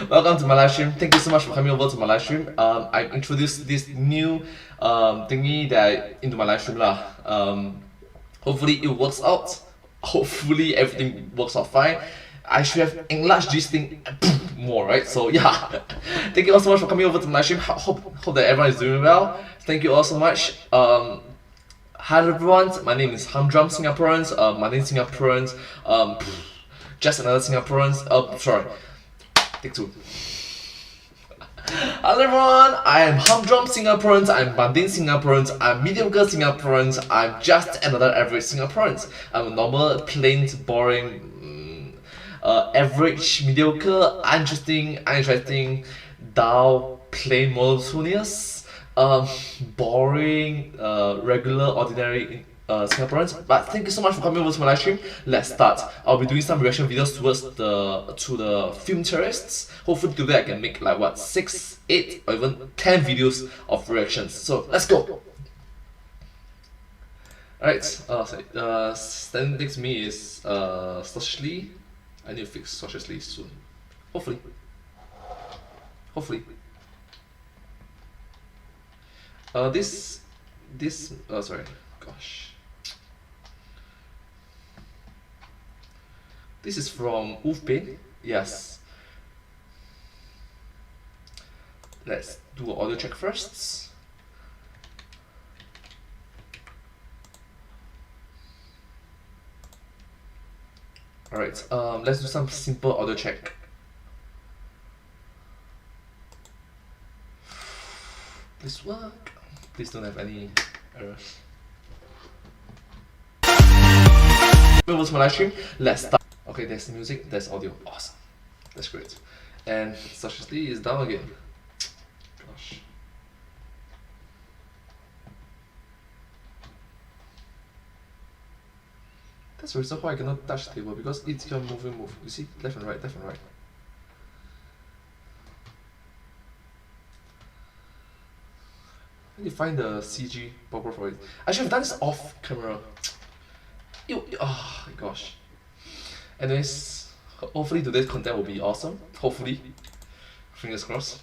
Welcome to my live stream. Thank you so much for coming over to my live stream. I introduced this new thingy into my live stream lah. Hopefully it works out. Hopefully everything works out fine. I should have enlarged this thing more, right? So yeah, thank you all so much for coming over to my live stream. Hope that everyone is doing well. Thank you all so much. Hi everyone, my name is Humdrum Singaporeans. Mundane Singaporeans. Just another Singaporeans. Sorry. Take two. Hello everyone, I am Humdrum Singaporeans, I'm Mundane Singaporeans, I'm mediocre Singaporeans, I'm just another average Singaporeans. I'm a normal, plain, boring, average, mediocre, uninteresting, dull, plain, monotonous, boring, regular, ordinary Singaporeans. But thank you so much for coming over to my live stream. Let's start. I'll be doing some reaction videos to the film Theorists. Hopefully today I can make like what 6, 8 or even 10 videos of reactions. So let's go. Alright, standing next to me is Socially. I need to fix Socially soon. Hopefully. Sorry. Gosh. This is from Mundane. Yes. Let's do an audio check first. Alright, let's do some simple audio check. Please work. Please don't have any errors. Over to my live stream. Let's start. Okay, there's music, there's audio. Awesome. That's great. And Socially is down again. Gosh. That's the reason why I cannot touch the table, because it's your move. You see, left and right. I need to find the CG proper for it. I should have done this off camera. Oh my gosh. Anyways, hopefully today's content will be awesome. Hopefully. Fingers crossed.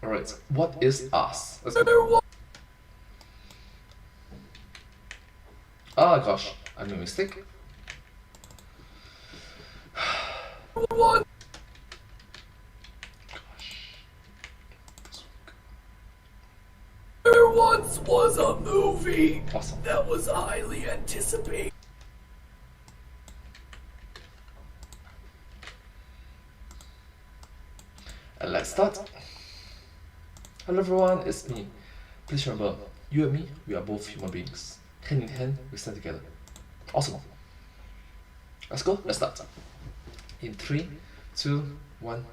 Alright, what is us? Let's go. Ah gosh, I made a mistake. What? There once was a movie Awesome. that was highly anticipated. And let's start. Hello everyone, it's me. Please remember, you and me, we are both human beings. Hand in hand, we stand together. Awesome. Let's go, let's start. In 3, 2, 1.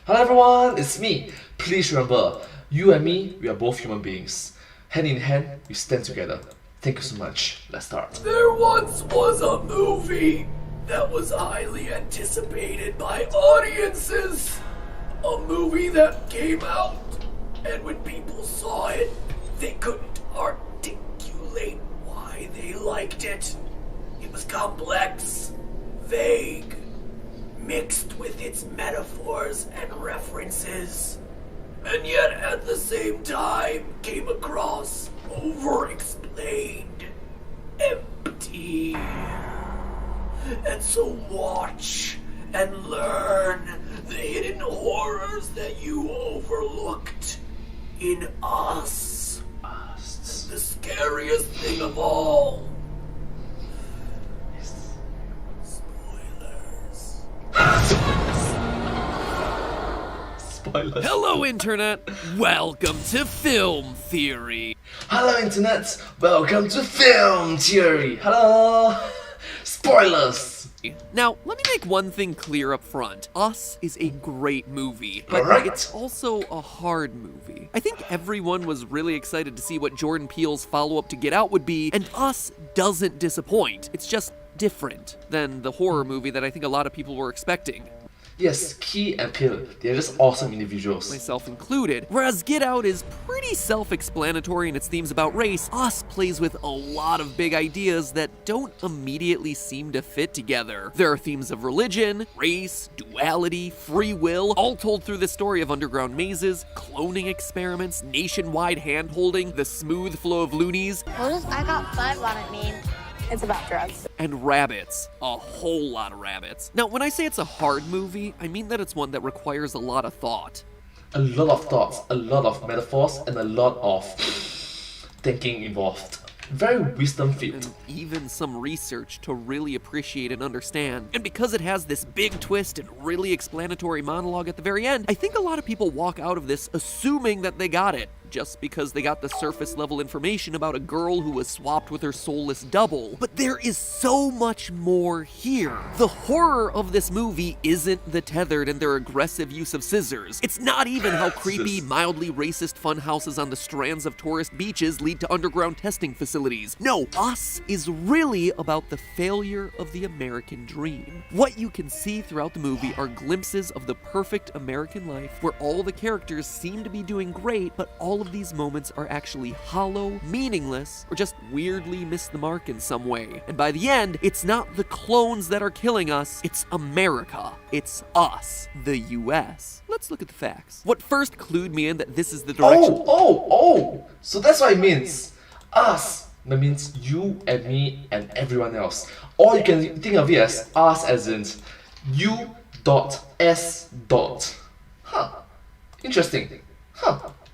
Hello everyone, it's me. Please remember, you and me, we are both human beings. Hand in hand, we stand together. Thank you so much. Let's start. There once was a movie that was highly anticipated by audiences. A movie that came out, and when people saw it, they couldn't articulate why they liked it. It was complex, vague, mixed with its metaphors and references, and yet at the same time came across over-explained, empty. And so watch and learn the hidden horrors that you overlooked in us. And the scariest thing of all, Spoilers. Hello, Internet! Welcome to Film Theory! Hello Internet, welcome to Film Theory. Hello. Spoilers. Now, let me make one thing clear up front. Us is a great movie, but Alright. it's also a hard movie. I think everyone was really excited to see what Jordan Peele's follow-up to Get Out would be, and Us doesn't disappoint. It's just different than the horror movie that I think a lot of people were expecting, Yes, Key and Peele, they're just awesome individuals. myself included. Whereas Get Out is pretty self-explanatory in its themes about race, Us plays with a lot of big ideas that don't immediately seem to fit together. There are themes of religion, race, duality, free will, all told through the story of underground mazes, cloning experiments, nationwide hand-holding, the smooth flow of loonies, What does I got 5 on it mean? It's about drugs. and rabbits. A whole lot of rabbits. Now, when I say it's a hard movie, I mean that it's one that requires a lot of thought. A lot of thoughts, a lot of metaphors, and a lot of thinking involved. Very wisdom-filled. And even some research to really appreciate and understand. And because it has this big twist and really explanatory monologue at the very end, I think a lot of people walk out of this assuming that they got it, just because they got the surface level information about a girl who was swapped with her soulless double. But there is so much more here. The horror of this movie isn't the tethered and their aggressive use of scissors. It's not even how creepy, mildly racist fun houses on the strands of tourist beaches lead to underground testing facilities. No, Us is really about the failure of the American dream. What you can see throughout the movie are glimpses of the perfect American life where all the characters seem to be doing great, but all of these moments are actually hollow, meaningless, or just weirdly miss the mark in some way. And by the end, it's not the clones that are killing us, it's America. It's us, the US. Let's look at the facts. What first clued me in that this is the direction— Oh! So that's what it means. Us. That means you and me and everyone else. Or you can think of it as us as in U.S. Huh. Interesting.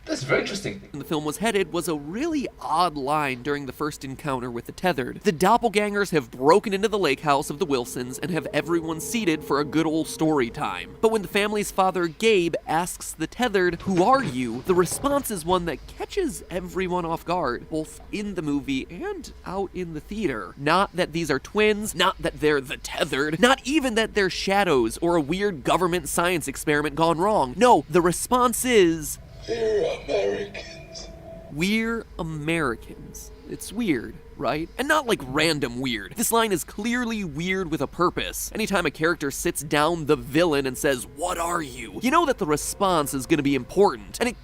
That's very interesting. the film was headed was a really odd line during the first encounter with the tethered. The doppelgangers have broken into the lake house of the Wilsons and have everyone seated for a good old story time. But when the family's father, Gabe, asks the tethered, "Who are you?" the response is one that catches everyone off guard, both in the movie and out in the theater. Not that these are twins, not that they're the tethered, not even that they're shadows or a weird government science experiment gone wrong. No, the response is, We're Americans. "We're Americans." It's weird, right? And not like random weird. This line is clearly weird with a purpose. Anytime a character sits down the villain and says, "What are you?" you know that the response is gonna be important. And it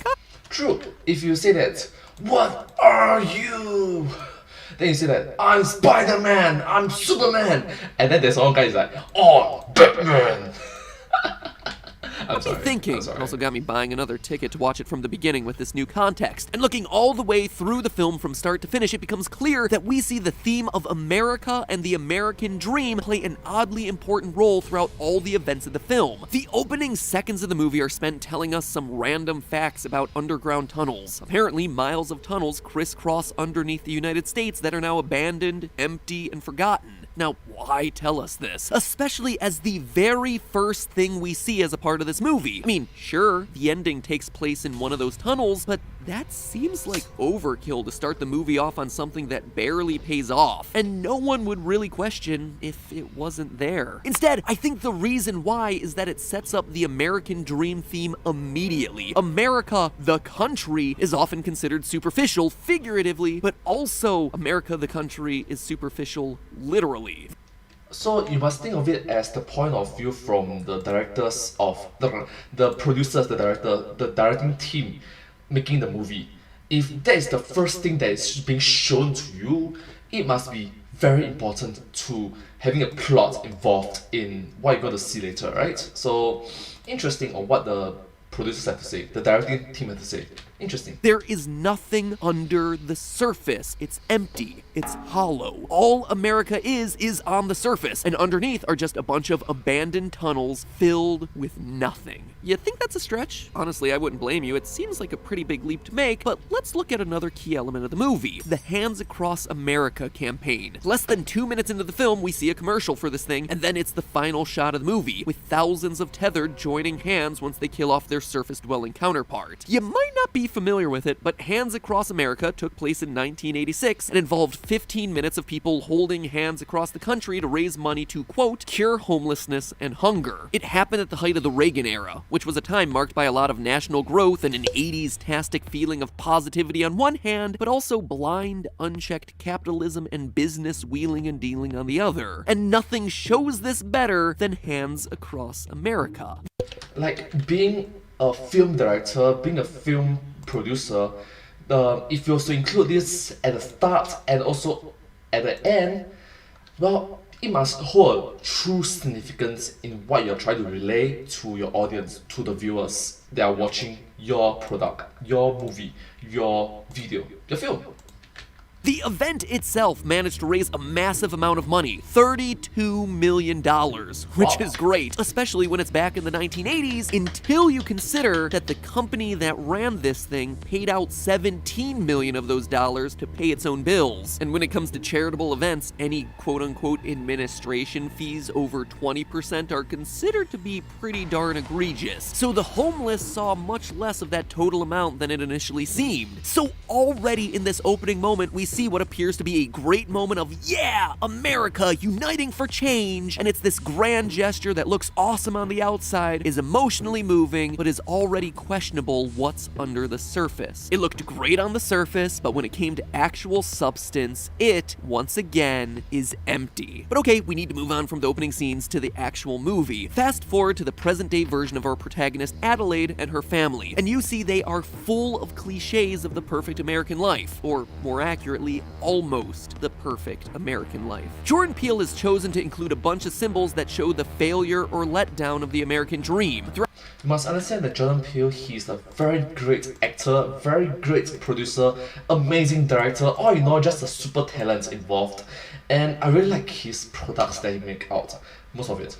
True. If you say that, "What are you?" Then you say that, "I'm Spider-Man, I'm Superman." And then there's one guy who's like, "Oh, Batman." I'm sorry. thinking. I'm sorry. It also got me buying another ticket to watch it from the beginning with this new context. And looking all the way through the film from start to finish, it becomes clear that we see the theme of America and the American dream play an oddly important role throughout all the events of the film. The opening seconds of the movie are spent telling us some random facts about underground tunnels. Apparently, miles of tunnels crisscross underneath the United States that are now abandoned, empty, and forgotten. Now, why tell us this? Especially as the very first thing we see as a part of this movie. I mean, sure, the ending takes place in one of those tunnels, but that seems like overkill to start the movie off on something that barely pays off, and no one would really question if it wasn't there. Instead, I think the reason why is that it sets up the American dream theme immediately. America, the country, is often considered superficial figuratively, but also America, the country, is superficial literally. So you must think of it as the point of view from the directors of the producers, the directing team making the movie. If that is the first thing that is being shown to you, it must be very important to having a plot involved in what you're going to see later, right? So interesting on what the producers have to say, the directing team have to say. Interesting. There is nothing under the surface. It's empty. It's hollow. All America is on the surface, and underneath are just a bunch of abandoned tunnels filled with nothing. You think that's a stretch? Honestly, I wouldn't blame you. It seems like a pretty big leap to make, but let's look at another key element of the movie, the Hands Across America campaign. Less than 2 minutes into the film, we see a commercial for this thing, and then it's the final shot of the movie, with thousands of tethered joining hands once they kill off their surface-dwelling counterpart. You might not be be familiar with it, but Hands Across America took place in 1986 and involved 15 minutes of people holding hands across the country to raise money to, quote, cure homelessness and hunger. It happened at the height of the Reagan era, which was a time marked by a lot of national growth and an 80s-tastic feeling of positivity on one hand, but also blind, unchecked capitalism and business wheeling and dealing on the other. And nothing shows this better than Hands Across America. Like, being a film director, being a film producer, if you also include this at the start and also at the end, well, it must hold true significance in what you're trying to relay to your audience, to the viewers that are watching your product, your movie, your video, your film. The event itself managed to raise a massive amount of money, $32 million, which is great, especially when it's back in the 1980s, until you consider that the company that ran this thing paid out $17 million of those dollars to pay its own bills. And when it comes to charitable events, any quote-unquote administration fees over 20% are considered to be pretty darn egregious. So the homeless saw much less of that total amount than it initially seemed. So already in this opening moment, we see what appears to be a great moment of, yeah, America uniting for change, and it's this grand gesture that looks awesome on the outside, is emotionally moving, but is already questionable what's under the surface. It looked great on the surface, but when it came to actual substance, it, once again, is empty. But okay, we need to move on from the opening scenes to the actual movie. Fast forward to the present-day version of our protagonist, Adelaide, and her family, and you see they are full of cliches of the perfect American life, or more accurately, almost the perfect American life. Jordan Peele has chosen to include a bunch of symbols that show the failure or letdown of the American dream. You must understand that Jordan Peele, he's a very great actor, very great producer, amazing director, all in all, just a super talent involved. And I really like his products that he make out, most of it.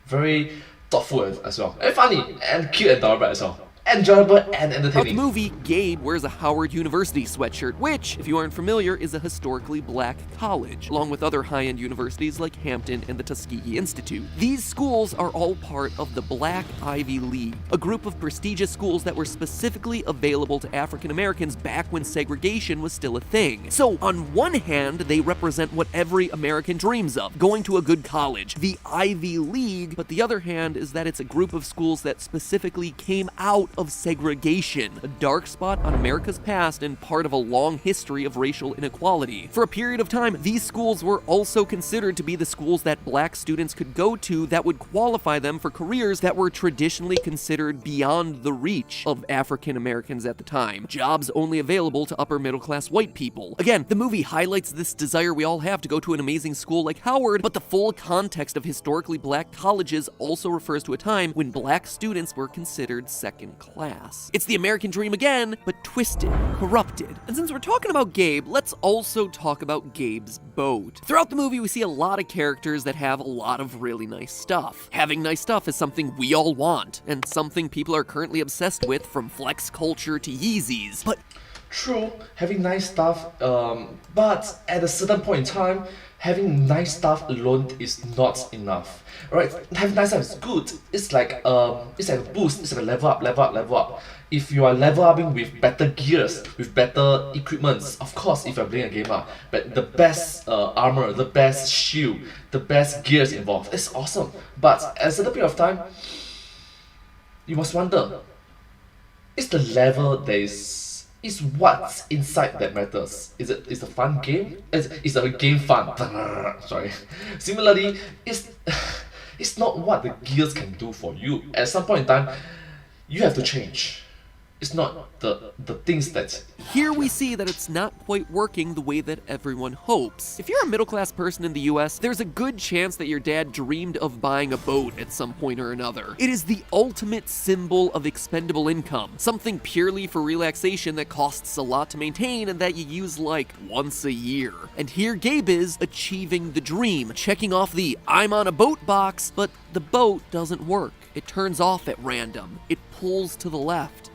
Very thoughtful as well, and funny, and cute and adorable as well. Enjoyable and Throughout the entertaining. movie, Gabe wears a Howard University sweatshirt, which, if you aren't familiar, is a historically black college, along with other high-end universities like Hampton and the Tuskegee Institute. These schools are all part of the Black Ivy League, a group of prestigious schools that were specifically available to African Americans back when segregation was still a thing. So, on one hand, they represent what every American dreams of, going to a good college, the Ivy League, but the other hand is that it's a group of schools that specifically came out of segregation, a dark spot on America's past and part of a long history of racial inequality. For a period of time, these schools were also considered to be the schools that black students could go to that would qualify them for careers that were traditionally considered beyond the reach of African Americans at the time, jobs only available to upper middle class white people. Again, the movie highlights this desire we all have to go to an amazing school like Howard, but the full context of historically black colleges also refers to a time when black students were considered second class. It's the American dream again, but twisted, corrupted. And since we're talking about Gabe, let's also talk about Gabe's boat. Throughout the movie, we see a lot of characters that have a lot of really nice stuff. Having nice stuff is something we all want, and something people are currently obsessed with, from flex culture to Yeezys. But True, having nice stuff, but at a certain point in time, having nice stuff alone is not enough. Right? Having nice stuff is good. It's like a boost. It's like a level up. If you are level upping with better gears, with better equipments, of course, if you're playing a gamer, but the best armor, the best shield, the best gears involved, it's awesome. But at a certain period of time, you must wonder: is the level that is what's inside that matters? Is the fun game? Is the game fun? Sorry. Similarly, it's not what the gears can do for you. At some point in time, you have to change. It's not the things that... Here we see that it's not quite working the way that everyone hopes. If you're a middle-class person in the US, there's a good chance that your dad dreamed of buying a boat at some point or another. It is the ultimate symbol of expendable income, something purely for relaxation that costs a lot to maintain and that you use like once a year. And here Gabe is achieving the dream, checking off the I'm on a boat box, but the boat doesn't work. It turns off at random. It pulls to the left.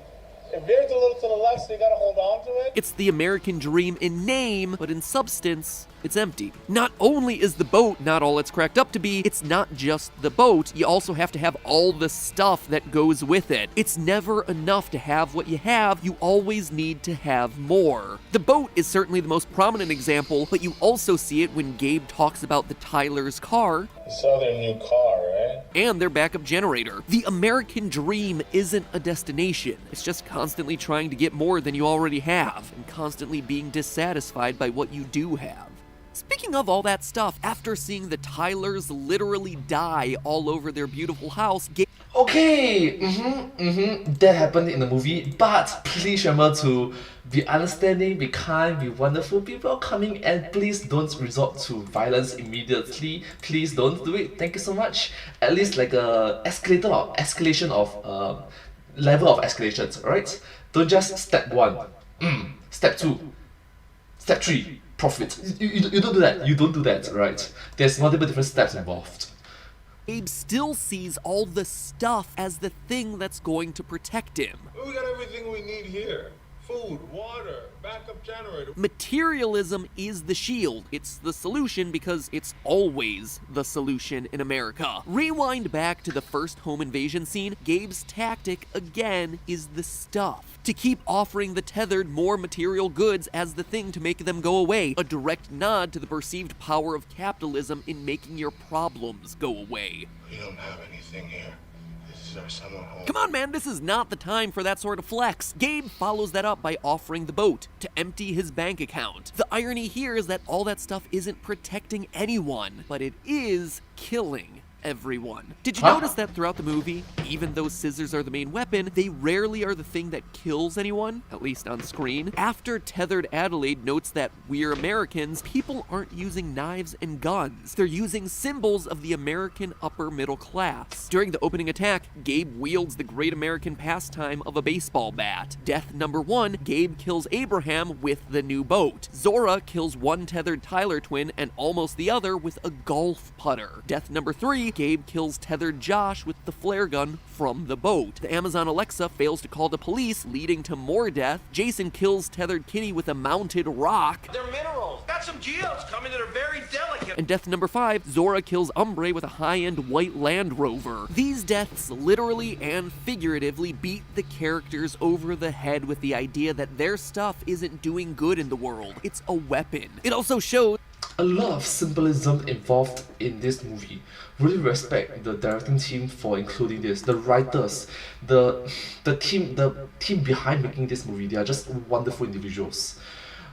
It veers a little to the left, so you gotta hold on to it. It's the American dream in name, but in substance, it's empty. Not only is the boat not all it's cracked up to be, it's not just the boat, you also have to have all the stuff that goes with it. It's never enough to have what you have, you always need to have more. The boat is certainly the most prominent example, but you also see it when Gabe talks about the Tyler's car, You saw their new car, right? and their backup generator. The American dream isn't a destination. It's just constantly trying to get more than you already have, and constantly being dissatisfied by what you do have. Speaking of all that stuff, after seeing the Tylers literally die all over their beautiful house, Okay, that happened in the movie, but please remember to be understanding, be kind, be wonderful. People are coming, and please don't resort to violence immediately. Please don't do it. Thank you so much. At least like a escalation of level of escalations, alright? Don't just step 1, step 2, step 3, profit. You don't do that. You don't do that, right? There's multiple different steps involved. Gabe still sees all the stuff as the thing that's going to protect him. We got everything we need here. Food, water, backup generator. Materialism is the shield. It's the solution because it's always the solution in America. Rewind back to the first home invasion scene, Gabe's tactic again is the stuff. To keep offering the tethered more material goods as the thing to make them go away, a direct nod to the perceived power of capitalism in making your problems go away. We don't have anything here. This is our summer home. Come on, man, this is not the time for that sort of flex. Gabe follows that up by offering the boat to empty his bank account. The irony here is that all that stuff isn't protecting anyone, but it is killing everyone. Did you notice that throughout the movie, even though scissors are the main weapon, they rarely are the thing that kills anyone, at least on screen? After Tethered Adelaide notes that we're Americans, people aren't using knives and guns. They're using symbols of the American upper middle class. During the opening attack, Gabe wields the great American pastime of a baseball bat. Death number 1, Gabe kills Abraham with the new boat. Zora kills one tethered Tyler twin and almost the other with a golf putter. Death number 3, Gabe kills tethered Josh with the flare gun from the boat. The Amazon Alexa fails to call the police, leading to more death. Jason kills tethered Kitty with a mounted rock. They're minerals. Got some geodes coming that are very delicate. And death number 5, Zora kills Umbre with a high-end white Land Rover. These deaths literally and figuratively beat the characters over the head with the idea that their stuff isn't doing good in the world. It's a weapon. It also shows a lot of symbolism involved in this movie. Really respect the directing team for including this. The writers, the team behind making this movie. They are just wonderful individuals.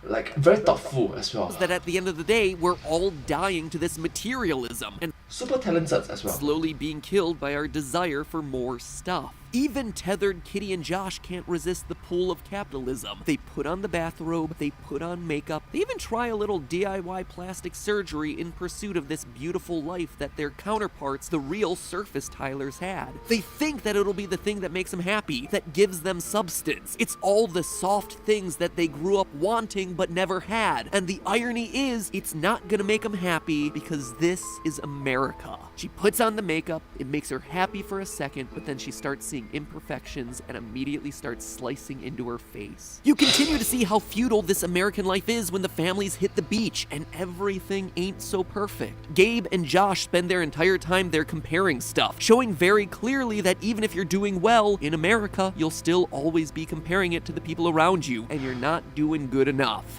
Like very thoughtful as well. that at the end of the day, we're all dying to this materialism and Super talented as well. slowly being killed by our desire for more stuff. Even tethered Kitty and Josh can't resist the pull of capitalism. They put on the bathrobe, they put on makeup, they even try a little DIY plastic surgery in pursuit of this beautiful life that their counterparts, the real surface Tylers, had. They think that it'll be the thing that makes them happy, that gives them substance. It's all the soft things that they grew up wanting but never had. And the irony is, it's not gonna make them happy because this is America. She puts on the makeup, it makes her happy for a second, but then she starts seeing imperfections and immediately starts slicing into her face. You continue to see how futile this American life is when the families hit the beach and everything ain't so perfect. Gabe and Josh spend their entire time there comparing stuff, showing very clearly that even if you're doing well in America, you'll still always be comparing it to the people around you, and you're not doing good enough.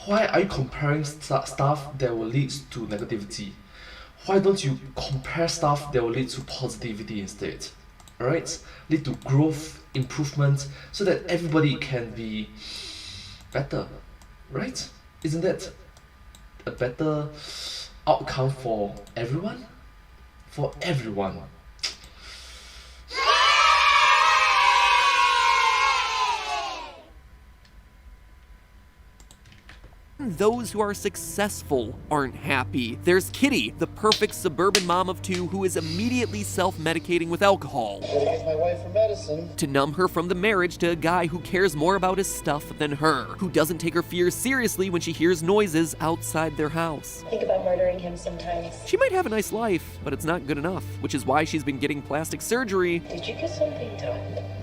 Why are you comparing stuff that will lead to negativity? Why don't you compare stuff that will lead to positivity instead? Alright? Lead to growth, improvement, so that everybody can be better. Right? Isn't that a better outcome for everyone? For everyone. Those who are successful aren't happy. There's Kitty, the perfect suburban mom of 2 who is immediately self-medicating with alcohol Gotta use my wife for medicine. to numb her from the marriage to a guy who cares more about his stuff than her, who doesn't take her fears seriously when she hears noises outside their house. Think about murdering him sometimes. She might have a nice life, but it's not good enough, which is why she's been getting plastic surgery Did you get something done?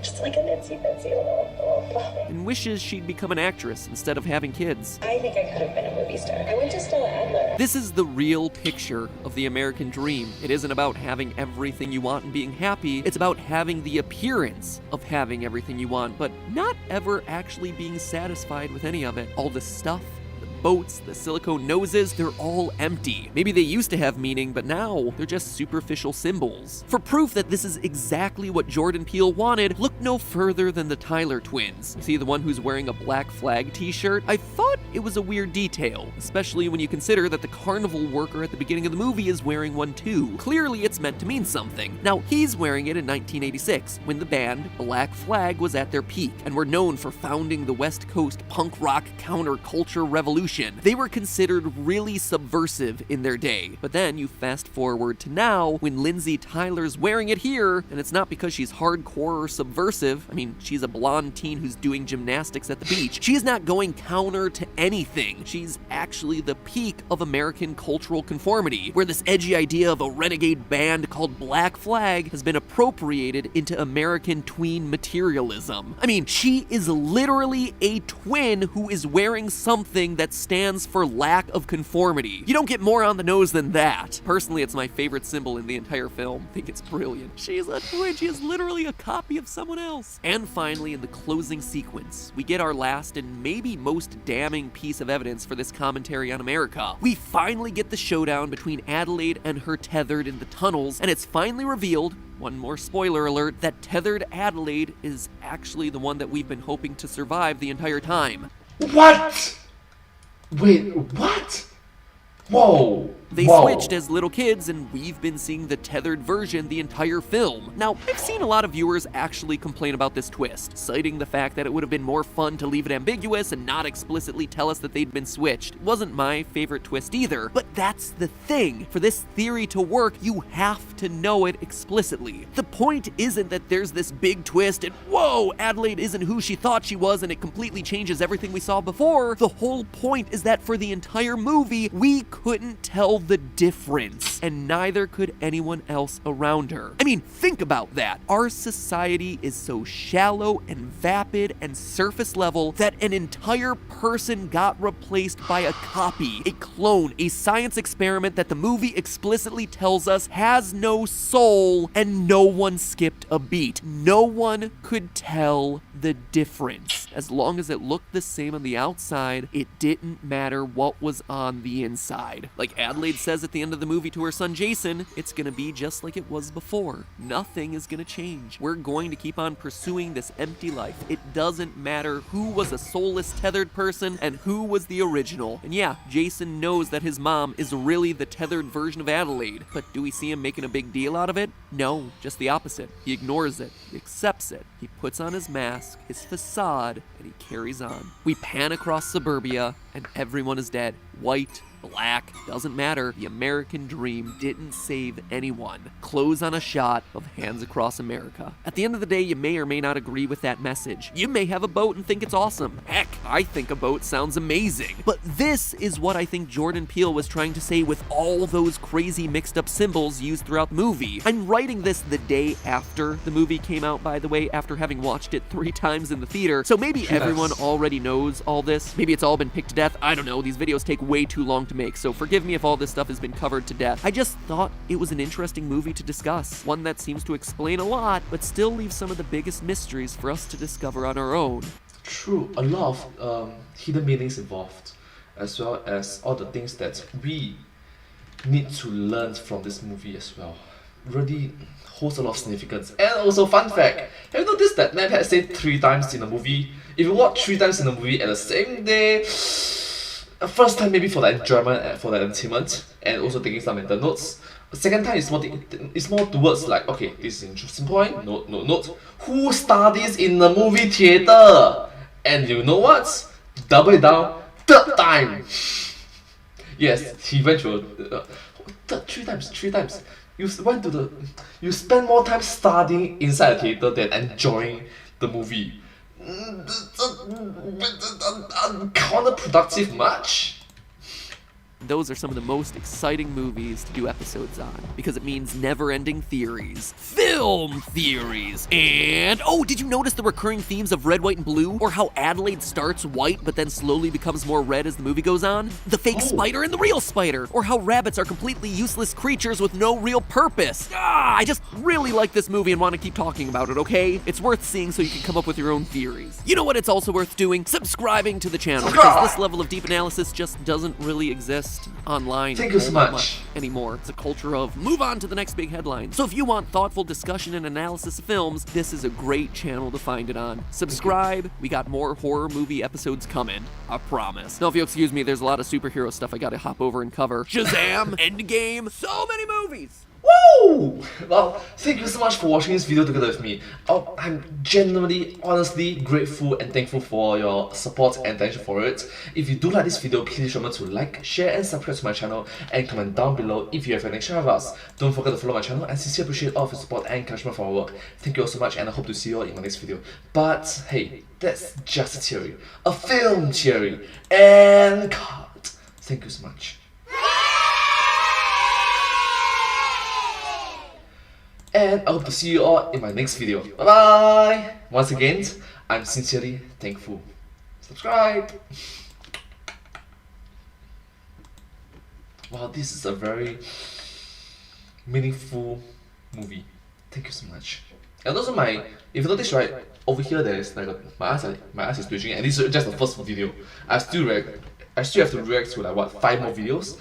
Just like an itsy bitsy little flower. and wishes she'd become an actress instead of having kids. I think I could have been a movie star. I went to Stella Adler. This is the real picture of the American dream. It isn't about having everything you want and being happy. It's about having the appearance of having everything you want, but not ever actually being satisfied with any of it. All the stuff, boats, the silicone noses, they're all empty. Maybe they used to have meaning, but now they're just superficial symbols. For proof that this is exactly what Jordan Peele wanted, look no further than the Tyler twins. See the one who's wearing a Black Flag t-shirt? I thought it was a weird detail, especially when you consider that the carnival worker at the beginning of the movie is wearing one too. Clearly it's meant to mean something. Now, he's wearing it in 1986, when the band Black Flag was at their peak, and were known for founding the West Coast punk rock counterculture revolution. They were considered really subversive in their day. But then you fast forward to now, when Lindsay Tyler's wearing it here, and it's not because she's hardcore or subversive. I mean, she's a blonde teen who's doing gymnastics at the beach. She's not going counter to anything. She's actually the peak of American cultural conformity, where this edgy idea of a renegade band called Black Flag has been appropriated into American tween materialism. I mean, she is literally a twin who is wearing something that stands for lack of conformity. You don't get more on the nose than that. Personally, it's my favorite symbol in the entire film. I think it's brilliant. She's a twin. She is literally a copy of someone else. And finally, in the closing sequence, we get our last and maybe most damning piece of evidence for this commentary on America. We finally get the showdown between Adelaide and her tethered in the tunnels, and it's finally revealed, one more spoiler alert, that tethered Adelaide is actually the one that we've been hoping to survive the entire time. What? Wait, what? Whoa. They Whoa. switched as little kids, and we've been seeing the tethered version the entire film. Now, I've seen a lot of viewers actually complain about this twist, citing the fact that it would have been more fun to leave it ambiguous and not explicitly tell us that they'd been switched. It wasn't my favorite twist either, but that's the thing. For this theory to work, you have to know it explicitly. The point isn't that there's this big twist and whoa, Adelaide isn't who she thought she was and it completely changes everything we saw before. The whole point is that for the entire movie, we couldn't tell the difference, and neither could anyone else around her. I mean, think about that. Our society is so shallow and vapid and surface level that an entire person got replaced by a copy, a clone, a science experiment that the movie explicitly tells us has no soul, and no one skipped a beat. No one could tell the difference. As long as it looked the same on the outside, it didn't matter what was on the inside. Like Adelaide says at the end of the movie to her son Jason, it's gonna be just like it was before. Nothing is gonna change. We're going to keep on pursuing this empty life. It doesn't matter who was a soulless tethered person and who was the original. And yeah, Jason knows that his mom is really the tethered version of Adelaide, but do we see him making a big deal out of it? No, just the opposite. He ignores it. He accepts it. He puts on his mask, his facade, and he carries on. We pan across suburbia, and everyone is dead. White, black, doesn't matter. The American dream didn't save anyone. Close on a shot of hands across America. At the end of the day, you may or may not agree with that message. You may have a boat and think it's awesome. Heck, I think a boat sounds amazing. But this is what I think Jordan Peele was trying to say with all those crazy mixed up symbols used throughout the movie. I'm writing this the day after the movie came out, by the way, after having watched it 3 times in the theater. So maybe everyone already knows all this. Maybe it's all been picked to death. I don't know. These videos take way too long to make, so forgive me if all this stuff has been covered to death. I just thought it was an interesting movie to discuss, one that seems to explain a lot, but still leaves some of the biggest mysteries for us to discover on our own. True, a lot of hidden meanings involved, as well as all the things that we need to learn from this movie as well. Really holds a lot of significance. And also, fun fact, have you noticed that Ned had said 3 times in the movie? If you watch 3 times in the movie at the same day, first time maybe for the enjoyment, for the entertainment, and also taking some mental notes. The second time is more towards like, okay, this is an interesting point, note. Who studies in the movie theater? And you know what? Double it down, 3rd time. Yes, he went to 3 times. You spend more time studying inside a theater than enjoying the movie. Counterproductive much? those are some of the most exciting movies to do episodes on, because it means never-ending theories. Film theories! And, oh, did you notice the recurring themes of red, white, and blue? Or how Adelaide starts white but then slowly becomes more red as the movie goes on? The fake spider and the real spider! Or how rabbits are completely useless creatures with no real purpose! I just really like this movie and want to keep talking about it, okay? It's worth seeing so you can come up with your own theories. You know what it's also worth doing? Subscribing to the channel, because this level of deep analysis just doesn't really exist online. Thank you so all that much. anymore. It's a culture of move on to the next big headline. So if you want thoughtful discussion and analysis of films, this is a great channel to find it on. Subscribe. We got more horror movie episodes coming. I promise. Now, if you'll excuse me, there's a lot of superhero stuff I gotta hop over and cover. Shazam! Endgame! So many movies! Woo! Well, thank you so much for watching this video together with me. I'm genuinely, honestly grateful and thankful for your support and attention for it. If you do like this video, please remember to like, share and subscribe to my channel and comment down below if you have any share with us. Don't forget to follow my channel and sincerely appreciate all of your support and encouragement for our work. Thank you all so much and I hope to see you all in my next video. But hey, that's just a theory. A film theory. And cut. Thank you so much. And I hope to see you all in my next video. Bye bye! Once again, I'm sincerely thankful. Subscribe! Wow, this is a very meaningful movie. Thank you so much. And also if you notice right, over here there's like my eyes is twitching and this is just the first video. I still have to react to like what, 5 more videos?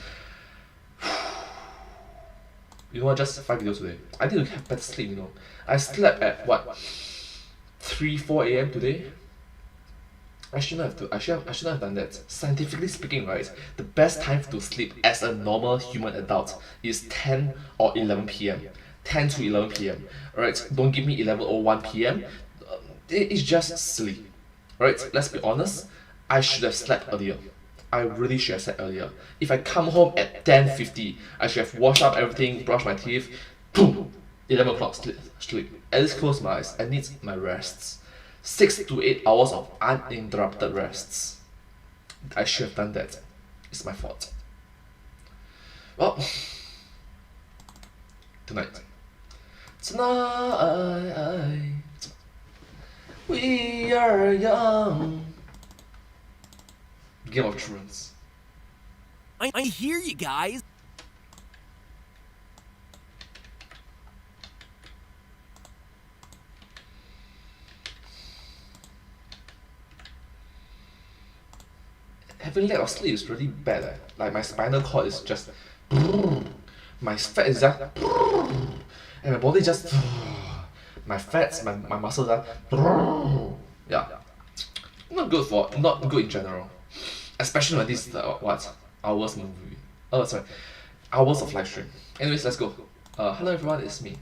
You know what, just 5 videos today. I need to have better sleep, you know. I slept at what, 3-4 AM today? I shouldn't have done that. Scientifically speaking, right, the best time to sleep as a normal human adult is 10 or 11 PM. 10 to 11 PM. Alright, don't give me 11 or 1 PM. It's just silly. Alright, let's be honest. I should have slept earlier. I really should have slept earlier. If I come home at 10:50, I should have washed up everything, brushed my teeth, boom, 11 o'clock sleep. At least close my eyes. I need my rests. 6 to 8 hours of uninterrupted rests. I should have done that. It's my fault. Well, tonight, we are young. Game of Thrones. I hear you guys. Having lack of sleep is really bad. Like my spinal cord is just, my fat is just, and my body just, my fats, my muscles are, yeah, not good in general. Especially when this is hours movie. Oh, sorry, hours of live stream. Anyways, let's go. Hello everyone, it's me.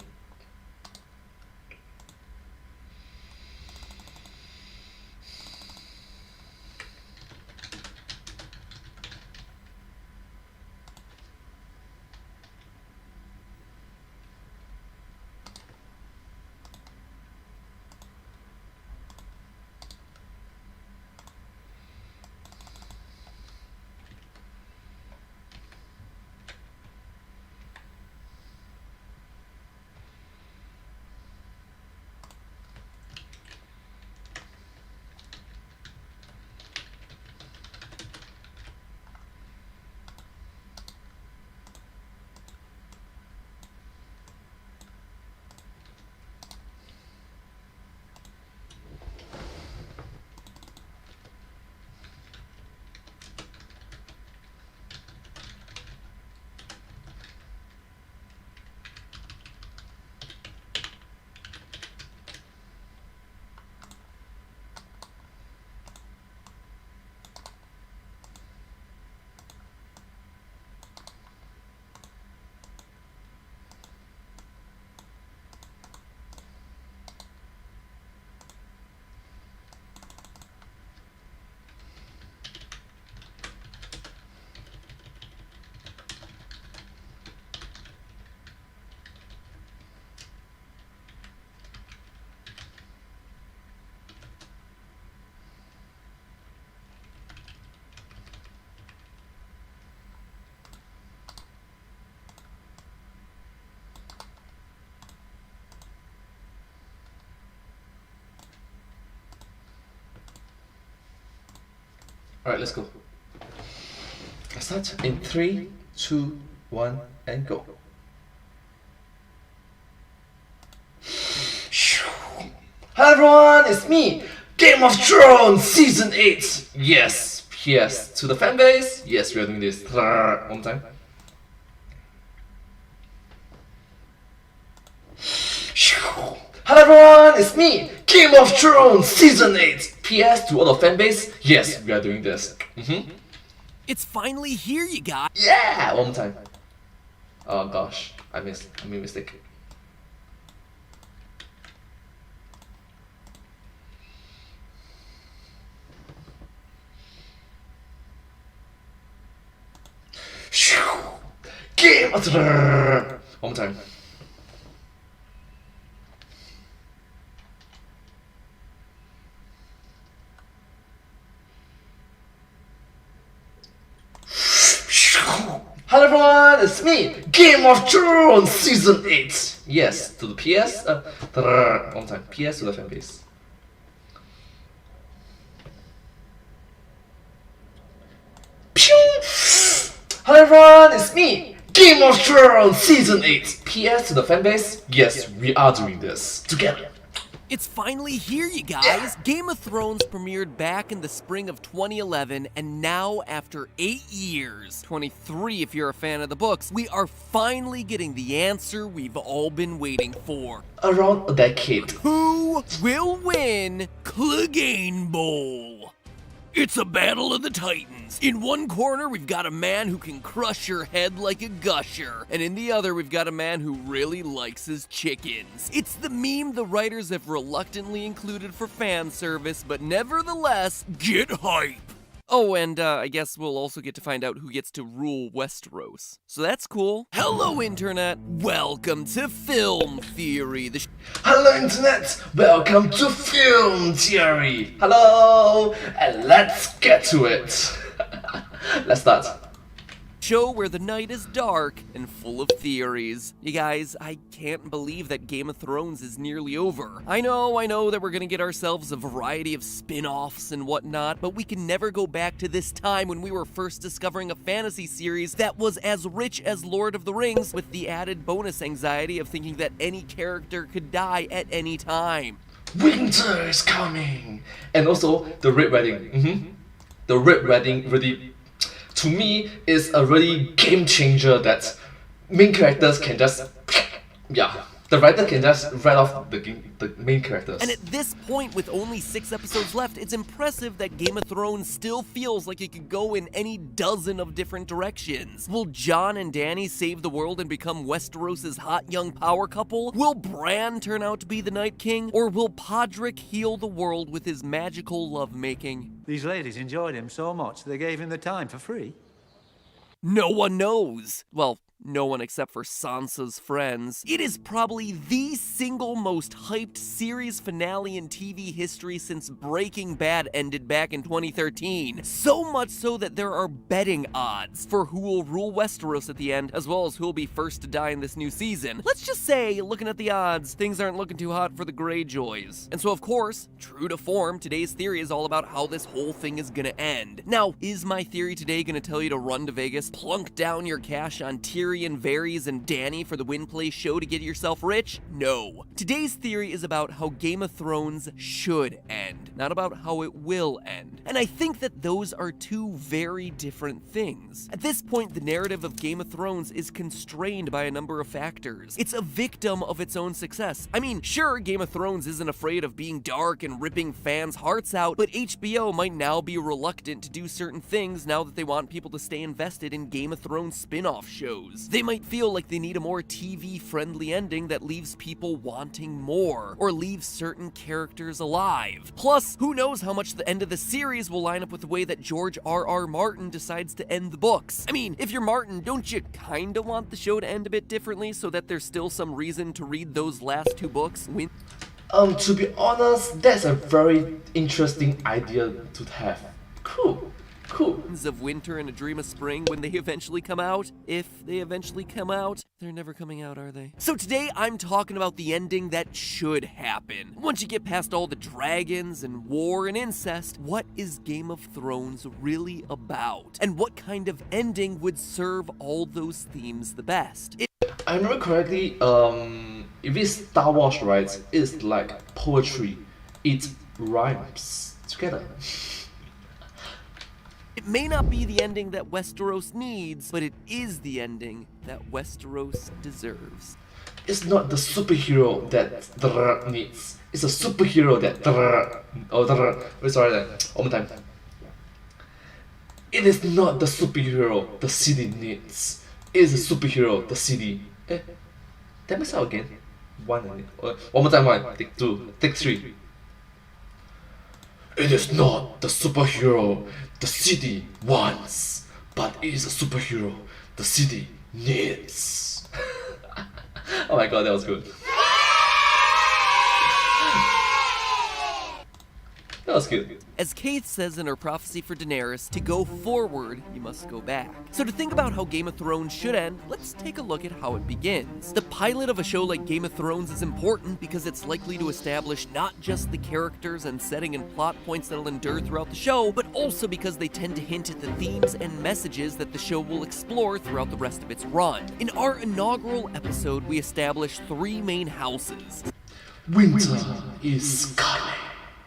Alright, let's go. Let's start in 3, 2, 1, and go. Hello everyone, it's me, Game of Thrones Season 8! Yes, PS to the fanbase. Yes, we are doing this. One more time. Hello everyone, it's me, Game of Thrones Season 8! PS to all the fanbase. Yes, we are doing this. It's finally here, you guys. Yeah! One more time. Oh gosh, I made a mistake. Game of Thrones! One more time. Hello everyone, it's me, Game of Thrones Season 8! Yes, to the PS, one more time, PS to the fanbase. Hello everyone, it's me, Game of Thrones Season 8! PS to the fanbase. Yes, we are doing this together. It's finally here, you guys! Yeah. Game of Thrones premiered back in the spring of 2011, and now, after 8 years, 23 if you're a fan of the books, we are finally getting the answer we've all been waiting for. Around a decade. Who will win Clegane Bowl? It's a battle of the titans. In one corner, we've got a man who can crush your head like a gusher. And in the other, we've got a man who really likes his chickens. It's the meme the writers have reluctantly included for fan service, but nevertheless, get hype. Oh, and I guess we'll also get to find out who gets to rule Westeros. So that's cool. Hello, Internet. Welcome to Film Theory, the Hello Internet, welcome to Film Theory. Hello, and let's get to it. Let's start. show where the night is dark and full of theories. You guys, I can't believe that Game of Thrones is nearly over. I know that we're gonna get ourselves a variety of spin-offs and whatnot, but we can never go back to this time when we were first discovering a fantasy series that was as rich as Lord of the Rings, with the added bonus anxiety of thinking that any character could die at any time. Winter is coming! And also, the Red Wedding. The Red Wedding really, to me, is a really game changer that main characters can just, the writer can just write off the main characters. And at this point, with only 6 episodes left, it's impressive that Game of Thrones still feels like it could go in any dozen of different directions. Will Jon and Dany save the world and become Westeros' hot young power couple? Will Bran turn out to be the Night King? Or will Podrick heal the world with his magical lovemaking? These ladies enjoyed him so much they gave him the time for free. No one knows. Well, no one except for Sansa's friends. It is probably the single most hyped series finale in TV history since Breaking Bad ended back in 2013. So much so that there are betting odds for who will rule Westeros at the end, as well as who will be first to die in this new season. Let's just say, looking at the odds, things aren't looking too hot for the Greyjoys. And so of course, true to form, today's theory is all about how this whole thing is gonna end. Now, is my theory today gonna tell you to run to Vegas, plunk down your cash on Tyrion, Varys, and Dany for the Win Play show to get yourself rich? No. Today's theory is about how Game of Thrones should end, not about how it will end. And I think that those are two very different things. At this point, the narrative of Game of Thrones is constrained by a number of factors. It's a victim of its own success. I mean, sure, Game of Thrones isn't afraid of being dark and ripping fans' hearts out, but HBO might now be reluctant to do certain things now that they want people to stay invested in Game of Thrones spin-off shows. They might feel like they need a more TV-friendly ending that leaves people wanting more, or leaves certain characters alive. Plus, who knows how much the end of the series will line up with the way that George R.R. Martin decides to end the books. I mean, if you're Martin, don't you kinda want the show to end a bit differently so that there's still some reason to read those last 2 books? To be honest, that's a very interesting idea to have. Cool. Cool. Of Winter and A Dream of Spring when they eventually come out. If they eventually come out, they're never coming out, are they? So today I'm talking about the ending that should happen. Once you get past all the dragons and war and incest, what is Game of Thrones really about? And what kind of ending would serve all those themes the best? I remember correctly, if it's Star Wars, right, it's like poetry. It rhymes together. It may not be the ending that Westeros needs, but it is the ending that Westeros deserves. It's not the superhero that needs. It's a superhero that one more time. It is not the superhero the city needs. It is a superhero the city. That mess out again. One more time. One. Take two. Take three. It is not the superhero the city wants, but it is a superhero the city needs. Oh my god, that was good. That was good. As Kate says in her prophecy for Daenerys, to go forward, you must go back. So to think about how Game of Thrones should end, let's take a look at how it begins. The pilot of a show like Game of Thrones is important because it's likely to establish not just the characters and setting and plot points that'll endure throughout the show, but also because they tend to hint at the themes and messages that the show will explore throughout the rest of its run. In our inaugural episode, we established three main houses. Winter is coming.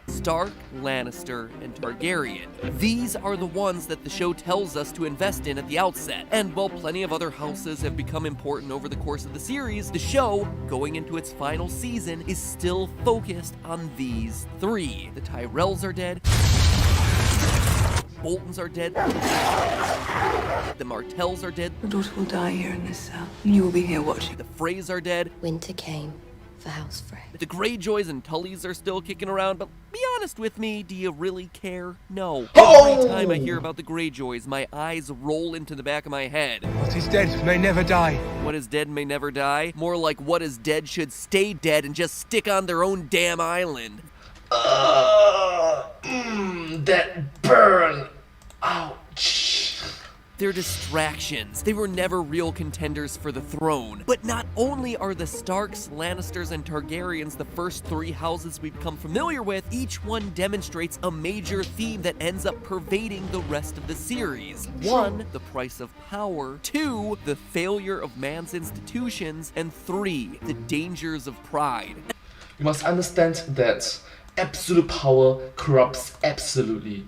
Stark, Lannister, and Targaryen. These are the ones that the show tells us to invest in at the outset. And while plenty of other houses have become important over the course of the series, the show, going into its final season, is still focused on these three. The Tyrells are dead. Boltons are dead. The Martells are dead. Your daughter will die here in this cell, and you will be here watching. The Freys are dead. Winter came for House Frey. The Greyjoys and Tullys are still kicking around, but be honest with me, do you really care? No. Every time I hear about the Greyjoys, my eyes roll into the back of my head. What is dead may never die. What is dead may never die? More like what is dead should stay dead and just stick on their own damn island. That burn. Ouch. They're distractions. They were never real contenders for the throne. But not only are the Starks, Lannisters, and Targaryens the first three houses we've become familiar with, each one demonstrates a major theme that ends up pervading the rest of the series. 1, the price of power. 2, the failure of man's institutions. And 3, the dangers of pride. You must understand that absolute power corrupts absolutely.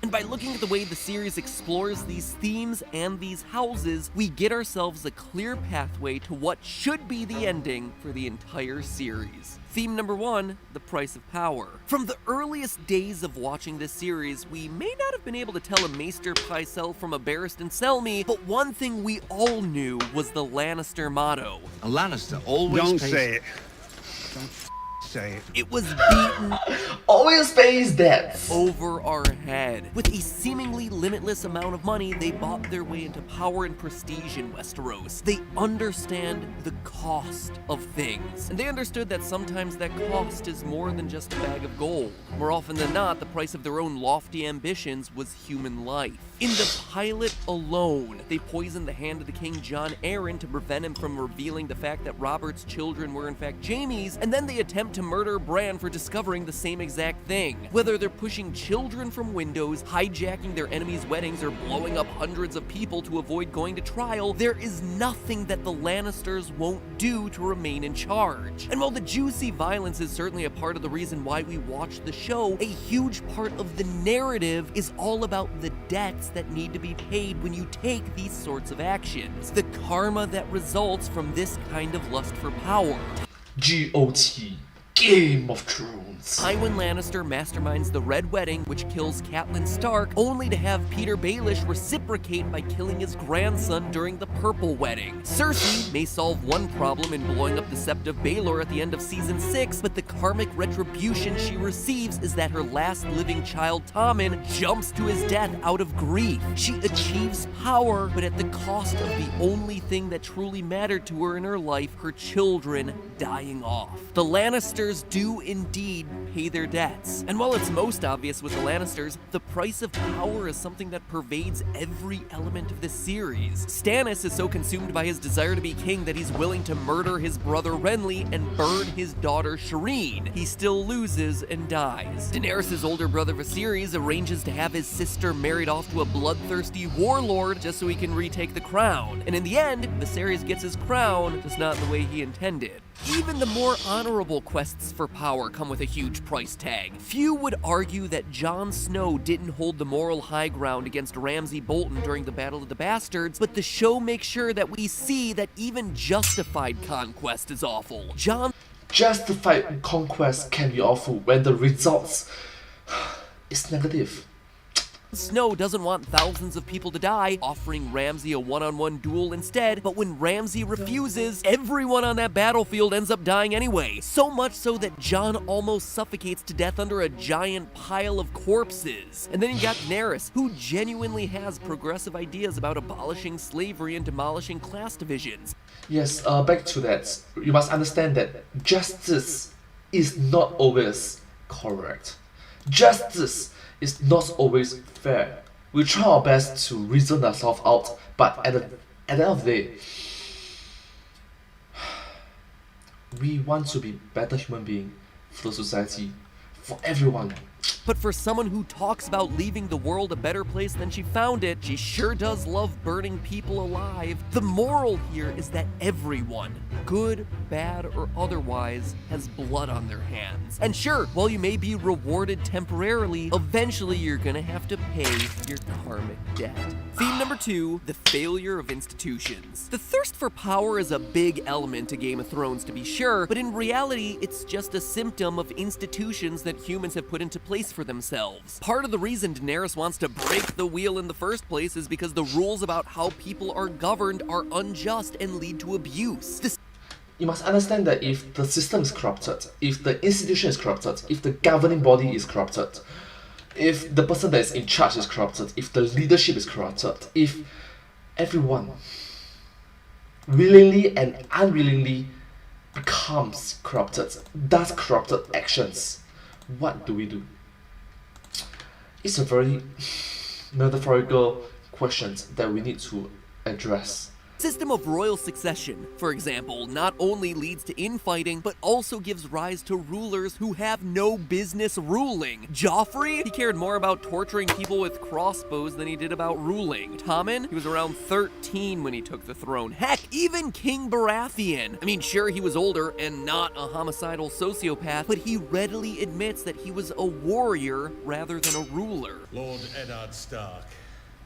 And by looking at the way the series explores these themes and these houses, we get ourselves a clear pathway to what should be the ending for the entire series. Theme number 1, the price of power. From the earliest days of watching this series, we may not have been able to tell a Maester Pycelle from a Barristan Selmy, but one thing we all knew was the Lannister motto. A Lannister always Don't pays... say it. Don't say it. It was beaten Always pays debts. over our head. With a seemingly limitless amount of money, they bought their way into power and prestige in Westeros. They understand the cost of things. And they understood that sometimes that cost is more than just a bag of gold. More often than not, the price of their own lofty ambitions was human life. In the pilot alone, they poisoned the hand of the King Jon Arryn to prevent him from revealing the fact that Robert's children were in fact Jaime's, and then they attempt to murder Bran for discovering the same exact thing. Whether they're pushing children from windows, hijacking their enemies' weddings, or blowing up hundreds of people to avoid going to trial, there is nothing that the Lannisters won't do to remain in charge. And while the juicy violence is certainly a part of the reason why we watch the show, a huge part of the narrative is all about the debts that need to be paid when you take these sorts of actions. The karma that results from this kind of lust for power. GOT. Game of Thrones. Tywin Lannister masterminds the Red Wedding, which kills Catelyn Stark, only to have Peter Baelish reciprocate by killing his grandson during the Purple Wedding. Cersei may solve one problem in blowing up the Sept of Baelor at the end of Season 6, but the karmic retribution she receives is that her last living child, Tommen, jumps to his death out of grief. She achieves power, but at the cost of the only thing that truly mattered to her in her life, her children dying off. The Lannisters brothers do indeed pay their debts. And while it's most obvious with the Lannisters, the price of power is something that pervades every element of this series. Stannis is so consumed by his desire to be king that he's willing to murder his brother Renly and burn his daughter Shireen. He still loses and dies. Daenerys' older brother Viserys arranges to have his sister married off to a bloodthirsty warlord just so he can retake the crown. And in the end, Viserys gets his crown, just not in the way he intended. Even the more honorable quests for power come with a huge price tag. Few would argue that Jon Snow didn't hold the moral high ground against Ramsay Bolton during the Battle of the Bastards, but the show makes sure that we see that even justified conquest is awful. Justified conquest can be awful when the results is negative. Snow doesn't want thousands of people to die, offering Ramsay a one-on-one duel instead, but when Ramsay refuses, everyone on that battlefield ends up dying anyway. So much so that Jon almost suffocates to death under a giant pile of corpses. And then you got Daenerys, who genuinely has progressive ideas about abolishing slavery and demolishing class divisions. Yes, back to that. You must understand that justice is not always correct. Justice is not always fair. We try our best to reason ourselves out, but at the end of the day, we want to be better human beings for the society, for everyone. But for someone who talks about leaving the world a better place than she found it, she sure does love burning people alive. The moral here is that everyone, good, bad, or otherwise, has blood on their hands. And sure, while you may be rewarded temporarily, eventually you're gonna have to pay your karmic debt. Theme number 2, the failure of institutions. The thirst for power is a big element to Game of Thrones, to be sure, but in reality, it's just a symptom of institutions that humans have put into place for themselves. Part of the reason Daenerys wants to break the wheel in the first place is because the rules about how people are governed are unjust and lead to abuse. You must understand that if the system is corrupted, if the institution is corrupted, if the governing body is corrupted, if the person that is in charge is corrupted, if the leadership is corrupted, if everyone willingly and unwillingly becomes corrupted, does corrupted actions, what do we do? It's a very metaphorical question that we need to address. System of royal succession, for example, not only leads to infighting, but also gives rise to rulers who have no business ruling. Joffrey, he cared more about torturing people with crossbows than he did about ruling. Tommen, he was around 13 when he took the throne. Heck, even King Baratheon. I mean, sure, he was older and not a homicidal sociopath, but he readily admits that he was a warrior rather than a ruler. Lord Eddard Stark,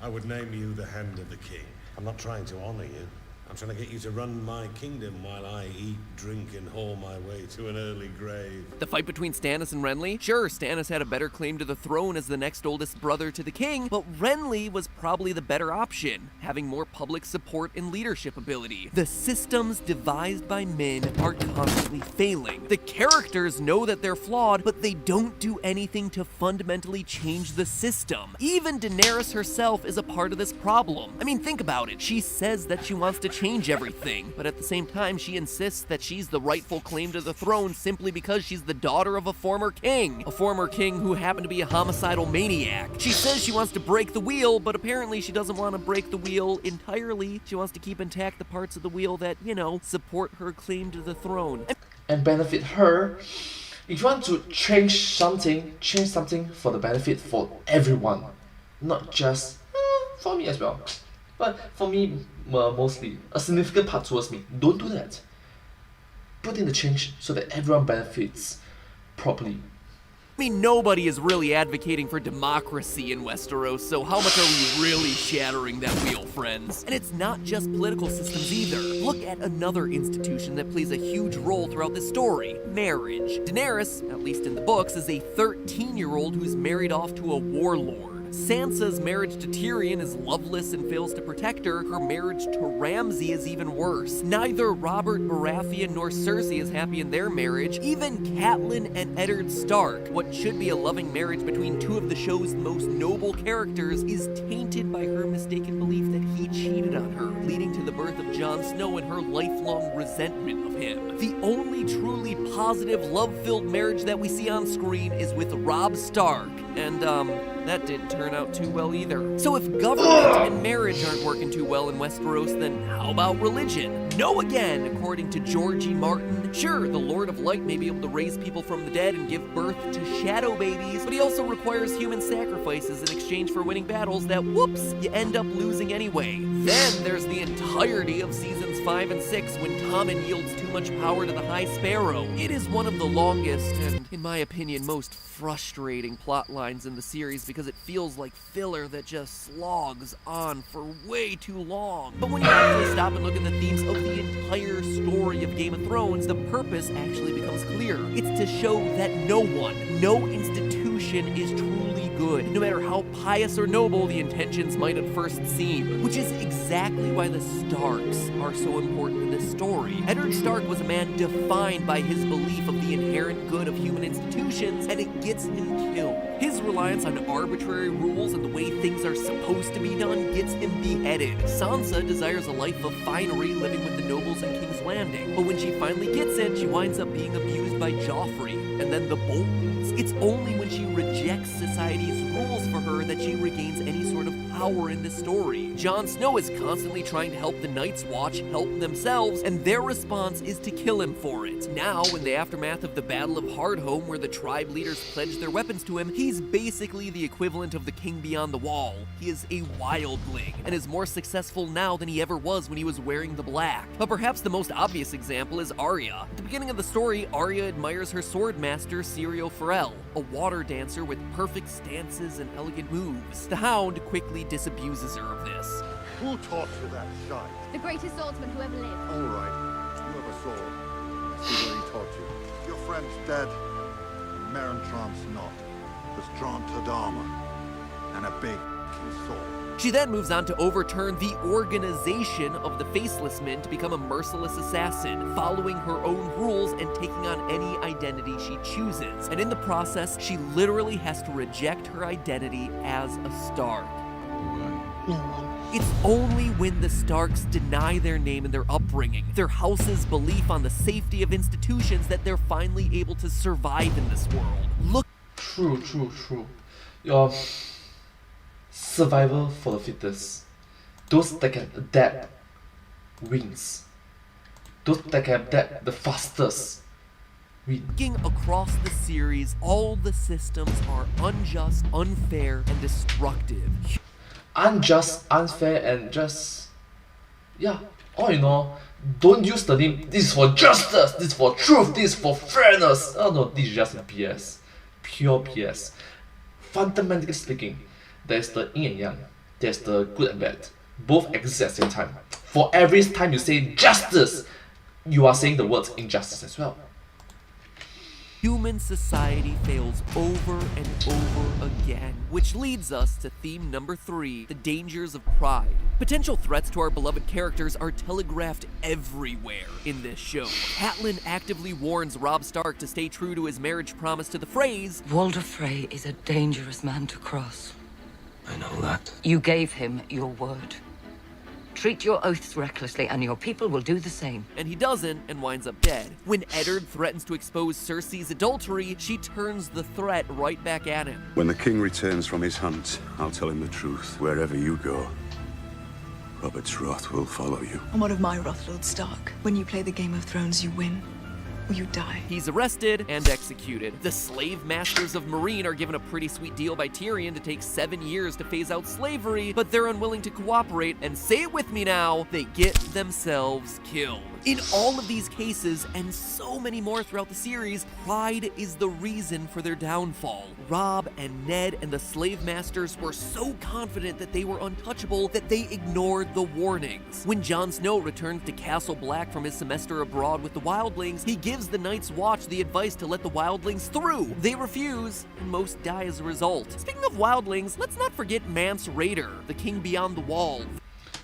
I would name you the Hand of the King. I'm not trying to honor you. I'm trying to get you to run my kingdom while I eat, drink, and haul my way to an early grave. The fight between Stannis and Renly? Sure, Stannis had a better claim to the throne as the next oldest brother to the king, but Renly was probably the better option, having more public support and leadership ability. The systems devised by men are constantly failing. The characters know that they're flawed, but they don't do anything to fundamentally change the system. Even Daenerys herself is a part of this problem. I mean, think about it. She says that she wants to change everything, but at the same time she insists that she's the rightful claim to the throne simply because she's the daughter of a former king who happened to be a homicidal maniac. She says she wants to break the wheel, but apparently she doesn't want to break the wheel entirely. She wants to keep intact the parts of the wheel that, support her claim to the throne. And benefit her. If you want to change something for the benefit for everyone, not just for me as well. But for me, mostly, a significant part towards me. Don't do that. Put in the change so that everyone benefits properly. I mean, nobody is really advocating for democracy in Westeros, so how much are we really shattering that wheel, friends? And it's not just political systems either. Look at another institution that plays a huge role throughout this story: marriage. Daenerys, at least in the books, is a 13-year-old who's married off to a warlord. Sansa's marriage to Tyrion is loveless and fails to protect her. Her marriage to Ramsay is even worse. Neither Robert Baratheon nor Cersei is happy in their marriage. Even Catelyn and Eddard Stark, what should be a loving marriage between two of the show's most noble characters, is tainted by her mistaken belief that he cheated on her, leading to the birth of Jon Snow and her lifelong resentment of him. The only truly positive, love-filled marriage that we see on screen is with Robb Stark, and that didn't turn out too well either. So if government and marriage aren't working too well in Westeros, then how about religion? No again, according to Georgie Martin. Sure, the Lord of Light may be able to raise people from the dead and give birth to shadow babies, but he also requires human sacrifices in exchange for winning battles that, whoops, you end up losing anyway. Then there's the entirety of seasons 5 and 6 when Tommen yields too much power to the High Sparrow. It is one of the longest and, in my opinion, most frustrating plot lines in the series because it feels like filler that just slogs on for way too long. But when you actually stop and look at the themes of the entire story of Game of Thrones, the purpose actually becomes clear. It's to show that no one, no institution is truly good, no matter how pious or noble the intentions might at first seem, which is exactly why the Starks are so important in this story. Eddard Stark was a man defined by his belief of the inherent good of human institutions, and it gets him killed. His reliance on arbitrary rules and the way things are supposed to be done gets him beheaded. Sansa desires a life of finery, living with the nobles in King's Landing, but when she finally gets it, she winds up being abused by Joffrey, and then the Boltons. It's only when she rejects society's rules for her that she regains any sort of power in this story. Jon Snow is constantly trying to help the Night's Watch help themselves, and their response is to kill him for it. Now, in the aftermath of the Battle of Hardhome, where the tribe leaders pledged their weapons to him, he's basically the equivalent of the King Beyond the Wall. He is a wildling, and is more successful now than he ever was when he was wearing the black. But perhaps the most obvious example is Arya. At the beginning of the story, Arya admires her sword master, Syrio Forel, a water dancer with perfect stances and elegant moves. The Hound quickly disabuses her of this. Who taught you that shite? The greatest swordsman who ever lived. All right, you have a sword. Let's see what he taught you. Your friend's dead. Meryn Trant's not. There's Trant Tadama. And a big sword. She then moves on to overturn the organization of the Faceless Men to become a merciless assassin, following her own rules and taking on any identity she chooses. And in the process, she literally has to reject her identity as a Stark. No one. It's only when the Starks deny their name and their upbringing, their house's belief on the safety of institutions, that they're finally able to survive in this world. Look. True. Your survival for the fittest. Those that can adapt wins. Those that can adapt the fastest win. Looking across the series, all the systems are unjust, unfair, and destructive. Unjust, unfair, and just, yeah, all in all, don't use the name, this is for justice, this is for truth, this is for fairness. Oh no, this is just BS. Pure BS. Fundamentally speaking, there's the yin and yang, there's the good and bad. Both exist at the same time. For every time you say justice, you are saying the words injustice as well. Human society fails over and over again, which leads us to theme number 3, the dangers of pride. Potential threats to our beloved characters are telegraphed everywhere in this show. Catelyn actively warns Robb Stark to stay true to his marriage promise to the Freys. Walder Frey is a dangerous man to cross. I know that. You gave him your word. Treat your oaths recklessly, and your people will do the same. And he doesn't, and winds up dead. When Eddard threatens to expose Cersei's adultery, she turns the threat right back at him. When the king returns from his hunt, I'll tell him the truth. Wherever you go, Robert's wrath will follow you. I'm one of my wrath, Lord Stark. When you play the Game of Thrones, you win. Or you die. He's arrested and executed. The slave masters of Meereen are given a pretty sweet deal by Tyrion to take 7 years to phase out slavery, but they're unwilling to cooperate, and say it with me now, they get themselves killed. In all of these cases, and so many more throughout the series, pride is the reason for their downfall. Robb and Ned and the slave masters were so confident that they were untouchable that they ignored the warnings. When Jon Snow returns to Castle Black from his semester abroad with the wildlings, he gives the Night's Watch the advice to let the wildlings through. They refuse, and most die as a result. Speaking of wildlings, let's not forget Mance Rayder, the king beyond the wall.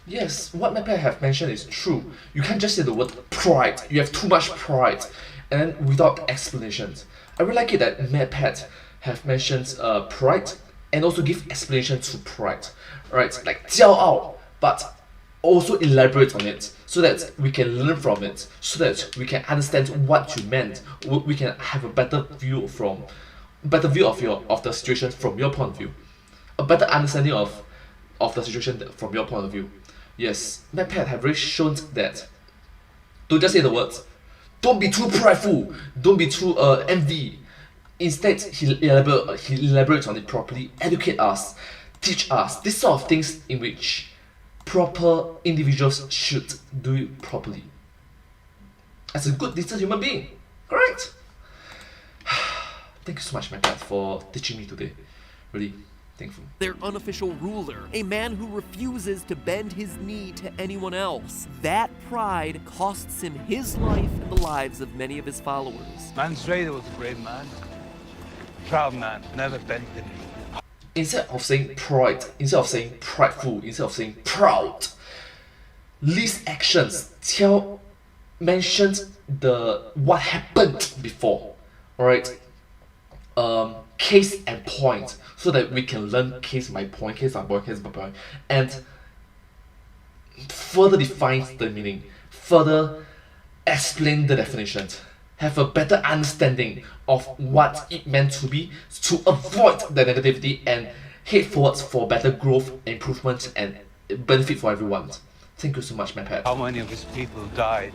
Yes, what MadPat have mentioned is true. You can't just say the word pride. You have too much pride, and then without explanations. I really like it that MadPat have mentioned pride and also give explanation to pride, right? Like 骄傲, but also elaborate on it so that we can learn from it, so that we can understand what you meant. We can have a better view of the situation from your point of view, a better understanding of the situation from your point of view. Yes, MadPat have really shown that. Don't just say the words. Don't be too prideful. Don't be too envy. Instead, he elaborates on it properly, educate us, teach us, this sort of things in which proper individuals should do it properly. As a good, decent human being. Correct? Thank you so much, MadPat, for teaching me today. Really thankful. Their unofficial ruler, a man who refuses to bend his knee to anyone else. That pride costs him his life and the lives of many of his followers. Mance Rayder was a brave man. Proud man, never bent the knee. Instead of saying pride, instead of saying prideful, instead of saying proud, list actions, mentions what happened before, alright? Case and point, so that we can learn case by point, case by point, and further define the meaning, further explain the definitions, have a better understanding of what it meant to be, to avoid the negativity and head forwards for better growth, improvement, and benefit for everyone. Thank you so much, MadPat. How many of his people died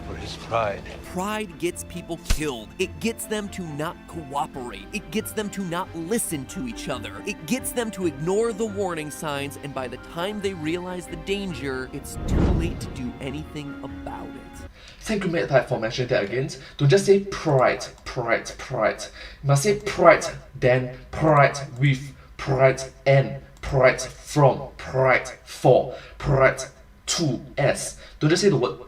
for his pride? Pride gets people killed. It gets them to not cooperate. It gets them to not listen to each other. It gets them to ignore the warning signs, and by the time they realize the danger, it's too late to do anything about it. Thank you, MadPat, for mentioning that again. Don't just say pride, pride, pride. You must say pride, then pride with, pride and, pride from, pride for, pride to, as. Don't just say the word,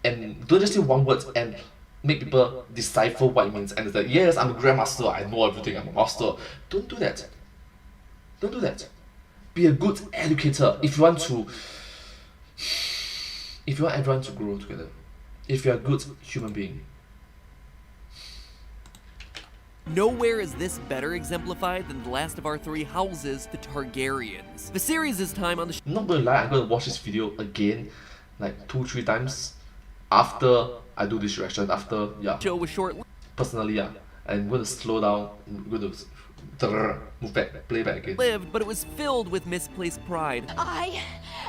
and don't just say one word and make people decipher what it means and it's like, yes, I'm a grandmaster, I know everything, I'm a master. Don't do that. Don't do that. Be a good educator if you want everyone to grow together. If you're a good human being. Nowhere is this better exemplified than the last of our three houses, the Targaryens. The series' time on the Not gonna lie, I'm gonna watch this video again, like 2-3 times after I do this reaction, after, yeah. Show was short. Personally, yeah. I'm gonna slow down, I'm gonna move back, play back again. Lived, but it was filled with misplaced pride. I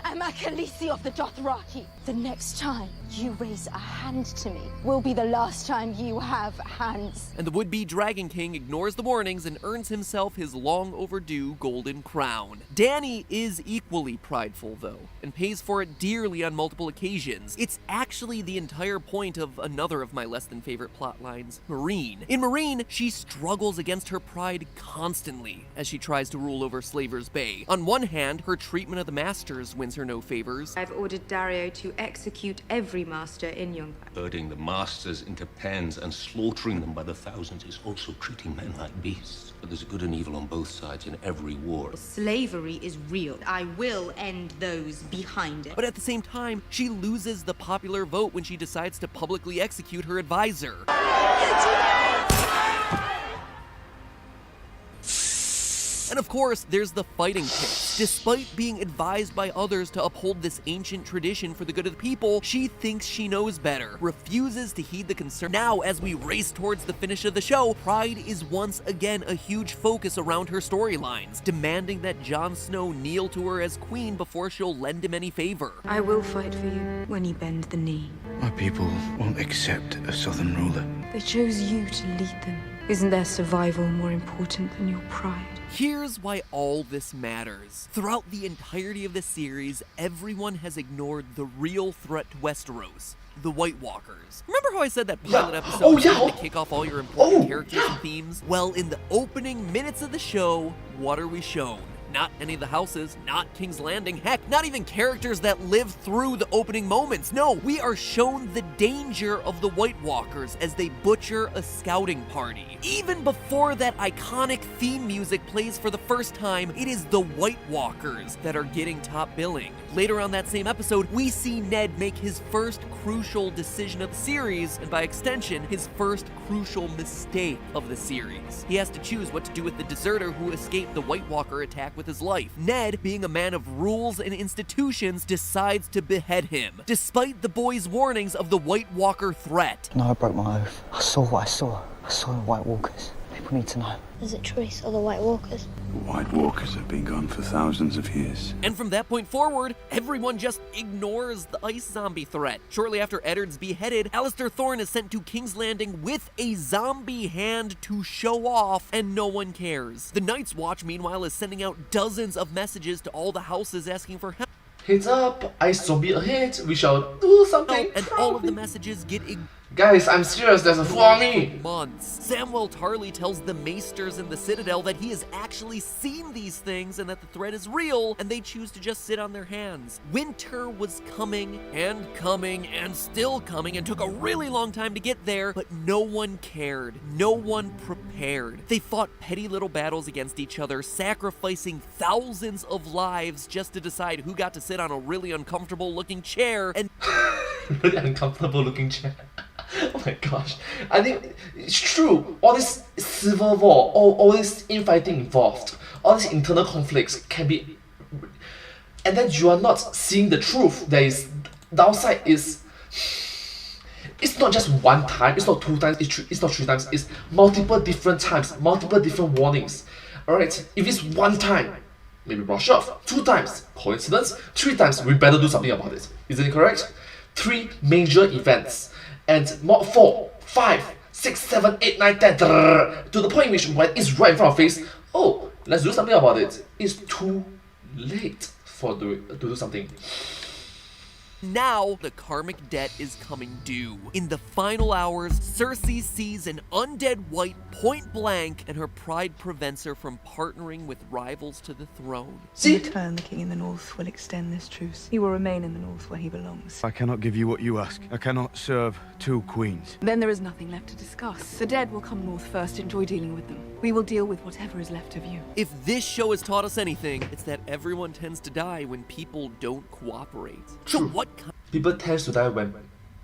am a Khaleesi of the Dothraki. The next time you raise a hand to me will be the last time you have hands. And the would-be Dragon King ignores the warnings and earns himself his long-overdue golden crown. Dany is equally prideful, though, and pays for it dearly on multiple occasions. It's actually the entire point of another of my less-than-favorite plot lines, Meereen. In Meereen, she struggles against her pride constantly as she tries to rule over Slaver's Bay. On one hand, her treatment of the Masters wins her no favors. I've ordered Dario to execute every master in Yongpan. Herding the masters into pens and slaughtering them by the thousands is also treating men like beasts. But there's good and evil on both sides in every war. Slavery is real. I will end those behind it. But at the same time, she loses the popular vote when she decides to publicly execute her advisor. And of course, there's the fighting pits. Despite being advised by others to uphold this ancient tradition for the good of the people, she thinks she knows better, refuses to heed the concern. Now, as we race towards the finish of the show, pride is once again a huge focus around her storylines, demanding that Jon Snow kneel to her as queen before she'll lend him any favor. I will fight for you when you bend the knee. My people won't accept a southern ruler. They chose you to lead them. Isn't their survival more important than your pride? Here's why all this matters. Throughout the entirety of this series, everyone has ignored the real threat to Westeros. the White Walkers. Remember how I said that pilot episode was going to kick off all your important characters and themes? Well, in the opening minutes of the show, what are we shown? Not any of the houses, not King's Landing, heck, not even characters that live through the opening moments. No, we are shown the danger of the White Walkers as they butcher a scouting party. Even before that iconic theme music plays for the first time, it is the White Walkers that are getting top billing. Later on that same episode, we see Ned make his first crucial decision of the series, and by extension, his first crucial mistake of the series. He has to choose what to do with the deserter who escaped the White Walker attack with his life. Ned, being a man of rules and institutions, decides to behead him, despite the boy's warnings of the White Walker threat. No, I broke my oath. I saw what I saw. I saw the White Walkers. People need to know. Is it true he saw the White Walkers? The White Walkers have been gone for thousands of years. And from that point forward, everyone just ignores the ice zombie threat. Shortly after Eddard's beheaded, Alistair Thorne is sent to King's Landing with a zombie hand to show off, and no one cares. The Night's Watch, meanwhile, is sending out dozens of messages to all the houses asking for help. Heads up, ice zombie ahead, we shall do something. And all of the messages get Guys, I'm serious, there's a fool on me! Months. Samwell Tarly tells the Maesters in the Citadel that he has actually seen these things and that the threat is real, and they choose to just sit on their hands. Winter was coming and still coming and took a really long time to get there, but no one cared. No one prepared. They fought petty little battles against each other, sacrificing thousands of lives just to decide who got to sit on a really uncomfortable looking chair and really uncomfortable looking chair. Oh my gosh. I think it's true. All this civil war, all this infighting involved, all these internal conflicts can be... And then you are not seeing the truth. The outside is... It's not just one time, it's not 2 times, it's not 3 times, it's multiple different times, multiple different warnings. Alright, if it's 1 time, maybe brush off. 2 times, coincidence. 3 times, we better do something about it. Isn't it correct? 3 major events. And 4, 5, 6, 7, 8, 9, 10, to the point in which when it's right in front of our face, oh, let's do something about it. It's too late to do something. Now, the karmic debt is coming due. In the final hours, Cersei sees an undead white point blank, and her pride prevents her from partnering with rivals to the throne. In return, the king in the north will extend this truce. He will remain in the north where he belongs. I cannot give you what you ask. I cannot serve 2 queens. Then there is nothing left to discuss. The dead will come north first. Enjoy dealing with them. We will deal with whatever is left of you. If this show has taught us anything, it's that everyone tends to die when people don't cooperate. So what people tend to die when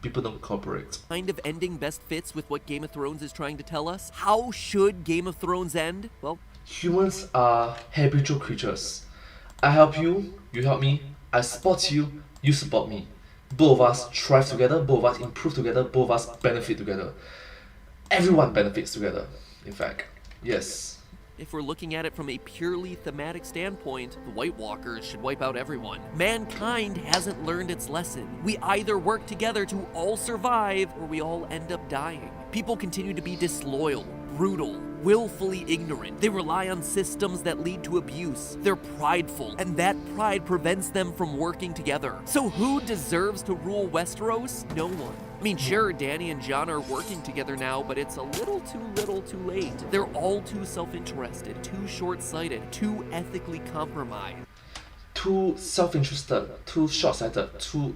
people don't cooperate. Kind of ending best fits with what Game of Thrones is trying to tell us? How should Game of Thrones end? Well, humans are habitual creatures. I help you, you help me. I support you, you support me. Both of us thrive together, both of us improve together, both of us benefit together. Everyone benefits together, in fact. Yes. If we're looking at it from a purely thematic standpoint, the White Walkers should wipe out everyone. Mankind hasn't learned its lesson. We either work together to all survive, or we all end up dying. People continue to be disloyal, brutal, willfully ignorant. They rely on systems that lead to abuse. They're prideful, and that pride prevents them from working together. So who deserves to rule Westeros? No one. I mean, sure, Dany and Jon are working together now, but it's a little too late. They're all too self-interested, too short-sighted, too ethically compromised. Too self-interested, too short-sighted, too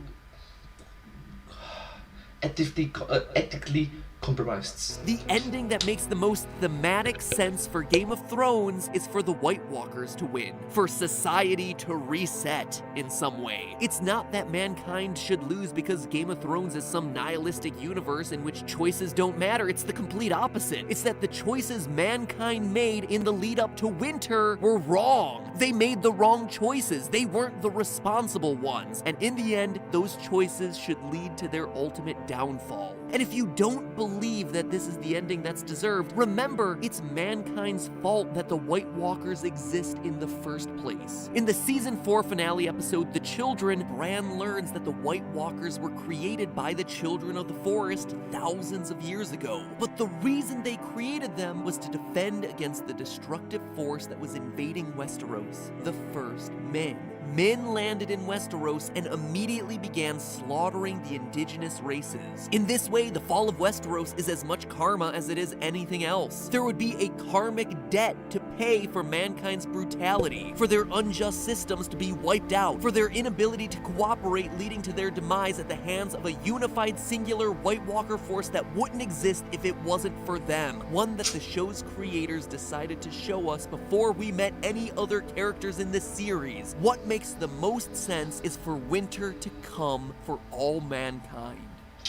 ethically compromised. The ending that makes the most thematic sense for Game of Thrones is for the White Walkers to win, for society to reset in some way. It's not that mankind should lose because Game of Thrones is some nihilistic universe in which choices don't matter. It's the complete opposite. It's that the choices mankind made in the lead up to winter were wrong. They made the wrong choices. They weren't the responsible ones. And in the end, those choices should lead to their ultimate downfall. And if you don't believe that this is the ending that's deserved, remember, it's mankind's fault that the White Walkers exist in the first place. In the Season 4 finale episode, The Children, Bran learns that the White Walkers were created by the Children of the Forest thousands of years ago. But the reason they created them was to defend against the destructive force that was invading Westeros, the First Men. men landed in Westeros and immediately began slaughtering the indigenous races. In this way, the fall of Westeros is as much karma as it is anything else. There would be a karmic debt to pay for mankind's brutality, for their unjust systems to be wiped out, for their inability to cooperate leading to their demise at the hands of a unified singular White Walker force that wouldn't exist if it wasn't for them. One that the show's creators decided to show us before we met any other characters in this series. What makes the most sense is for winter to come for all mankind.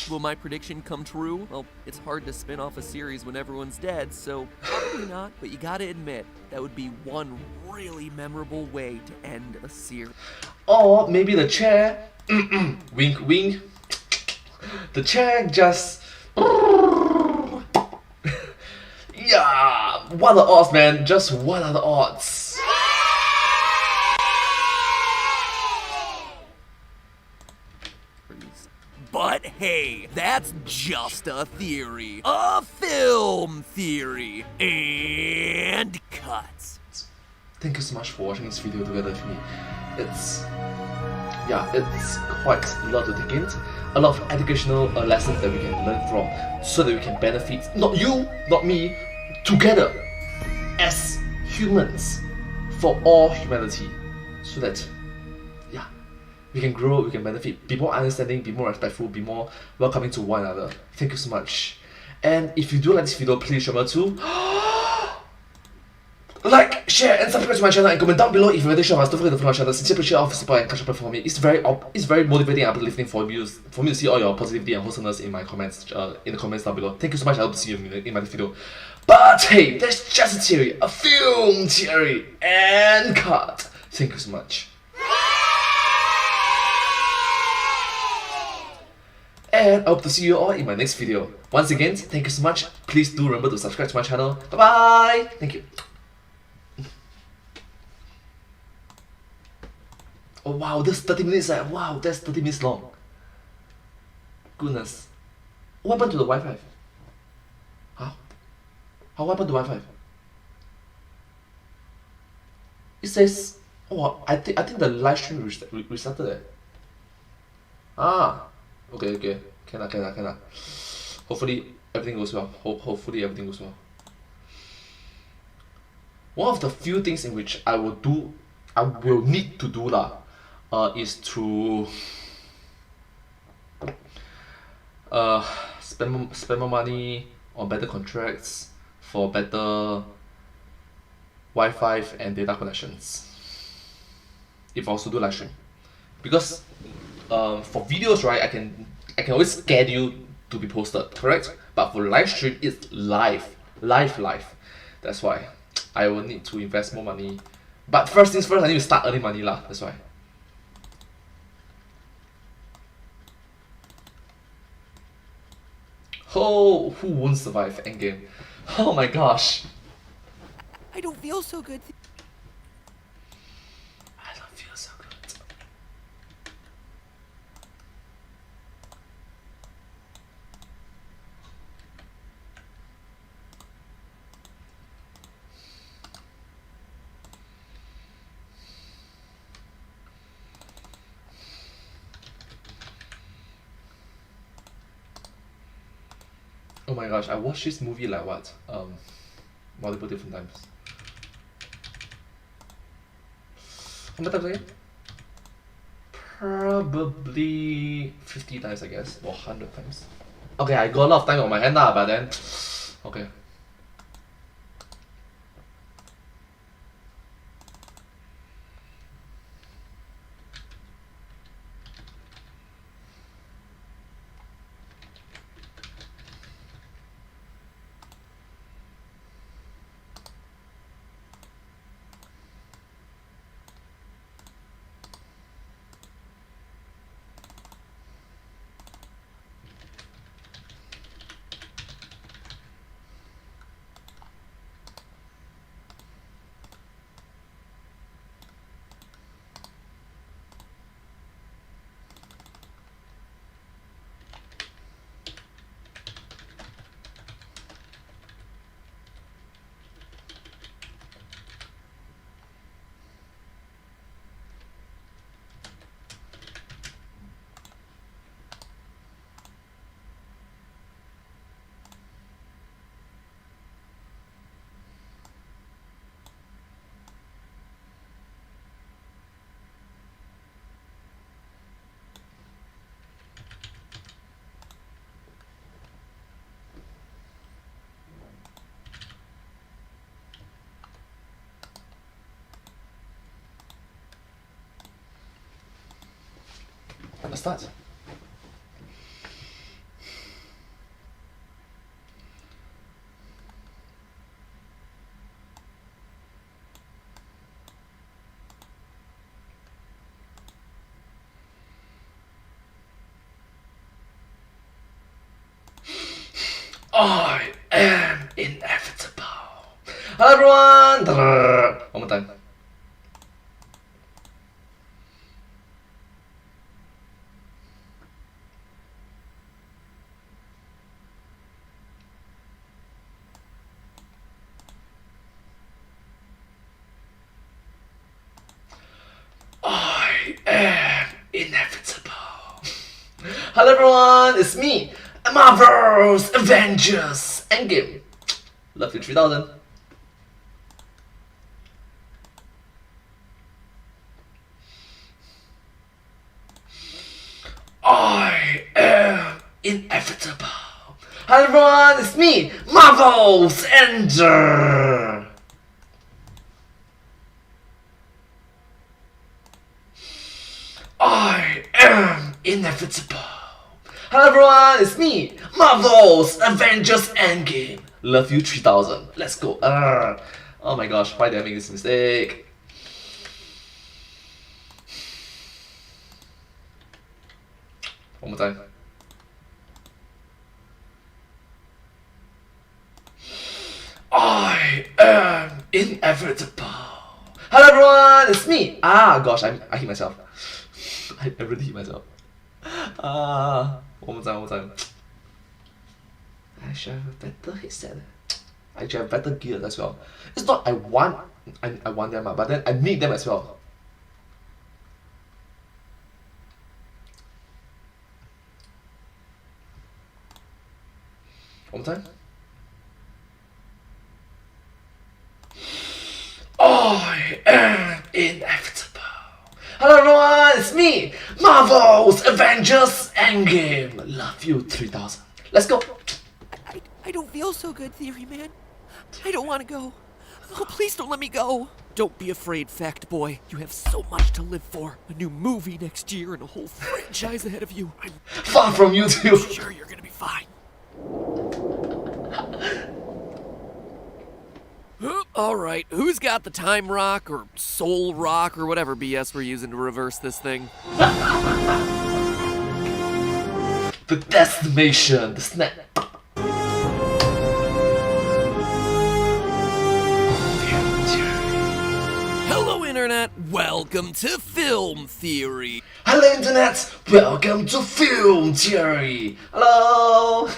Will my prediction come true? Well, it's hard to spin off a series when everyone's dead, so probably not, but you gotta admit, that would be one really memorable way to end a series. Or maybe the chair, wink wink, the chair just, yeah, what are the odds, man? Just what are the odds? But hey, that's just a theory. A film theory. And cuts. Thank you so much for watching this video together with me. It's quite a lot to take in. A lot of educational lessons that we can learn from so that we can benefit, not you, not me, together as humans for all humanity. So that we can grow, we can benefit, be more understanding, be more respectful, be more welcoming to one another. Thank you so much. And if you do like this video, please remember to like, share, and subscribe to my channel, and comment down below if you're ready to share us. Don't forget to follow my channel. Sincerely appreciate all of the support and catch up for me. It's very motivating and uplifting for me to see all your positivity and wholesomeness in my comments, in the comments down below. Thank you so much. I hope to see you in my next video. But hey, that's just a theory, a film theory, and cut. Thank you so much. And I hope to see you all in my next video. Once again, thank you so much. Please do remember to subscribe to my channel. Bye bye. Thank you. Oh wow, that's 30 minutes. Wow, that's 30 minutes long. Goodness. What happened to the Wi-Fi? Huh? What happened to Wi-Fi? It says, oh, I think the live stream restarted it. Ah. Okay. Can. Hopefully everything goes well. Hopefully everything goes well. One of the few things in which I will need to do is to spend more money on better contracts for better Wi-Fi and data connections. If I also do live stream, because for videos, right, I can always schedule to be posted, correct? But for live stream, it's live. That's why I will need to invest more money. But first things first, I need to start earning money lah. That's why. Oh, who won't survive endgame? Oh my gosh. I don't feel so good. I don't feel so good. Oh my gosh, I watched this movie like what? Multiple different times. How many times again? Probably 50 times, I guess, or 100 times. Okay, I got a lot of time on my hand now, but then okay. Let's start. I am inevitable. Hello everyone! One more time. I am inevitable. Hello everyone, it's me, Marvel's Avengers Endgame. Love you 3000. I am inevitable. Hello everyone, it's me, Marvel's Ender. I am inevitable. Hello everyone, it's me, Marvel's Avengers Endgame. Love you 3000. Let's go. Oh my gosh, why did I make this mistake? One more time. I am inevitable. Hello everyone, it's me. Gosh, I hit myself. I really hit myself. One more time. I should have a better headset. I should have better gear as well. It's not I want them, but then I need them as well. One more time. I am inevitable. Hello everyone, it's me, Marvel's Avengers Endgame. Love you 3000. Let's go. I don't feel so good, Theory Man. I don't want to go. Oh, please don't let me go. Don't be afraid, Fact Boy. You have so much to live for. A new movie next year and a whole franchise ahead of you. I'm far from you too. Sure you're gonna be fine. Alright, who's got the time rock or soul rock or whatever BS we're using to reverse this thing? The destination, the snap. Hello Internet, welcome to Film Theory. Hello Internet, welcome to Film Theory. Hello.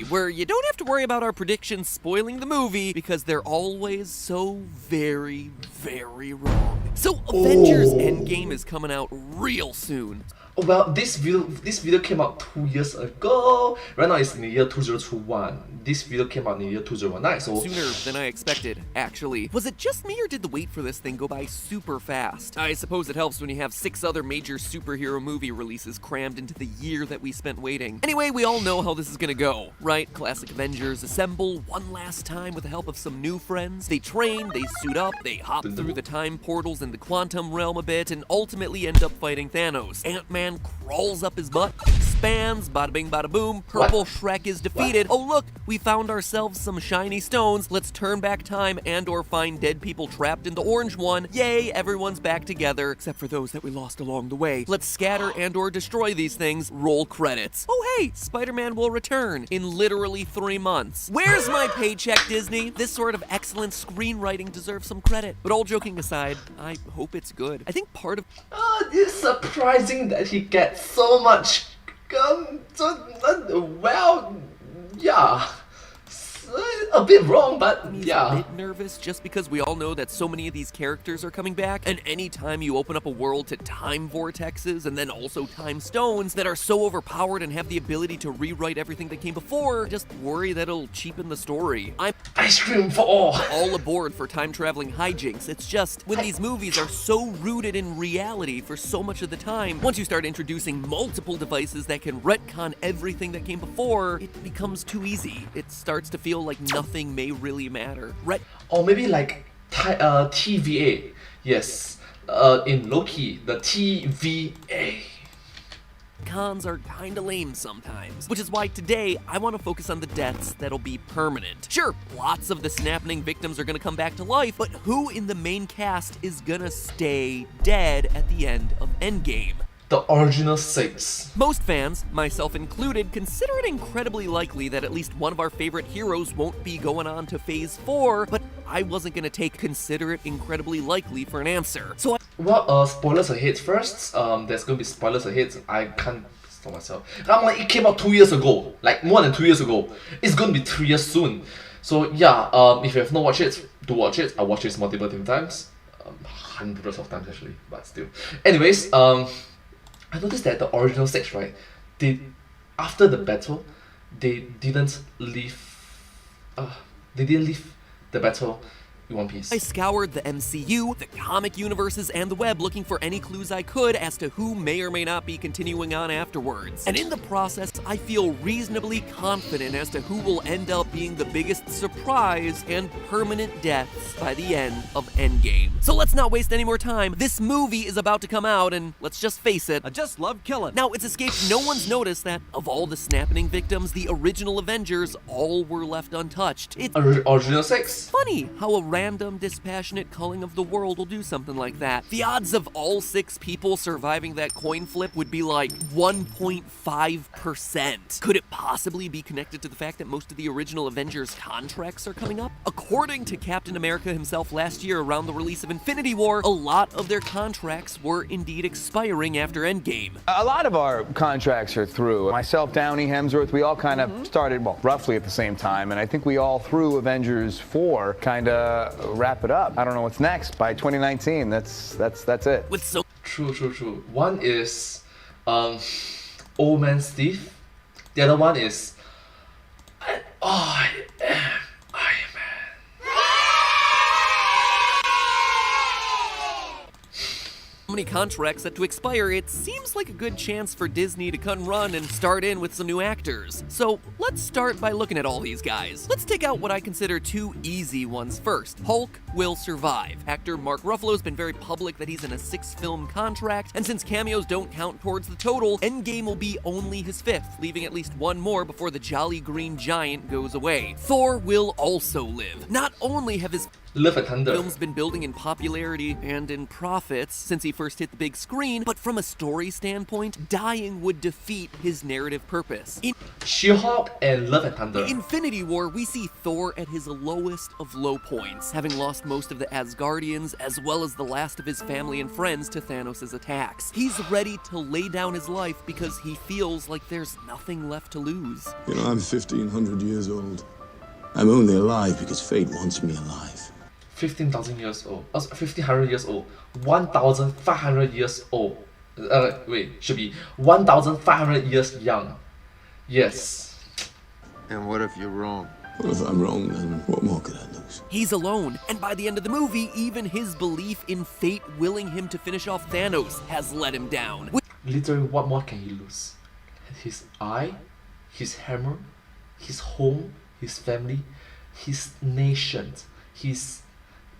Where you don't have to worry about our predictions spoiling the movie because they're always so very, very wrong. So Avengers Endgame is coming out real soon. Oh, well, this video came out 2 years ago. Right now it's in the year 2021. This video came out in the year 2019. So sooner than I expected, actually. Was it just me or did the wait for this thing go by super fast? I suppose it helps when you have 6 other major superhero movie releases crammed into the year that we spent waiting. Anyway, we all know how this is gonna go, right? Classic Avengers assemble one last time with the help of some new friends. They train, they suit up, they hop through the time portals in the quantum realm a bit, and ultimately end up fighting Thanos. Ant-Man crawls up his butt, expands, bada bing bada boom, purple Shrek is defeated. Oh look, we found ourselves some shiny stones. Let's turn back time and or find dead people trapped in the orange one. Yay, everyone's back together, except for those that we lost along the way. Let's scatter and or destroy these things. Roll credits. Oh hey, Spider-Man will return in literally 3 months. Where's my paycheck, Disney? This sort of excellent screenwriting deserves some credit. But all joking aside, I hope it's good. I think part of... it's surprising that he gets so much... well, yeah. A bit wrong, but yeah. A bit nervous just because we all know that so many of these characters are coming back, and anytime you open up a world to time vortexes and then also time stones that are so overpowered and have the ability to rewrite everything that came before, I just worry that it'll cheapen the story. I'm ice cream for all aboard for time traveling hijinks. It's just when these movies are so rooted in reality for so much of the time, once you start introducing multiple devices that can retcon everything that came before, it becomes too easy. It starts to feel like nothing may really matter. Or maybe like TVA. Yes. In Loki, the TVA. retcons are kinda lame sometimes, which is why today I want to focus on the deaths that'll be permanent. Sure, lots of the snapping victims are gonna come back to life, but who in the main cast is gonna stay dead at the end of Endgame? The original 6. Most fans, myself included, consider it incredibly likely that at least one of our favorite heroes won't be going on to Phase 4, but I wasn't gonna take consider it incredibly likely for an answer. So Well, spoilers ahead first. There's gonna be spoilers ahead. I can't stop myself. It came out 2 years ago, like more than 2 years ago. It's gonna be 3 years soon. So yeah, if you have not watched it, do watch it. I watched it multiple times, hundreds of times actually, but still. Anyways, I noticed that the original 6, right? After the battle, they didn't leave. They didn't leave the battle in one piece. I scoured the MCU, the comic universes, and the web looking for any clues I could as to who may or may not be continuing on afterwards. And in the process, I feel reasonably confident as to who will end up being the biggest surprise and permanent deaths by the end of Endgame. So let's not waste any more time. This movie is about to come out, and let's just face it, I just love killing. Now, it's escaped no one's notice that of all the snapping victims, the original Avengers all were left untouched. It's original 6. Funny how a random, dispassionate culling of the world will do something like that. The odds of all 6 people surviving that coin flip would be like 1.5%. Could it possibly be connected to the fact that most of the original Avengers contracts are coming up? According to Captain America himself last year around the release of Infinity War, a lot of their contracts were indeed expiring after Endgame. A lot of our contracts are through. Myself, Downey, Hemsworth, we all kind of started, well, roughly at the same time, and I think we all through Avengers 4 kind of wrap it up. I don't know what's next. By 2019, that's it. With so True. One is Old Man Steve. The other one is I am Iron Man. many contracts set to expire, it seems like a good chance for Disney to cut and run and start in with some new actors. So let's start by looking at all these guys. Let's take out what I consider 2 easy ones first. Hulk will survive. Actor Mark Ruffalo's been very public that he's in a 6-film contract, and since cameos don't count towards the total, Endgame will be only his 5th, leaving at least 1 more before the Jolly Green Giant goes away. Thor will also live. Not only have his films been building in popularity and in profits since he first hit the big screen, but from a story standpoint, dying would defeat his narrative purpose. In She-Hulk and Love and Thunder. Infinity War, we see Thor at his lowest of low points, having lost most of the Asgardians as well as the last of his family and friends to Thanos' attacks. He's ready to lay down his life because he feels like there's nothing left to lose. You know, I'm 1,500 years old. I'm only alive because fate wants me alive. 15,000 years old. 1,500 years old. 1,500 years old. Should be 1,500 years young. Yes. And what if you're wrong? Well, if I'm wrong, then what more could I lose? He's alone, and by the end of the movie, even his belief in fate willing him to finish off Thanos has let him down. Literally, what more can he lose? His eye, his hammer, his home, his family, his nation, his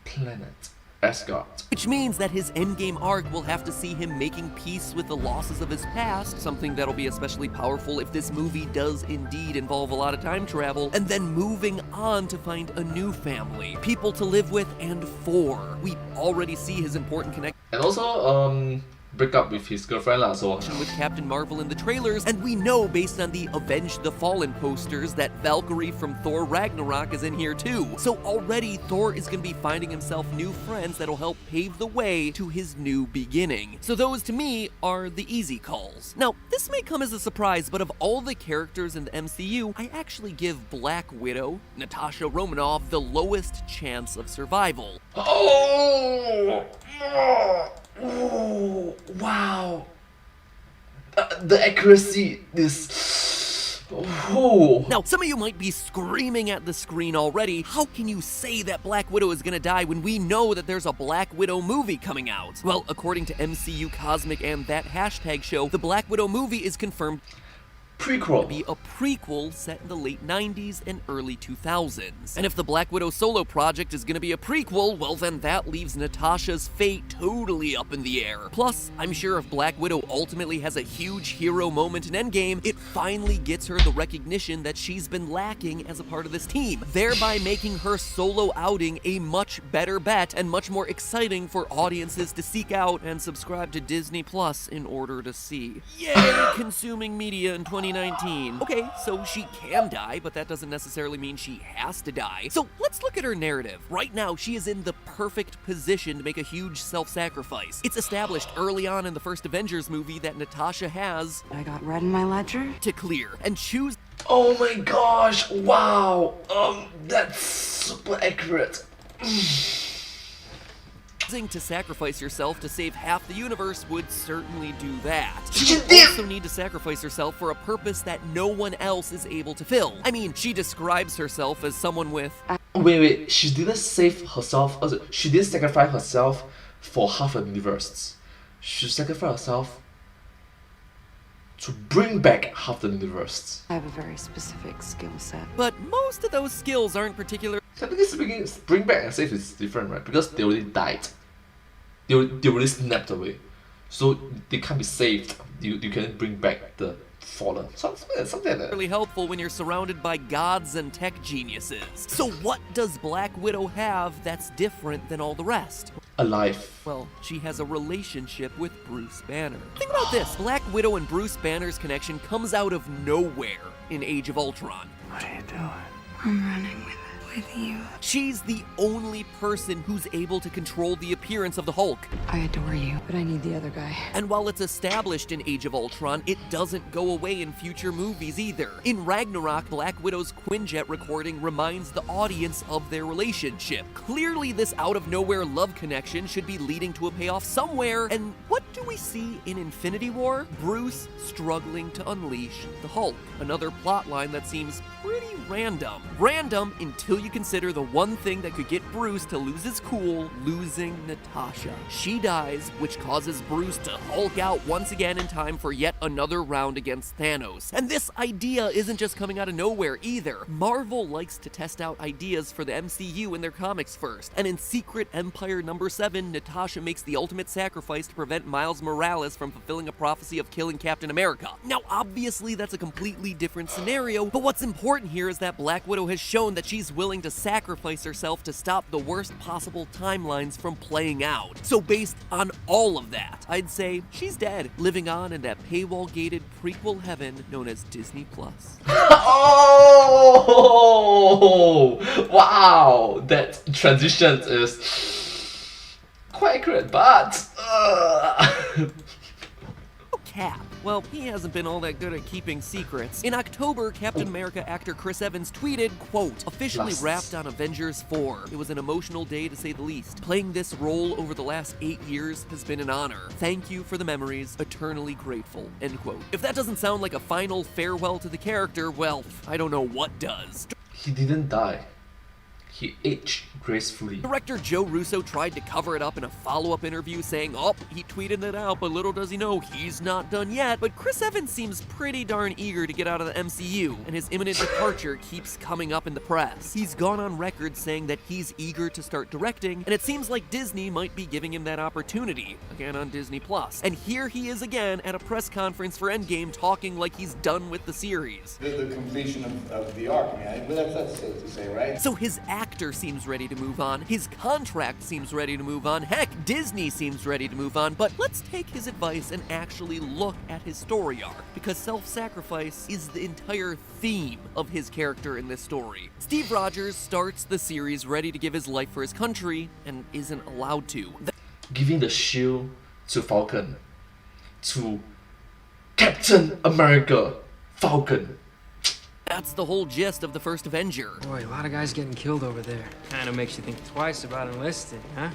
planet, Asgard. Which means that his endgame arc will have to see him making peace with the losses of his past, something that'll be especially powerful if this movie does indeed involve a lot of time travel, and then moving on to find a new family, people to live with and for. We already see his important connection. And also, break up with his girlfriend with Captain Marvel in the trailers, and we know based on the Avenge the Fallen posters that Valkyrie from Thor Ragnarok is in here too. So already Thor is going to be finding himself new friends that'll help pave the way to his new beginning. So those to me are the easy calls. Now, this may come as a surprise, but of all the characters in the MCU, I actually give Black Widow, Natasha Romanoff, the lowest chance of survival. Oh, wow. The accuracy is... Oh. Now, some of you might be screaming at the screen already, how can you say that Black Widow is gonna die when we know that there's a Black Widow movie coming out? Well, according to MCU Cosmic and that hashtag show, the Black Widow movie is confirmed. Prequel. Be a prequel set in the late 90s and early 2000s. And if the Black Widow solo project is gonna be a prequel, well then that leaves Natasha's fate totally up in the air. Plus, I'm sure if Black Widow ultimately has a huge hero moment in Endgame, it finally gets her the recognition that she's been lacking as a part of this team, thereby making her solo outing a much better bet and much more exciting for audiences to seek out and subscribe to Disney Plus in order to see. Yay, consuming media in 2019. Okay, so she can die, but that doesn't necessarily mean she has to die. So let's look at her narrative. Right now, she is in the perfect position to make a huge self-sacrifice. It's established early on in the first Avengers movie that Natasha has, I got red in my ledger, to clear and choose. Oh my gosh, wow, that's super accurate. Choosing to sacrifice yourself to save half the universe would certainly do that. She She would did. also need to sacrifice herself for a purpose that no one else is able to fill. I mean, she describes herself as someone with Wait, she didn't save herself, she didn't sacrifice herself for half the universe. She sacrificed herself to bring back half the universe. I have a very specific skill set. But most of those skills aren't particular. Technically speaking, bring back and save is different, right? Because they already died. They already snapped away. So they can't be saved. You can bring back the fallen. Something like that. Really helpful when you're surrounded by gods and tech geniuses. So what does Black Widow have that's different than all the rest? Alive. Well, she has a relationship with Bruce Banner. Think about this. Black Widow and Bruce Banner's connection comes out of nowhere in Age of Ultron. What are you doing? I'm running with you. She's the only person who's able to control the appearance of the Hulk. I adore you, but I need the other guy. And while it's established in Age of Ultron, it doesn't go away in future movies either. In Ragnarok, Black Widow's Quinjet recording reminds the audience of their relationship. Clearly, this out-of-nowhere love connection should be leading to a payoff somewhere, and what do we see in Infinity War? Bruce struggling to unleash the Hulk. Another plotline that seems pretty random. Random until you consider the one thing that could get Bruce to lose his cool, losing Natasha. She dies, which causes Bruce to Hulk out once again in time for yet another round against Thanos. And this idea isn't just coming out of nowhere either. Marvel likes to test out ideas for the MCU in their comics first. And in Secret Empire #7, Natasha makes the ultimate sacrifice to prevent Miles Morales from fulfilling a prophecy of killing Captain America. Now, obviously, that's a completely different scenario, but what's important here is that Black Widow has shown that she's willing to sacrifice herself to stop the worst possible timelines from playing out. So based on all of that, I'd say she's dead, living on in that paywall-gated prequel heaven known as Disney Plus. Oh, wow, that transition is quite accurate, but Cap. Well, he hasn't been all that good at keeping secrets. In October, Captain America actor Chris Evans tweeted, quote, "Officially wrapped on Avengers 4. It was an emotional day to say the least. Playing this role over the last 8 years has been an honor. Thank you for the memories. Eternally grateful." End quote. If that doesn't sound like a final farewell to the character, well, I don't know what does. he didn't die. He aged gracefully. Director Joe Russo tried to cover it up in a follow-up interview saying, oh, he tweeted it out, but little does he know he's not done yet. But Chris Evans seems pretty darn eager to get out of the MCU, and his imminent departure keeps coming up in the press. He's gone on record saying that he's eager to start directing, and it seems like Disney might be giving him that opportunity, again on Disney Plus. And here he is again at a press conference for Endgame talking like he's done with the series. The completion of the arc, I mean, that's safe to say, right? So his actor seems ready to move on, his contract seems ready to move on, heck, Disney seems ready to move on, but let's take his advice and actually look at his story arc, because self-sacrifice is the entire theme of his character in this story. Steve Rogers starts the series ready to give his life for his country, and isn't allowed to. Giving the shield to Falcon, to Captain America Falcon. That's the whole gist of the first Avenger. Boy, a lot of guys getting killed over there. Kinda makes you think twice about enlisting, huh?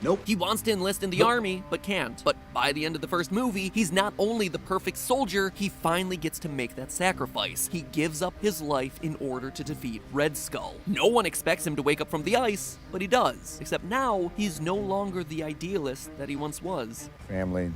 Nope. He wants to enlist in the army, but can't. But by the end of the first movie, he's not only the perfect soldier, he finally gets to make that sacrifice. He gives up his life in order to defeat Red Skull. No one expects him to wake up from the ice, but he does. Except now, he's no longer the idealist that he once was. Family,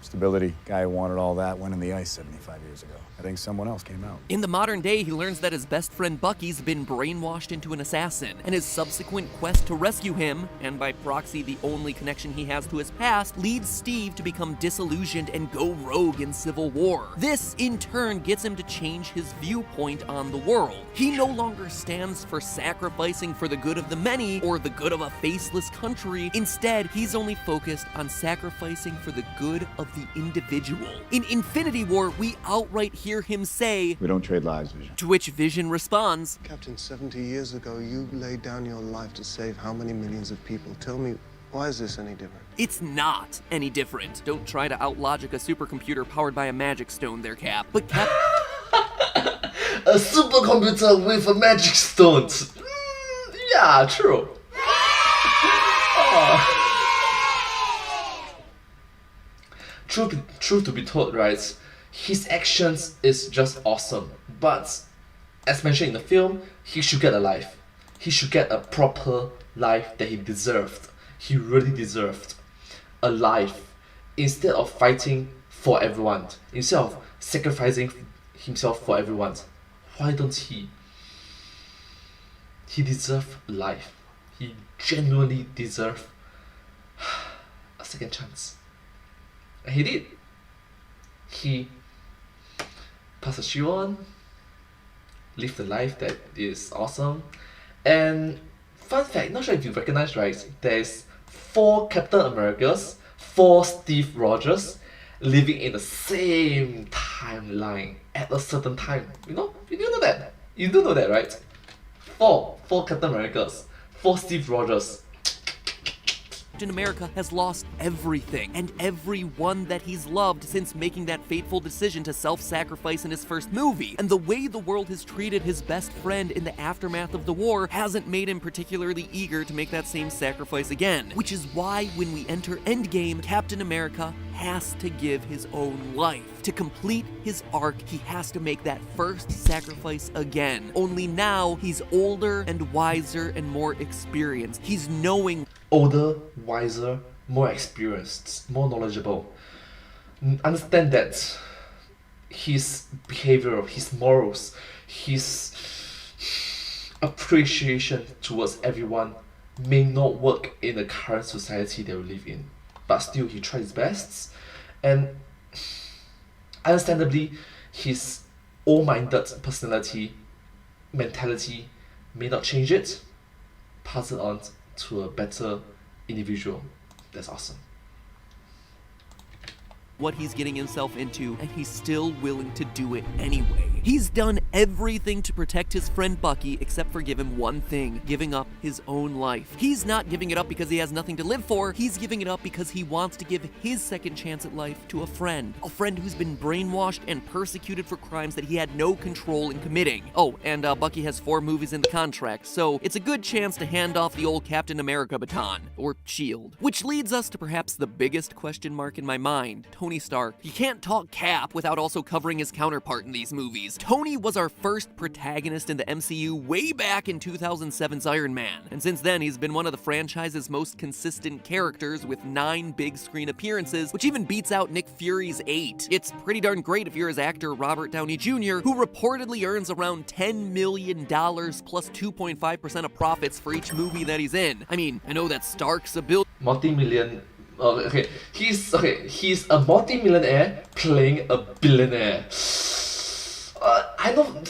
Stability. Guy who wanted all that went in the ice 75 years ago. I think someone else came out. In the modern day, he learns that his best friend Bucky's been brainwashed into an assassin, and his subsequent quest to rescue him, and by proxy the only connection he has to his past, leads Steve to become disillusioned and go rogue in Civil War. This, in turn, gets him to change his viewpoint on the world. He no longer stands for sacrificing for the good of the many or the good of a faceless country. Instead, he's only focused on sacrificing for the good of the individual. In Infinity War, we outright hear him say, We don't trade lives, Vision. to which Vision responds, Captain, 70 years ago, you laid down your life to save how many millions of people? Tell me, why is this any different? it's not any different. Don't try to outlogic a supercomputer powered by a magic stone there, Cap. But Cap... A supercomputer with a magic stone. Yeah, true. Truth to be told, right? His actions is just awesome. But as mentioned in the film, he should get a life. He should get a proper life that he deserved. He really deserved a life. Instead of fighting for everyone, instead of sacrificing himself for everyone, why don't he? He deserves life. He genuinely deserves a second chance. And he did. He passed the shoe on, lived a life that is awesome. And fun fact, not sure if you recognize, right? There's 4 Captain Americas, 4 Steve Rogers living in the same timeline at a certain time. You know? You do know that? You do know that, right? 4 Captain Americas, 4 Steve Rogers. Captain America has lost everything and everyone that he's loved since making that fateful decision to self-sacrifice in his first movie. And the way the world has treated his best friend in the aftermath of the war hasn't made him particularly eager to make that same sacrifice again. Which is why when we enter Endgame, Captain America has to give his own life. To complete his arc, he has to make that first sacrifice again. Only now, he's older and wiser and more experienced. He's knowing... Older, wiser, more experienced, more knowledgeable. Understand that his behavior, his morals, his appreciation towards everyone may not work in the current society that we live in. But still, he tried his best, and understandably, his all-minded personality, mentality may not change it, pass it on to a better individual. That's awesome. What he's getting himself into, and he's still willing to do it anyway. He's done everything to protect his friend Bucky except for give him one thing, giving up his own life. He's not giving it up because he has nothing to live for, he's giving it up because he wants to give his second chance at life to a friend who's been brainwashed and persecuted for crimes that he had no control in committing. Oh, and Bucky has 4 movies in the contract, so it's a good chance to hand off the old Captain America baton, or shield. Which leads us to perhaps the biggest question mark in my mind, Tony Stark. You can't talk Cap without also covering his counterpart in these movies. Tony was our first protagonist in the MCU way back in 2007's Iron Man, and since then he's been one of the franchise's most consistent characters with 9 big screen appearances, which even beats out Nick Fury's 8. It's pretty darn great if you're his actor Robert Downey Jr., who reportedly earns around $10 million plus 2.5% of profits for each movie that he's in. I mean, I know that Stark's a multi-million. He's a multi-millionaire playing a billionaire. I don't.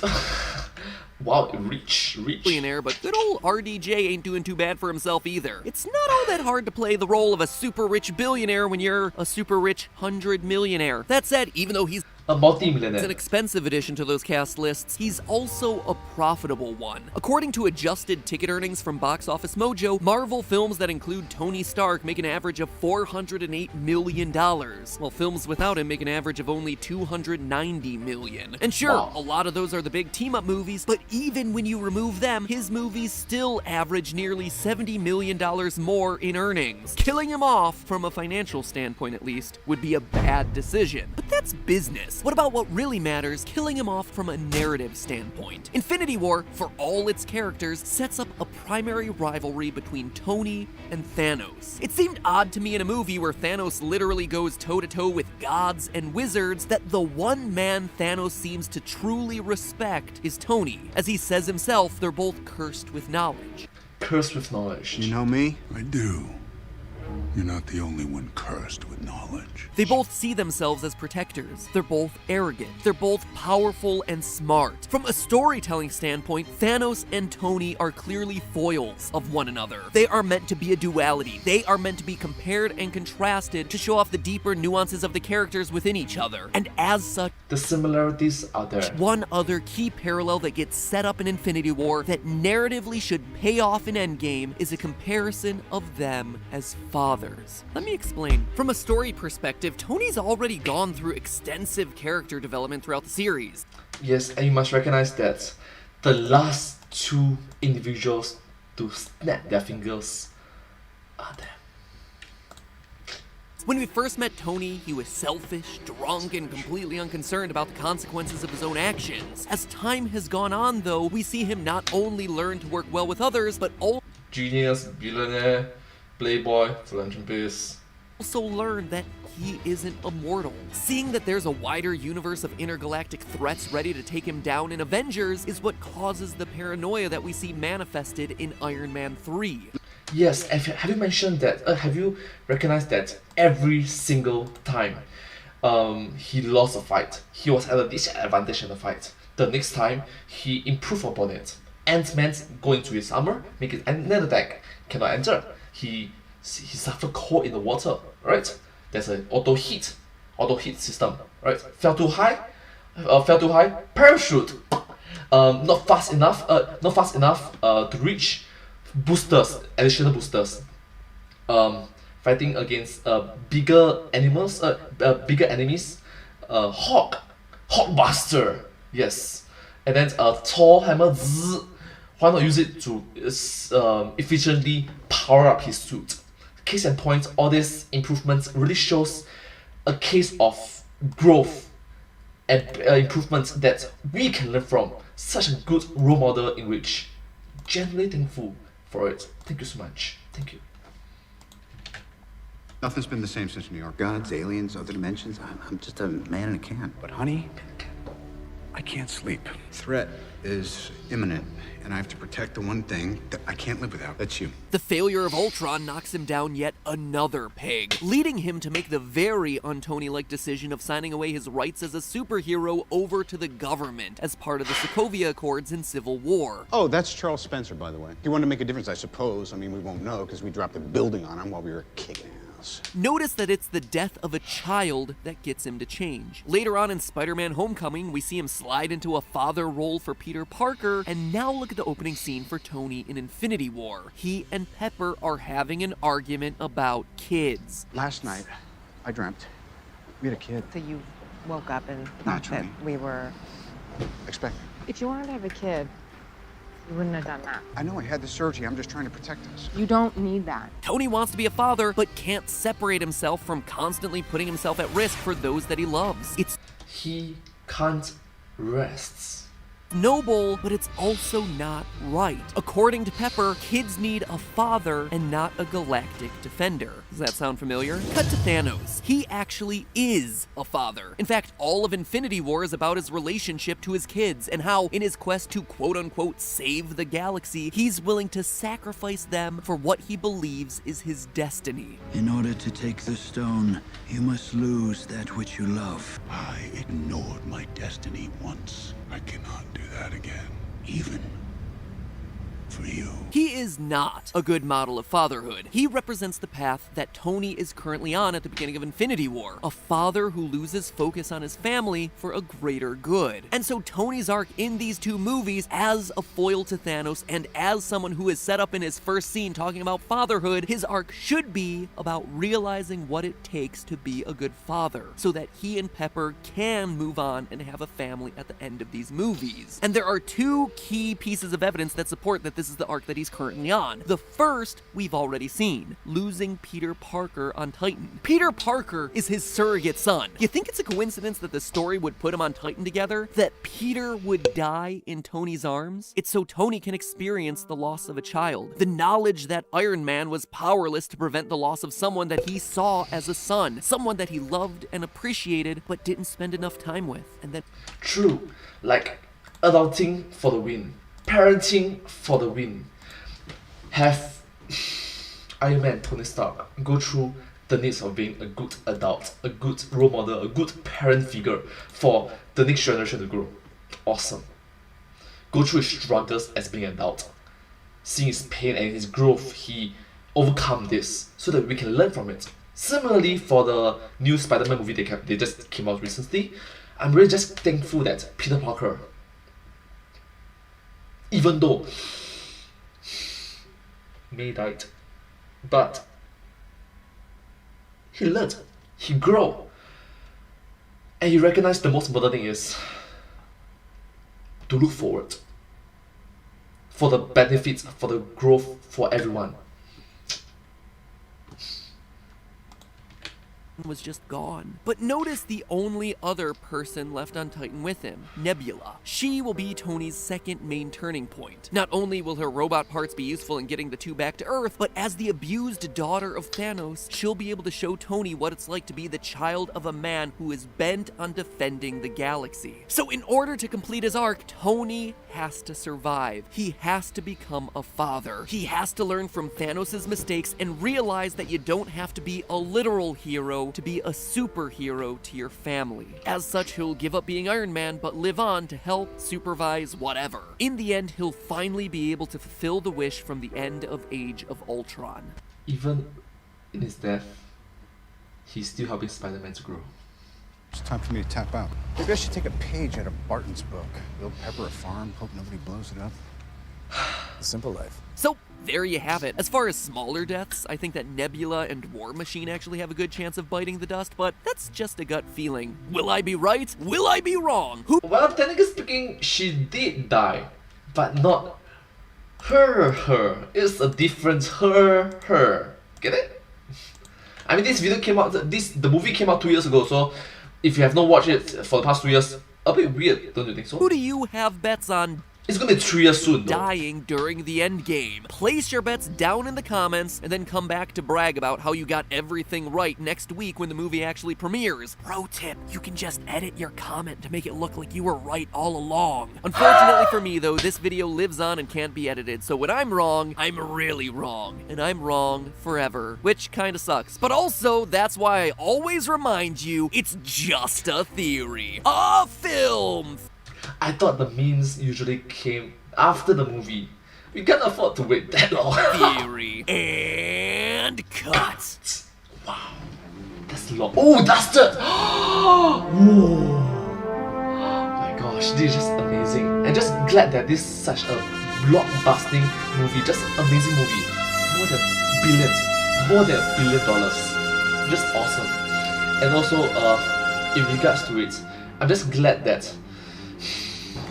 Wow, rich. Billionaire, but good old RDJ ain't doing too bad for himself either. It's not all that hard to play the role of a super rich billionaire when you're a super rich 100 millionaire. That said, even though he's a multi-millionaire, an expensive addition to those cast lists, he's also a profitable one. According to adjusted ticket earnings from Box Office Mojo, Marvel films that include Tony Stark make an average of $408 million, while films without him make an average of only $290 million. And sure, wow, a lot of those are the big team-up movies, but even when you remove them, his movies still average nearly $70 million more in earnings. Killing him off, from a financial standpoint at least, would be a bad decision. But that's business. Thanos. What about what really matters, killing him off from a narrative standpoint? Infinity War, for all its characters, sets up a primary rivalry between Tony and Thanos. It seemed odd to me in a movie where Thanos literally goes toe-to-toe with gods and wizards that the one man Thanos seems to truly respect is Tony. As he says himself, they're both cursed with knowledge. Cursed with knowledge. You know me? I do. You're not the only one cursed with knowledge. They both see themselves as protectors. They're both arrogant. They're both powerful and smart. From a storytelling standpoint, Thanos and Tony are clearly foils of one another. They are meant to be a duality. They are meant to be compared and contrasted to show off the deeper nuances of the characters within each other. And as such, the similarities are there. One other key parallel that gets set up in Infinity War that narratively should pay off in Endgame is a comparison of them as fathers. Let me explain. From a story perspective, Tony's already gone through extensive character development throughout the series. Yes, and you must recognize that the last two individuals to snap their fingers are them. When we first met Tony, he was selfish, drunk, and completely unconcerned about the consequences of his own actions. As time has gone on, though, we see him not only learn to work well with others, but genius, billionaire, playboy, philanthropist. Also learn that he isn't immortal. Seeing that there's a wider universe of intergalactic threats ready to take him down in Avengers is what causes the paranoia that we see manifested in Iron Man 3. Yes, have you mentioned that, have you recognized that every single time he lost a fight, he was at a disadvantage in the fight. The next time, he improved upon it. Ant-Man go into his armor, make it another attack, cannot enter. He suffered cold in the water, right? There's an auto heat system, right? Fell too high, parachute, not fast enough to reach boosters, additional boosters. Fighting against bigger animals, bigger enemies. Hulkbuster, yes. And then Thor hammer, zzz. Why not use it to efficiently power up his suit? Case in point, all these improvements really shows a case of growth and improvements that we can learn from. Such a good role model in which genuinely thankful for it. Thank you so much. Thank you. Nothing's been the same since New York. Gods, aliens, other dimensions. I'm just a man in a can. But honey, I can't sleep. Threat is imminent, and I have to protect the one thing that I can't live without. That's you. The failure of Ultron knocks him down yet another peg, leading him to make the very un-Tony-like decision of signing away his rights as a superhero over to the government as part of the Sokovia Accords in Civil War. Oh, that's Charles Spencer, by the way. He wanted to make a difference, I suppose. I mean, we won't know because we dropped a building on him while we were kicking ass. Notice that it's the death of a child that gets him to change. Later on in Spider-Man Homecoming, we see him slide into a father role for Peter Parker, and now look at the opening scene for Tony in Infinity War. He and Pepper are having an argument about kids. Last night, I dreamt we had a kid. So you woke up and thought Naturally. that we were... Expecting. If you wanted to have a kid, you wouldn't have done that. I know I had the surgery. I'm just trying to protect us. You don't need that. Tony wants to be a father, but can't separate himself from constantly putting himself at risk for those that he loves. He can't rest. Noble, but it's also not right. According to Pepper, kids need a father and not a galactic defender. Does that sound familiar? Cut to Thanos. He actually is a father. In fact, all of Infinity War is about his relationship to his kids and how, in his quest to quote-unquote save the galaxy, he's willing to sacrifice them for what he believes is his destiny. In order to take the stone, you must lose that which you love. I ignored my destiny once. I cannot do that again, even for you. He is not a good model of fatherhood. He represents the path that Tony is currently on at the beginning of Infinity War, a father who loses focus on his family for a greater good. And so Tony's arc in these two movies as a foil to Thanos and as someone who is set up in his first scene talking about fatherhood, his arc should be about realizing what it takes to be a good father so that he and Pepper can move on and have a family at the end of these movies. And there are two key pieces of evidence that support that this is the arc that that he's currently on. The first we've already seen, losing Peter Parker on Titan. Peter Parker is his surrogate son. You think it's a coincidence that the story would put him on Titan together? That Peter would die in Tony's arms? It's so Tony can experience the loss of a child. The knowledge that Iron Man was powerless to prevent the loss of someone that he saw as a son, someone that he loved and appreciated but didn't spend enough time with. And then True, like adulting for the win, parenting for the win. Have Iron Man, Tony Stark go through the needs of being a good adult, a good role model, a good parent figure for the next generation to grow. Awesome. Go through his struggles as being an adult, seeing his pain and his growth, he overcome this so that we can learn from it. Similarly, for the new Spider-Man movie they just came out recently, I'm really just thankful that Peter Parker, even though May died, but he learned, he grew, and he recognized the most important thing is to look forward for the benefits, for the growth for everyone. was just gone. But notice the only other person left on Titan with him, Nebula. She will be Tony's second main turning point. Not only will her robot parts be useful in getting the two back to Earth, but as the abused daughter of Thanos, she'll be able to show Tony what it's like to be the child of a man who is bent on defending the galaxy. So in order to complete his arc, Tony has to survive. He has to become a father. He has to learn from Thanos' mistakes and realize that you don't have to be a literal hero to be a superhero to your family. As such, he'll give up being Iron Man, but live on to help, supervise, whatever. In the end, he'll finally be able to fulfill the wish from the end of Age of Ultron. Even in his death, he's still helping Spider-Man to grow. It's time for me to tap out. Maybe I should take a page out of Barton's book. Build pepper a farm, hope nobody blows it up. The simple life. So, there you have it. As far as smaller deaths, I think that Nebula and War Machine actually have a good chance of biting the dust, but that's just a gut feeling. Will I be right? Will I be wrong? Well, technically speaking, she did die, but not her. It's a different her. Get it? I mean, this video came out, the movie came out 2 years ago, so if you have not watched it for the past 2 years, a bit weird, don't you think so? Who do you have bets on it's gonna be 3 years soon, though. Dying during the end game? Place your bets down in the comments and then come back to brag about how you got everything right next week when the movie actually premieres. Pro tip, you can just edit your comment to make it look like you were right all along. Unfortunately for me though, this video lives on and can't be edited, so when I'm wrong, I'm really wrong. And I'm wrong forever, which kinda sucks. But also, that's why I always remind you, it's just a theory. A film! I thought the memes usually came after the movie. We can't afford to wait that long. Theory. And cut. Wow. That's long. Oh, Dusted! Oh my gosh, this is just amazing. And just glad that this is such a blockbusting movie. Just amazing movie. More than $1 billion. Just awesome. And also, in regards to it, I'm just glad that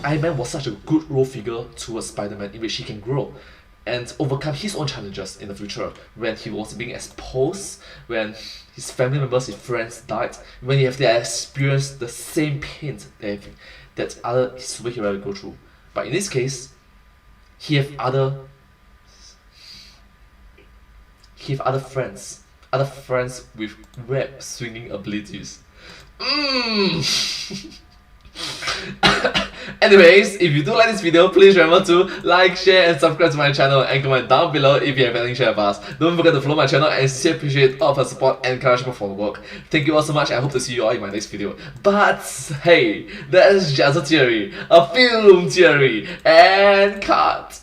Iron Man was such a good role figure towards Spider-Man in which he can grow and overcome his own challenges in the future when he was being exposed, when his family members, his friends died, when he have to experience the same pain that other superheroes go through. But in this case, he have other friends with web swinging abilities. Anyways, if you do like this video, please remember to like, share and subscribe to my channel and comment down below if you have anything to share with us. Don't forget to follow my channel and sincerely appreciate all of your support and encouragement for the work. Thank you all so much and I hope to see you all in my next video. But hey, that's just a theory, a film theory, and cut!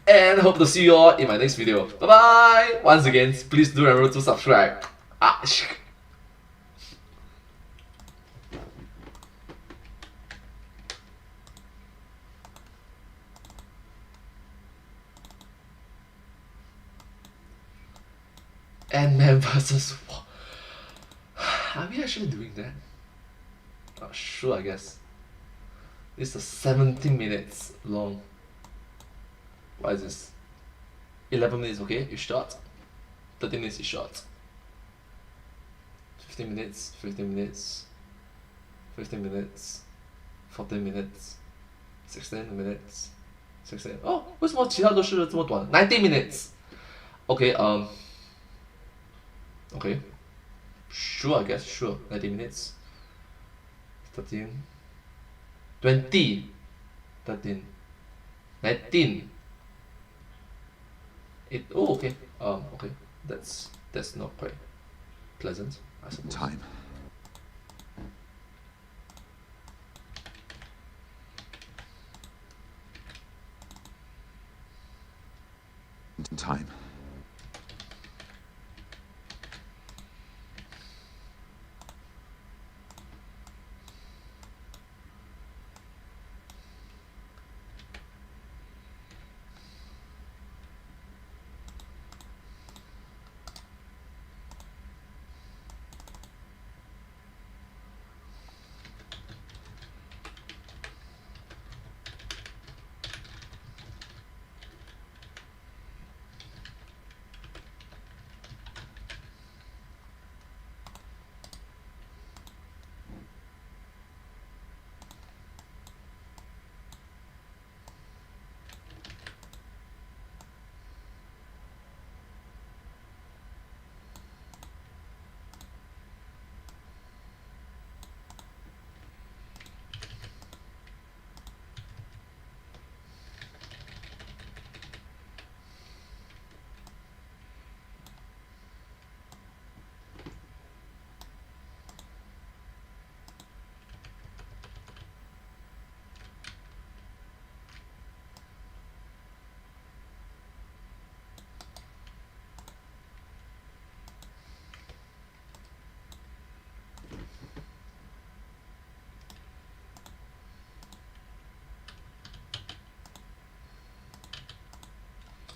And hope to see you all in my next video. Bye bye! Once again, please do remember to subscribe. Ant-Man versus what? Are we actually doing that? Not sure, I guess. This is 17 minutes long. Why is this? 11 minutes, okay, you short. 13 minutes, you short. 15 minutes, 15 minutes, 15 minutes, 14 minutes, 16 minutes, 16. Oh, 为什么其他都是这么短 ？19 minutes. Okay, okay. Sure, I guess, sure. 19 minutes. 13. 20. 13. 19. Oh, okay. Okay. That's not quite pleasant, I suppose. Time. Time.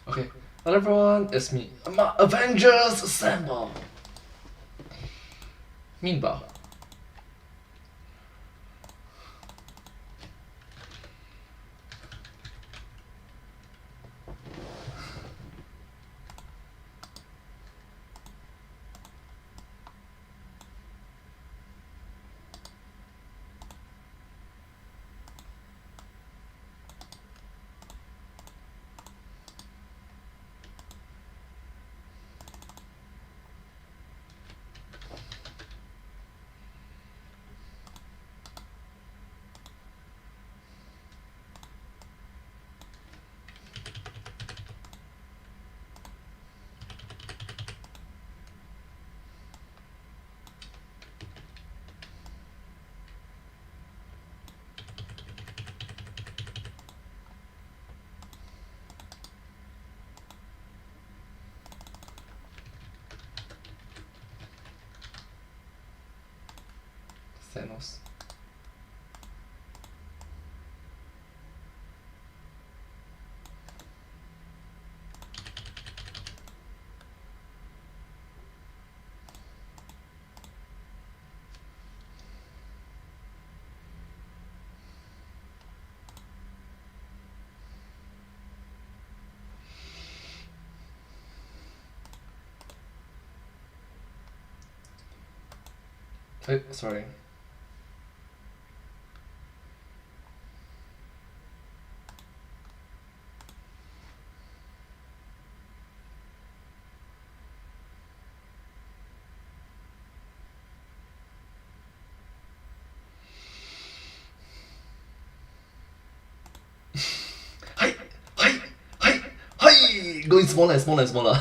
Okay, hello everyone, it's me. Avengers Assemble! Meanwhile. Thanos. Hey, sorry. Going smaller and smaller and smaller.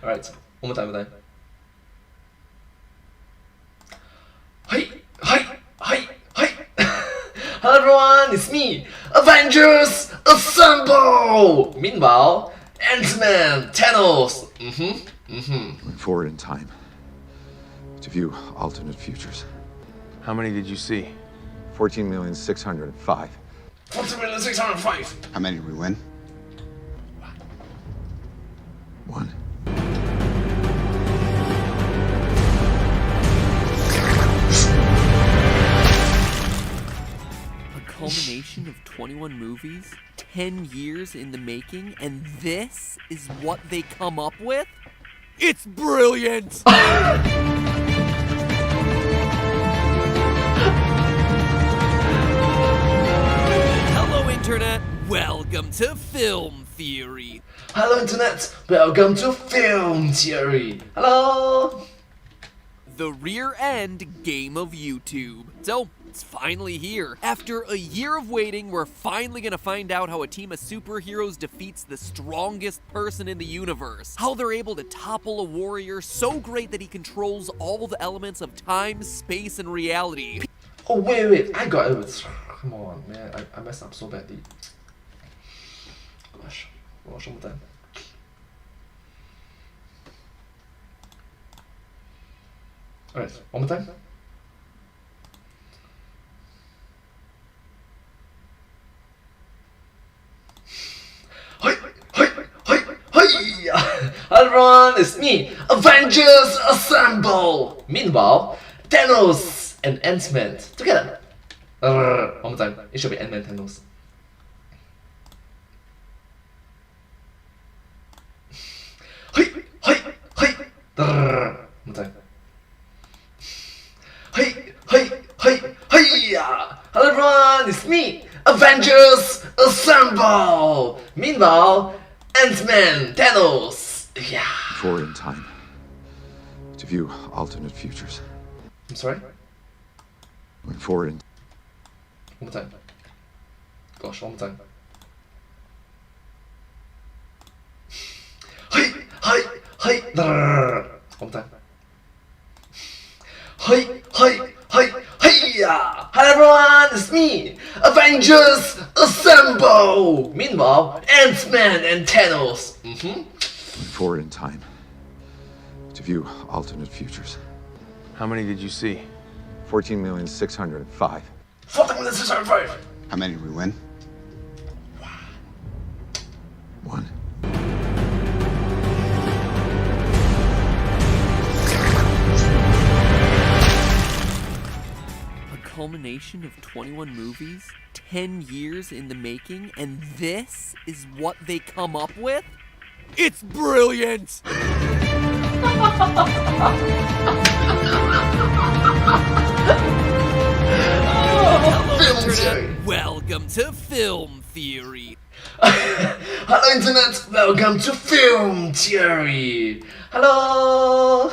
Alright, one more time, one more time. Hello everyone, it's me, Avengers Assemble! Meanwhile, Ant-Man, Thanos. Going forward in time to view alternate futures. How many did you see? 14,605,000. 14,605,000. How many did we win? One. culmination of 21 movies, 10 years in the making, and this is what they come up with? It's brilliant! Hello, Internet. Welcome to Film Theory. Hello, Internet. Welcome to Film Theory. Hello. The rear end game of YouTube. So, it's finally here. After a year of waiting, we're finally gonna find out how a team of superheroes defeats the strongest person in the universe. How they're able to topple a warrior so great that he controls all the elements of time, space, and reality. Oh, wait. I got it. Come on, man. I messed up so badly. Gosh. One more time. Alright, one more time. Hello everyone, it's me, Avengers Assemble! Meanwhile, Thanos and Ant-Man together. One more time, it should be Ant-Man Thanos. One more time. Hello everyone, it's me, Avengers Assemble! Meanwhile, Ant-Man, Thanos, yeah. Forward in time to view alternate futures. I'm sorry? Went forward in... One more time. Gosh, one more time. One more time. Hello everyone, it's me, Avengers Assemble! Meanwhile, Ant-Man and Thanos. Went forward in time to view alternate futures. How many did you see? 14,605,000. 14,605,000. How many did we win? One. Culmination of 21 movies, 10 years in the making, and this is what they come up with? It's brilliant! Hello, Internet. Welcome to Film Theory. Hello, Internet. Welcome to Film Theory. Hello.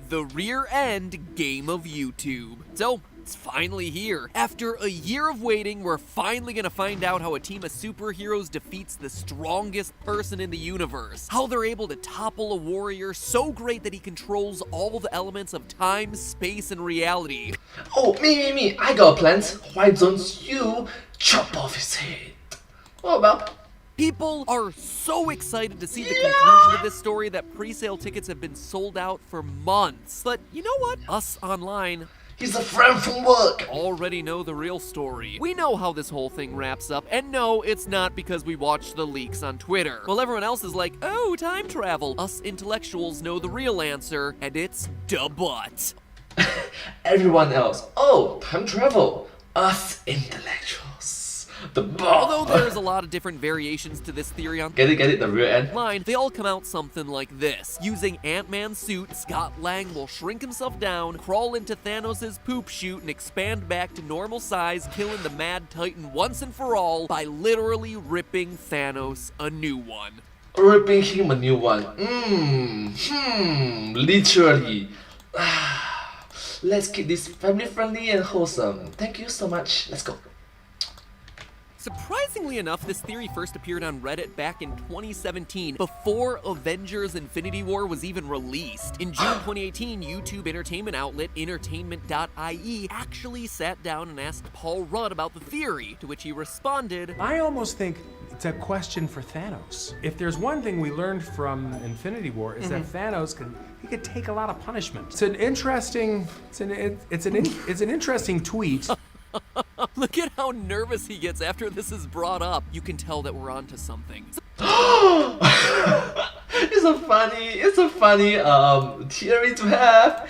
The rear end game of YouTube. So, it's finally here. After a year of waiting, we're finally gonna find out how a team of superheroes defeats the strongest person in the universe. How they're able to topple a warrior so great that he controls all the elements of time, space, and reality. Oh, me. I got a plan. Why don't you chop off his head? What about? People are so excited to see the conclusion of this story that pre-sale tickets have been sold out for months. But you know what? Us online, he's a friend from work, already know the real story. We know how this whole thing wraps up, and no, it's not because we watched the leaks on Twitter. While everyone else is like, oh, time travel, us intellectuals know the real answer, and it's da butt. Everyone else, oh, time travel. Us intellectuals. Although there's a lot of different variations to this theory on Get it, the rear end. Line, they all come out something like this. Using Ant-Man's suit, Scott Lang will shrink himself down, crawl into Thanos' poop chute, and expand back to normal size, killing the Mad Titan once and for all by literally ripping Thanos a new one. Ripping him a new one. Literally. Let's keep this family friendly and wholesome. Thank you so much. Let's go. Surprisingly enough, this theory first appeared on Reddit back in 2017, before Avengers Infinity War was even released. In June 2018, YouTube entertainment outlet entertainment.ie actually sat down and asked Paul Rudd about the theory, to which he responded, I almost think it's a question for Thanos. If there's one thing we learned from Infinity War is that Thanos could take a lot of punishment. It's an interesting tweet. Look at how nervous he gets after this is brought up. You can tell that we're onto something. It's a funny theory to have.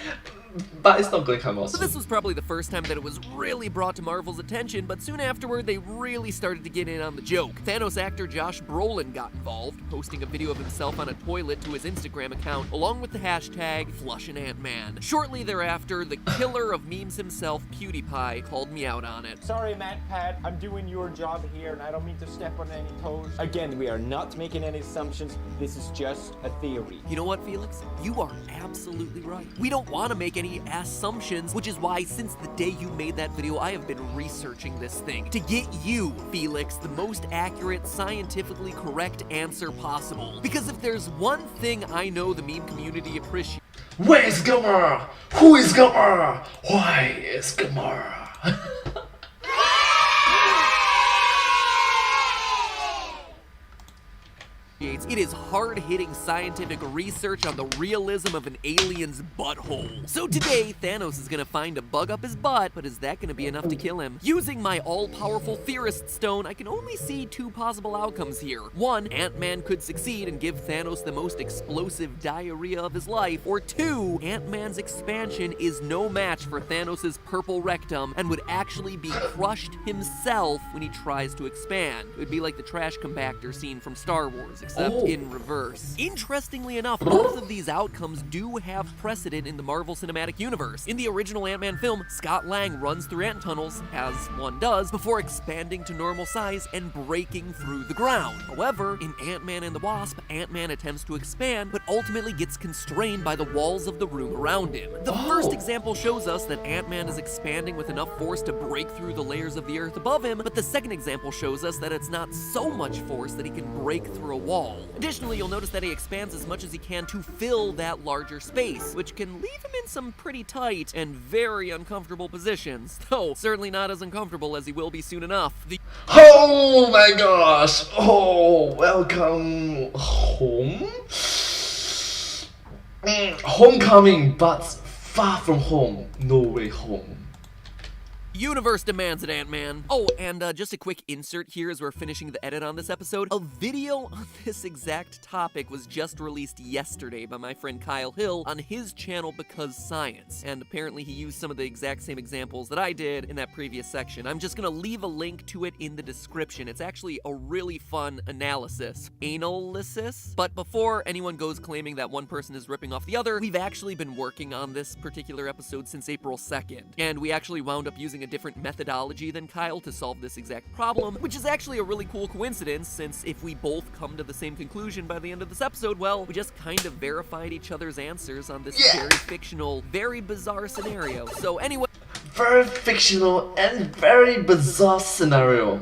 but it's not going to come out So soon. this was probably the first time that it was really brought to Marvel's attention, but soon afterward, they really started to get in on the joke. Thanos actor Josh Brolin got involved, posting a video of himself on a toilet to his Instagram account, along with the hashtag Flushin' Ant-Man. Shortly thereafter, the killer of memes himself, PewDiePie, called me out on it. Sorry, MatPat, I'm doing your job here, and I don't mean to step on any toes. Again, we are not making any assumptions. This is just a theory. You know what, Felix? You are absolutely right. We don't want to make any assumptions, which is why since the day you made that video, I have been researching this thing to get you, Felix, the most accurate, scientifically correct answer possible. Because if there's one thing I know the meme community appreciates— Where is Gamora? Who is Gamora? Why is Gamora? it is hard-hitting scientific research on the realism of an alien's butthole. So today, Thanos is gonna find a bug up his butt, but is that gonna be enough to kill him? Using my all-powerful Theorist stone, I can only see two possible outcomes here. One, Ant-Man could succeed and give Thanos the most explosive diarrhea of his life, or two, Ant-Man's expansion is no match for Thanos' purple rectum and would actually be crushed himself when he tries to expand. It would be like the trash compactor scene from Star Wars, except in reverse. Interestingly enough, both of these outcomes do have precedent in the Marvel Cinematic Universe. In the original Ant-Man film, Scott Lang runs through ant tunnels, as one does, before expanding to normal size and breaking through the ground. However, in Ant-Man and the Wasp, Ant-Man attempts to expand, but ultimately gets constrained by the walls of the room around him. The first example shows us that Ant-Man is expanding with enough force to break through the layers of the earth above him, but the second example shows us that it's not so much force that he can break through a wall. Additionally, you'll notice that he expands as much as he can to fill that larger space, which can leave him in some pretty tight and very uncomfortable positions, though certainly not as uncomfortable as he will be soon enough. Oh my gosh! Oh, welcome home? Homecoming, but far from home. No way home. Universe demands it, Ant-Man. Oh, and just a quick insert here as we're finishing the edit on this episode. A video on this exact topic was just released yesterday by my friend Kyle Hill on his channel Because Science, and apparently he used some of the exact same examples that I did in that previous section. I'm just gonna leave a link to it in the description. It's actually a really fun analysis. Analysis? But before anyone goes claiming that one person is ripping off the other, we've actually been working on this particular episode since April 2nd, and we actually wound up using a different methodology than Kyle to solve this exact problem, which is actually a really cool coincidence, since if we both come to the same conclusion by the end of this episode, well, we just kind of verified each other's answers on this very fictional, very bizarre scenario. So anyway... Very fictional and very bizarre scenario.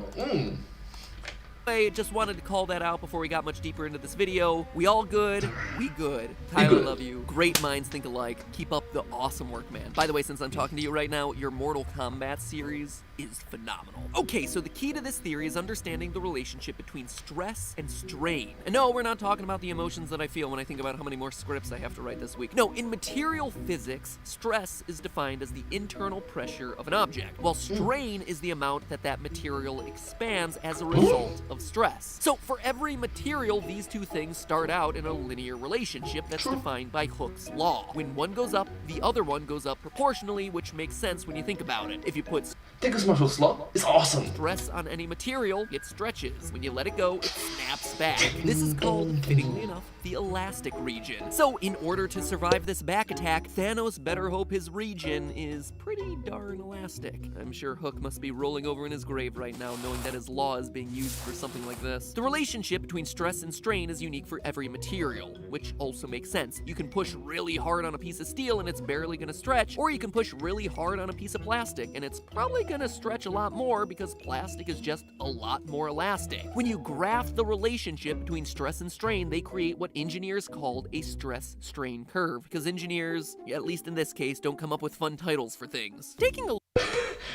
I just wanted to call that out before we got much deeper into this video. We all good. We good. Tyler, love you. Great minds think alike. Keep up the awesome work, man. By the way, since I'm talking to you right now, your Mortal Kombat series is phenomenal. Okay, so the key to this theory is understanding the relationship between stress and strain. And no, we're not talking about the emotions that I feel when I think about how many more scripts I have to write this week. No, in material physics, stress is defined as the internal pressure of an object, while strain is the amount that that material expands as a result of stress. So for every material, these two things start out in a linear relationship that's defined by Hooke's law. When one goes up, the other one goes up proportionally, which makes sense when you think about it. If you put Hooke's law is awesome. Stress on any material, it stretches. When you let it go, it snaps back. This is called, fittingly enough, the elastic region. So in order to survive this back attack, Thanos better hope his region is pretty darn elastic. I'm sure Hook must be rolling over in his grave right now, knowing that his law is being used for something like this. The relationship between stress and strain is unique for every material, which also makes sense. You can push really hard on a piece of steel and it's barely gonna stretch, or you can push really hard on a piece of plastic and it's probably gonna stretch a lot more because plastic is just a lot more elastic. When you graph the relationship between stress and strain, they create what engineers called a stress-strain curve, because engineers, at least in this case, don't come up with fun titles for things. Taking a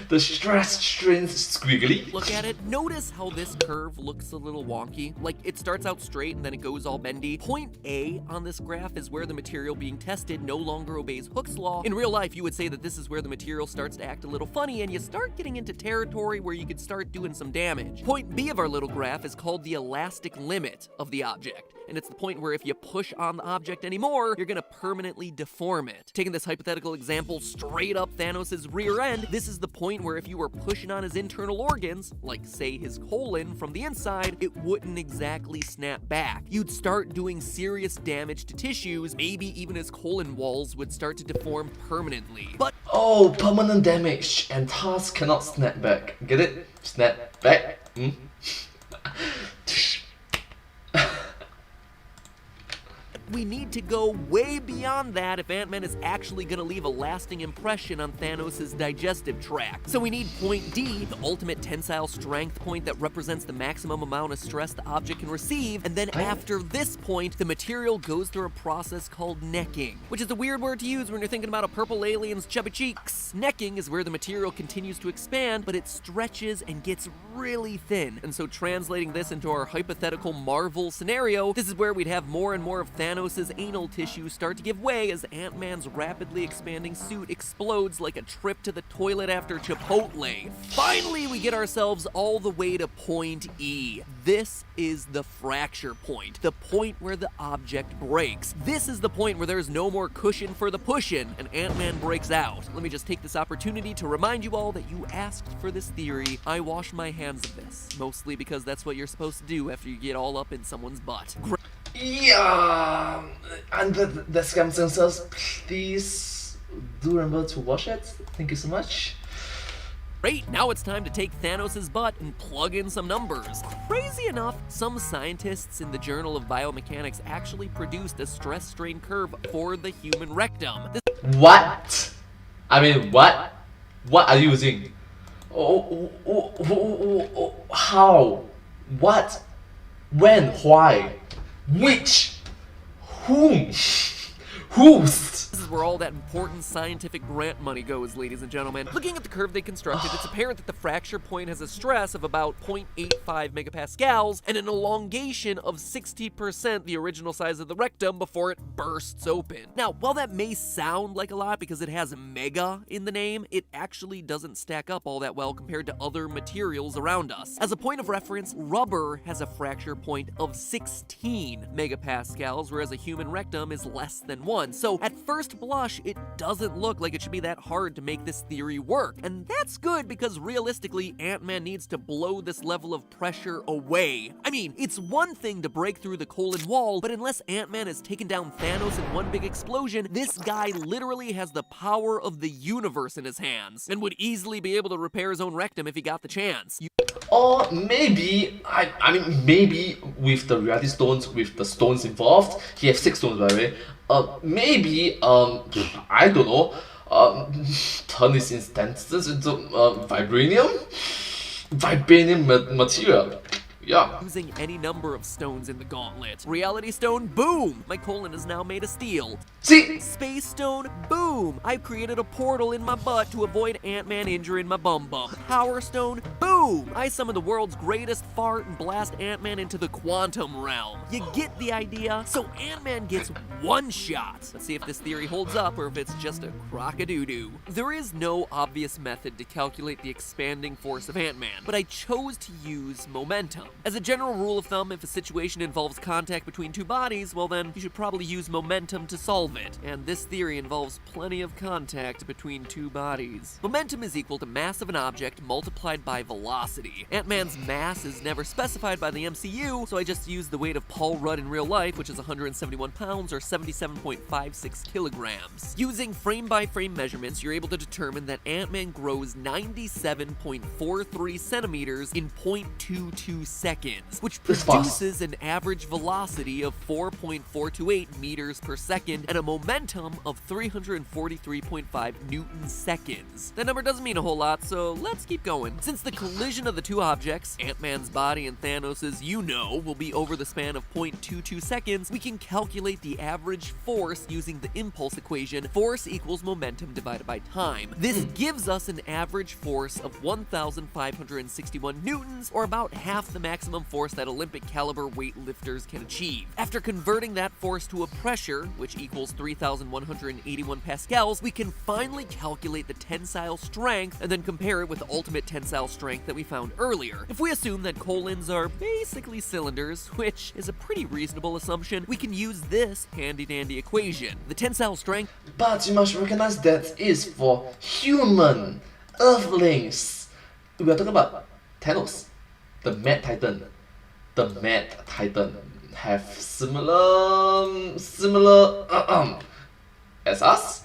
the stress strains squiggly. Look at it. Notice how this curve looks a little wonky. Like, it starts out straight and then it goes all bendy. Point A on this graph is where the material being tested no longer obeys Hooke's law. In real life, you would say that this is where the material starts to act a little funny and you start getting into territory where you could start doing some damage. Point B of our little graph is called the elastic limit of the object. and it's the point where if you push on the object anymore, you're gonna permanently deform it. Taking this hypothetical example straight up Thanos' rear end, this is the point where if you were pushing on his internal organs, like say his colon from the inside, it wouldn't exactly snap back. You'd start doing serious damage to tissues, maybe even his colon walls would start to deform permanently. But oh, permanent damage and tasks cannot snap back. Get it? Snap back? we need to go way beyond that if Ant-Man is actually gonna leave a lasting impression on Thanos' digestive tract. So we need point D, the ultimate tensile strength point that represents the maximum amount of stress the object can receive, and then after this point, the material goes through a process called necking, which is a weird word to use when you're thinking about a purple alien's chubby cheeks. Necking is where the material continues to expand, but it stretches and gets really thin. And so translating this into our hypothetical Marvel scenario, this is where we'd have more and more of Thanos' anal tissue start to give way as Ant-Man's rapidly expanding suit explodes like a trip to the toilet after Chipotle. Finally, we get ourselves all the way to point E. This is the fracture point, the point where the object breaks. This is the point where there's no more cushion for the push-in, and Ant-Man breaks out. Let me just take this opportunity to remind you all that you asked for this theory. I wash my hands of this, mostly because that's what you're supposed to do after you get all up in someone's butt. Yeah, and the circumstances, please do remember to watch it. Thank you so much. Great, now it's time to take Thanos' butt and plug in some numbers. Crazy enough, some scientists in the Journal of Biomechanics actually produced a stress strain curve for the human rectum. What? I mean, what? What are you using? How? What? When? Why? Which? Whom? Whose? This is where all that important scientific grant money goes, ladies and gentlemen. Looking at the curve they constructed, it's apparent that the fracture point has a stress of about 0.85 megapascals and an elongation of 60% the original size of the rectum before it bursts open. Now, while that may sound like a lot because it has mega in the name, it actually doesn't stack up all that well compared to other materials around us. As a point of reference, rubber has a fracture point of 16 megapascals, whereas a human rectum is less than 1. So at first blush, it doesn't look like it should be that hard to make this theory work. And that's good because realistically, Ant-Man needs to blow this level of pressure away. I mean, it's one thing to break through the colon wall, but unless Ant-Man has taken down Thanos in one big explosion, this guy literally has the power of the universe in his hands and would easily be able to repair his own rectum if he got the chance. Or maybe, I mean, maybe with the reality stones, with the stones involved, he has 6 stones by the way, maybe, I don't know, turn his instances into vibranium material. Yeah. Using any number of stones in the gauntlet. Reality stone, boom! My colon is now made of steel. See? Space stone, boom! I've created a portal in my butt to avoid Ant-Man injuring my bum. Power stone, boom! I summon the world's greatest fart and blast Ant-Man into the quantum realm. You get the idea? So Ant-Man gets one shot. Let's see if this theory holds up or if it's just a crock-a-doo-doo. There is no obvious method to calculate the expanding force of Ant-Man, but I chose to use momentum. As a general rule of thumb, if a situation involves contact between two bodies, well then, you should probably use momentum to solve it. And this theory involves plenty of contact between two bodies. Momentum is equal to mass of an object multiplied by velocity. Ant-Man's mass is never specified by the MCU, so I just used the weight of Paul Rudd in real life, which is 171 pounds or 77.56 kilograms. Using frame-by-frame measurements, you're able to determine that Ant-Man grows 97.43 centimeters in 0.22 seconds, which produces an average velocity of 4.428 meters per second and a momentum of 343.5 Newton seconds. That number doesn't mean a whole lot, so let's keep going. Since the collision of the two objects, Ant-Man's body and Thanos's, will be over the span of 0.22 seconds, we can calculate the average force using the impulse equation, force equals momentum divided by time. This gives us an average force of 1,561 newtons, or about half the maximum force that Olympic caliber weightlifters can achieve. After converting that force to a pressure, which equals 3,181 pascals, we can finally calculate the tensile strength and then compare it with the ultimate tensile strength that we found earlier. If we assume that colons are basically cylinders, which is a pretty reasonable assumption, we can use this handy-dandy equation. The tensile strength... But you must recognize that is for human Earthlings. We are talking about Thanos, the Mad Titan. The Mad Titan have similar as us.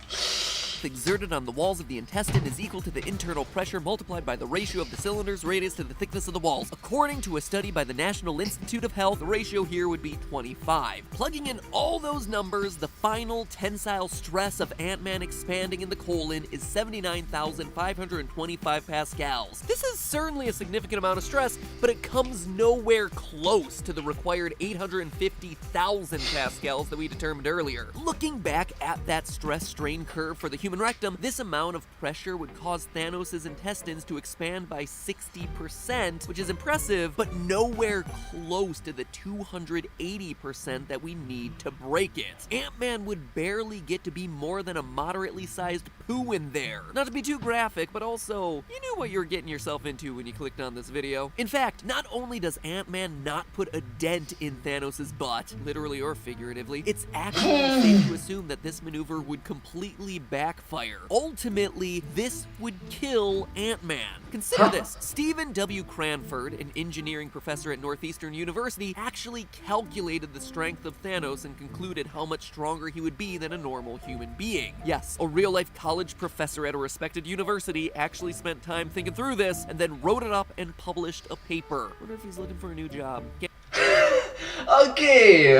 exerted on the walls of the intestine is equal to the internal pressure multiplied by the ratio of the cylinder's radius to the thickness of the walls. According to a study by the National Institute of Health, the ratio here would be 25. Plugging in all those numbers, the final tensile stress of Ant-Man expanding in the colon is 79,525 pascals. This is certainly a significant amount of stress, but it comes nowhere close to the required 850,000 pascals that we determined earlier. Looking back at that stress-strain curve for the human rectum, this amount of pressure would cause Thanos' intestines to expand by 60%, which is impressive, but nowhere close to the 280% that we need to break it. Ant-Man would barely get to be more than a moderately sized poo in there. Not to be too graphic, but also, you knew what you were getting yourself into when you clicked on this video. In fact, not only does Ant-Man not put a dent in Thanos' butt, literally or figuratively, it's actually safe to assume that this maneuver would completely backfire. Ultimately, this would kill Ant-Man. Consider this. Stephen W. Cranford, an engineering professor at Northeastern University, actually calculated the strength of Thanos and concluded how much stronger he would be than a normal human being. Yes, a real-life college professor at a respected university actually spent time thinking through this and then wrote it up and published a paper. Wonder if he's looking for a new job. Okay.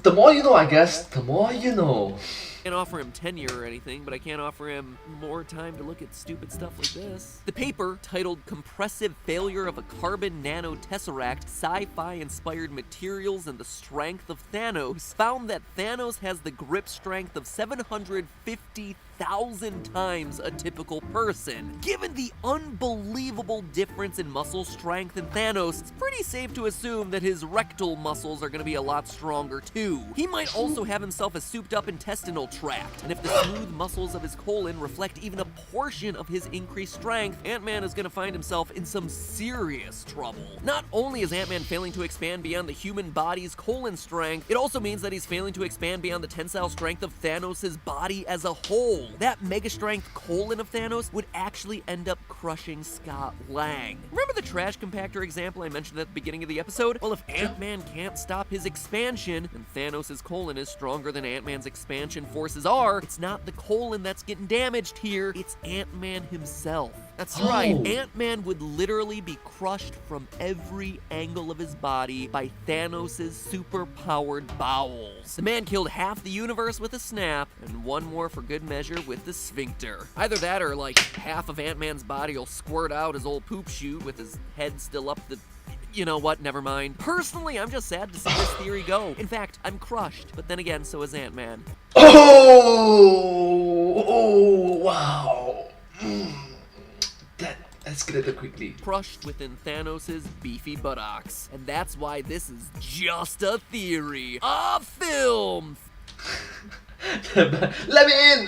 The more you know, I guess, the more you know. I can't offer him tenure or anything, but I can't offer him more time to look at stupid stuff like this. The paper, titled Compressive Failure of a Carbon Nanotesseract, Sci-Fi Inspired Materials and the Strength of Thanos, found that Thanos has the grip strength of 750,000 times a typical person. Given the unbelievable difference in muscle strength in Thanos, it's pretty safe to assume that his rectal muscles are going to be a lot stronger too. He might also have himself a souped up intestinal tract, and if the smooth muscles of his colon reflect even a portion of his increased strength, Ant-Man is going to find himself in some serious trouble. Not only is Ant-Man failing to expand beyond the human body's colon strength, it also means that he's failing to expand beyond the tensile strength of Thanos' body as a whole. That mega strength colon of Thanos would actually end up crushing Scott Lang. Remember the trash compactor example I mentioned at the beginning of the episode? Well, if Ant-Man can't stop his expansion, and Thanos' colon is stronger than Ant-Man's expansion forces are, it's not the colon that's getting damaged here, it's Ant-Man himself. That's right, Ant-Man would literally be crushed from every angle of his body by Thanos' super-powered bowels. The man killed half the universe with a snap, and one more for good measure with the sphincter. Either that or like half of Ant-Man's body will squirt out his old poop chute with his head still up the... You know what, never mind. Personally, I'm just sad to see this theory go. In fact, I'm crushed, but then again, so is Ant-Man. Oh, wow. That escalated quickly. Crushed within Thanos' beefy buttocks. And that's why this is just a theory. A film Let me in!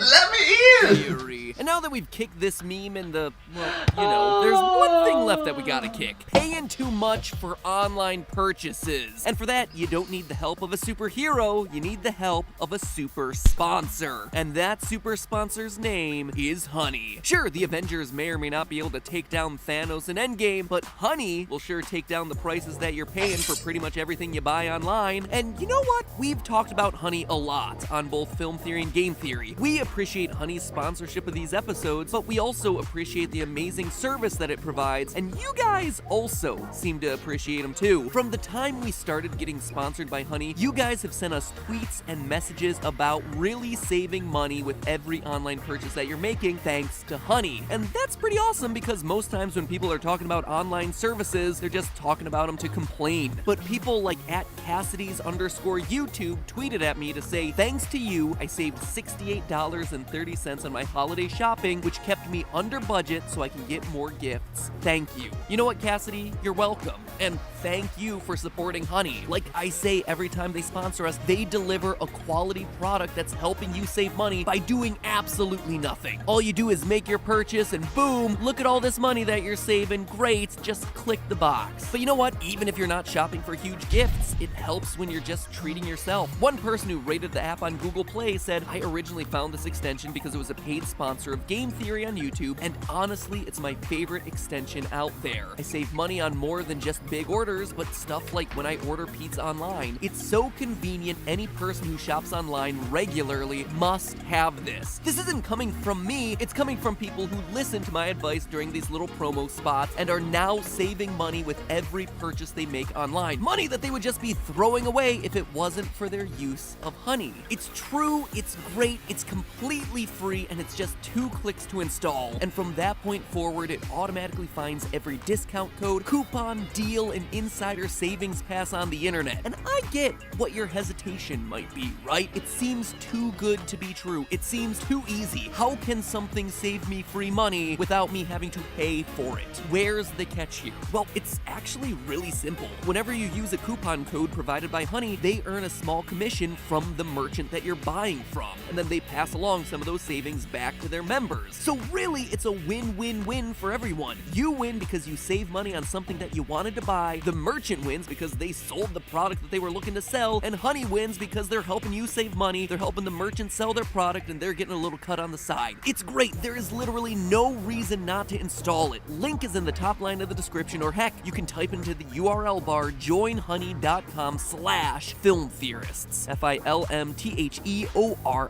theory. And now that we've kicked this meme in the, well, you know, there's one thing left that we gotta kick. Paying too much for online purchases. And for that, you don't need the help of a superhero, you need the help of a super sponsor. And that super sponsor's name is Honey. Sure, the Avengers may or may not be able to take down Thanos in Endgame, but Honey will sure take down the prices that you're paying for pretty much everything you buy online. And you know what? We've talked about Honey a lot on both Film Theory and Game Theory. We appreciate Honey's sponsorship of these episodes, but we also appreciate the amazing service that it provides, and you guys also seem to appreciate them too. From the time we started getting sponsored by Honey, you guys have sent us tweets and messages about really saving money with every online purchase that you're making thanks to Honey. And that's pretty awesome because most times when people are talking about online services, they're just talking about them to complain. But people like @Cassidy's_YouTube tweeted at me to say, thanks to you, I saved $68.30 on my holiday Day shopping, which kept me under budget so I can get more gifts. Thank you. You know what, Cassidy? You're welcome. And thank you for supporting Honey. Like I say every time they sponsor us, they deliver a quality product that's helping you save money by doing absolutely nothing. All you do is make your purchase and boom, look at all this money that you're saving. Great, just click the box. But you know what? Even if you're not shopping for huge gifts, it helps when you're just treating yourself. One person who rated the app on Google Play said, I originally found this extension because it was a paid sponsor of Game Theory on YouTube, and honestly, it's my favorite extension out there. I save money on more than just big orders, but stuff like when I order pizza online. It's so convenient, any person who shops online regularly must have this. This isn't coming from me, it's coming from people who listen to my advice during these little promo spots and are now saving money with every purchase they make online. Money that they would just be throwing away if it wasn't for their use of Honey. It's true, it's great, it's completely free, and it's just 2 clicks to install. And from that point forward, it automatically finds every discount code, coupon, deal, and insider savings pass on the internet. And I get what your hesitation might be, right? It seems too good to be true. It seems too easy. How can something save me free money without me having to pay for it? Where's the catch here? Well, it's actually really simple. Whenever you use a coupon code provided by Honey, they earn a small commission from the merchant that you're buying from, and then they pass along some of those savings back to their members. So really, it's a win-win-win for everyone. You win because you save money on something that you wanted to buy, the merchant wins because they sold the product that they were looking to sell, and Honey wins because they're helping you save money, they're helping the merchant sell their product, and they're getting a little cut on the side. It's great. There is literally no reason not to install it. Link is in the top line of the description, or heck, you can type into the URL bar joinhoney.com/filmtheorists.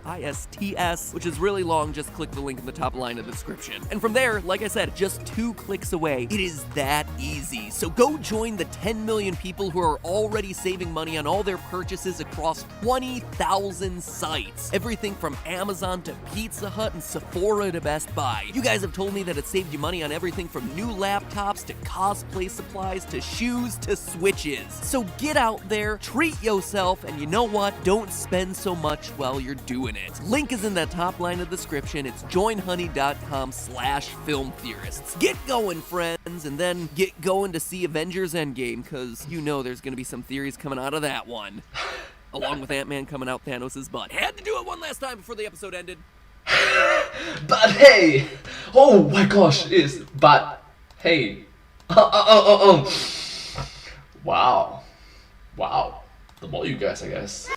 FILMTHEORISTS, which is really long. Just click the link in the top line of the description. And from there, like I said, just 2 clicks away. It is that easy. So go join the 10 million people who are already saving money on all their purchases across 20,000 sites. Everything from Amazon to Pizza Hut and Sephora to Best Buy. You guys have told me that it saved you money on everything from new laptops to cosplay supplies to shoes to Switches. So get out there, treat yourself, and you know what? Don't spend so much while you're doing it. Link is in that top line of the description. It's joinhoney.com/filmtheorists. Get going, friends, and then get going to see Avengers Endgame, because you know there's going to be some theories coming out of that one. Along with Ant-Man coming out Thanos' butt. Had to do it one last time before the episode ended. But hey! Oh my gosh, but hey. Wow. Wow. The more you guys, I guess.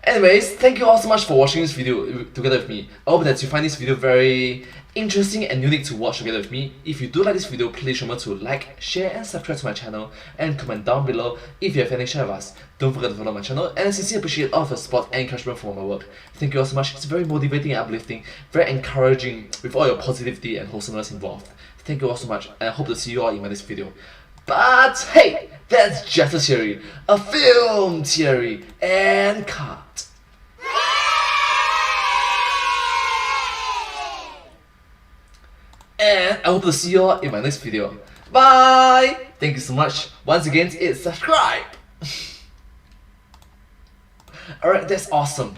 Anyways, thank you all so much for watching this video together with me. I hope that you find this video very interesting and unique to watch together with me. If you do like this video, please remember to like, share and subscribe to my channel, and comment down below if you have any share with us. Don't forget to follow my channel, and I sincerely appreciate all of the support and encouragement for my work. Thank you all so much. It's very motivating and uplifting, very encouraging with all your positivity and wholesomeness involved. Thank you all so much, and I hope to see you all in my next video. But hey, that's just a theory, a film theory, and cut. And I hope to see you all in my next video. Bye! Thank you so much. Once again, it's subscribe. Alright, that's awesome.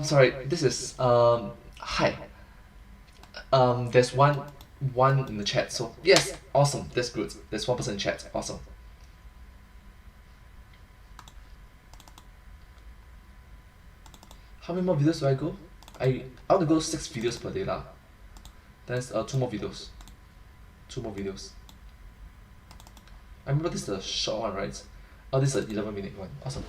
Sorry, this is hi. There's one in the chat, so yes, awesome, that's good. There's 1% in chat, awesome. How many more videos do I go? I want to go 6 videos per day lah. There's 2 more videos. 2 more videos. I remember this is a short one, right? Oh, this is an 11-minute one. Awesome.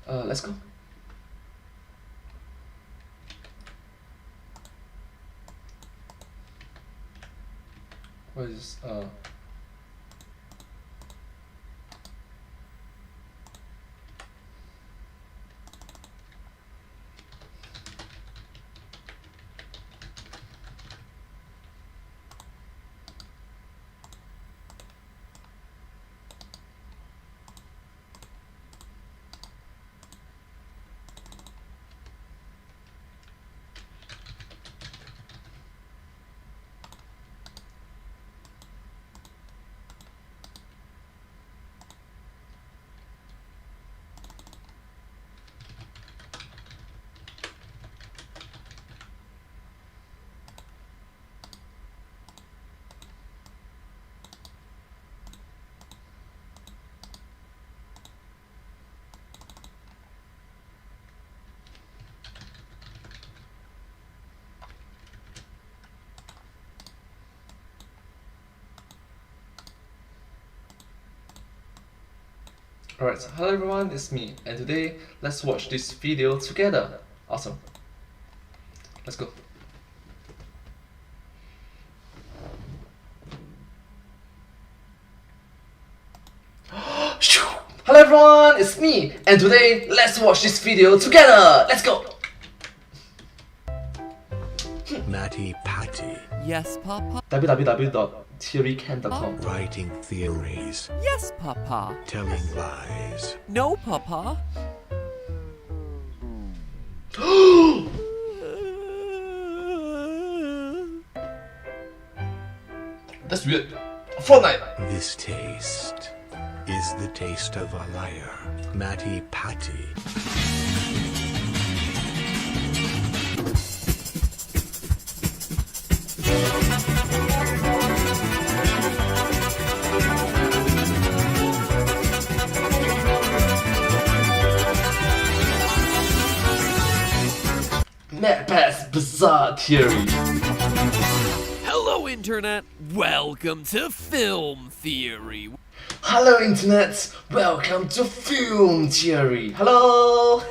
Let's go. What is this? Alright, hello everyone, it's me, and today let's watch this video together. Awesome. Let's go. Hello everyone, it's me, and today let's watch this video together. Let's go. Matty Patty. Yes, Papa. www.theorycam.com. Writing theories. Yes, Papa. Telling lies. No, Papa. That's weird. Fortnite. This taste is the taste of a liar. Matty Patty. MadPat's Bizarre Theory. Hello, Internet. Welcome to Film Theory. Hello, Internet. Welcome to Film Theory. Hello.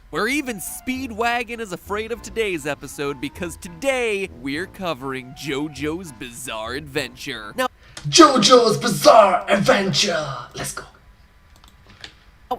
Where even Speedwagon is afraid of today's episode because today we're covering JoJo's Bizarre Adventure. Now, JoJo's Bizarre Adventure. Let's go.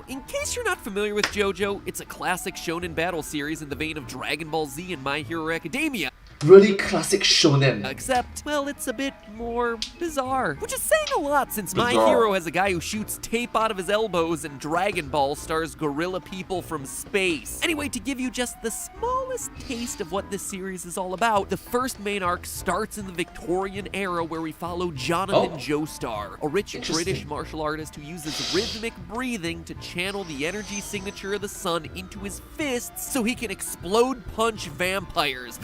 In case you're not familiar with JoJo, it's a classic shonen battle series in the vein of Dragon Ball Z and My Hero Academia. Really classic shonen. Except, well, it's a bit more bizarre. Which is saying a lot since My Bizarre. Hero has a guy who shoots tape out of his elbows and Dragon Ball stars gorilla people from space. Anyway, to give you just the smallest taste of what this series is all about, the first main arc starts in the Victorian era where we follow Jonathan Joestar, a rich British martial artist who uses rhythmic breathing to channel the energy signature of the sun into his fists so he can explode punch vampires.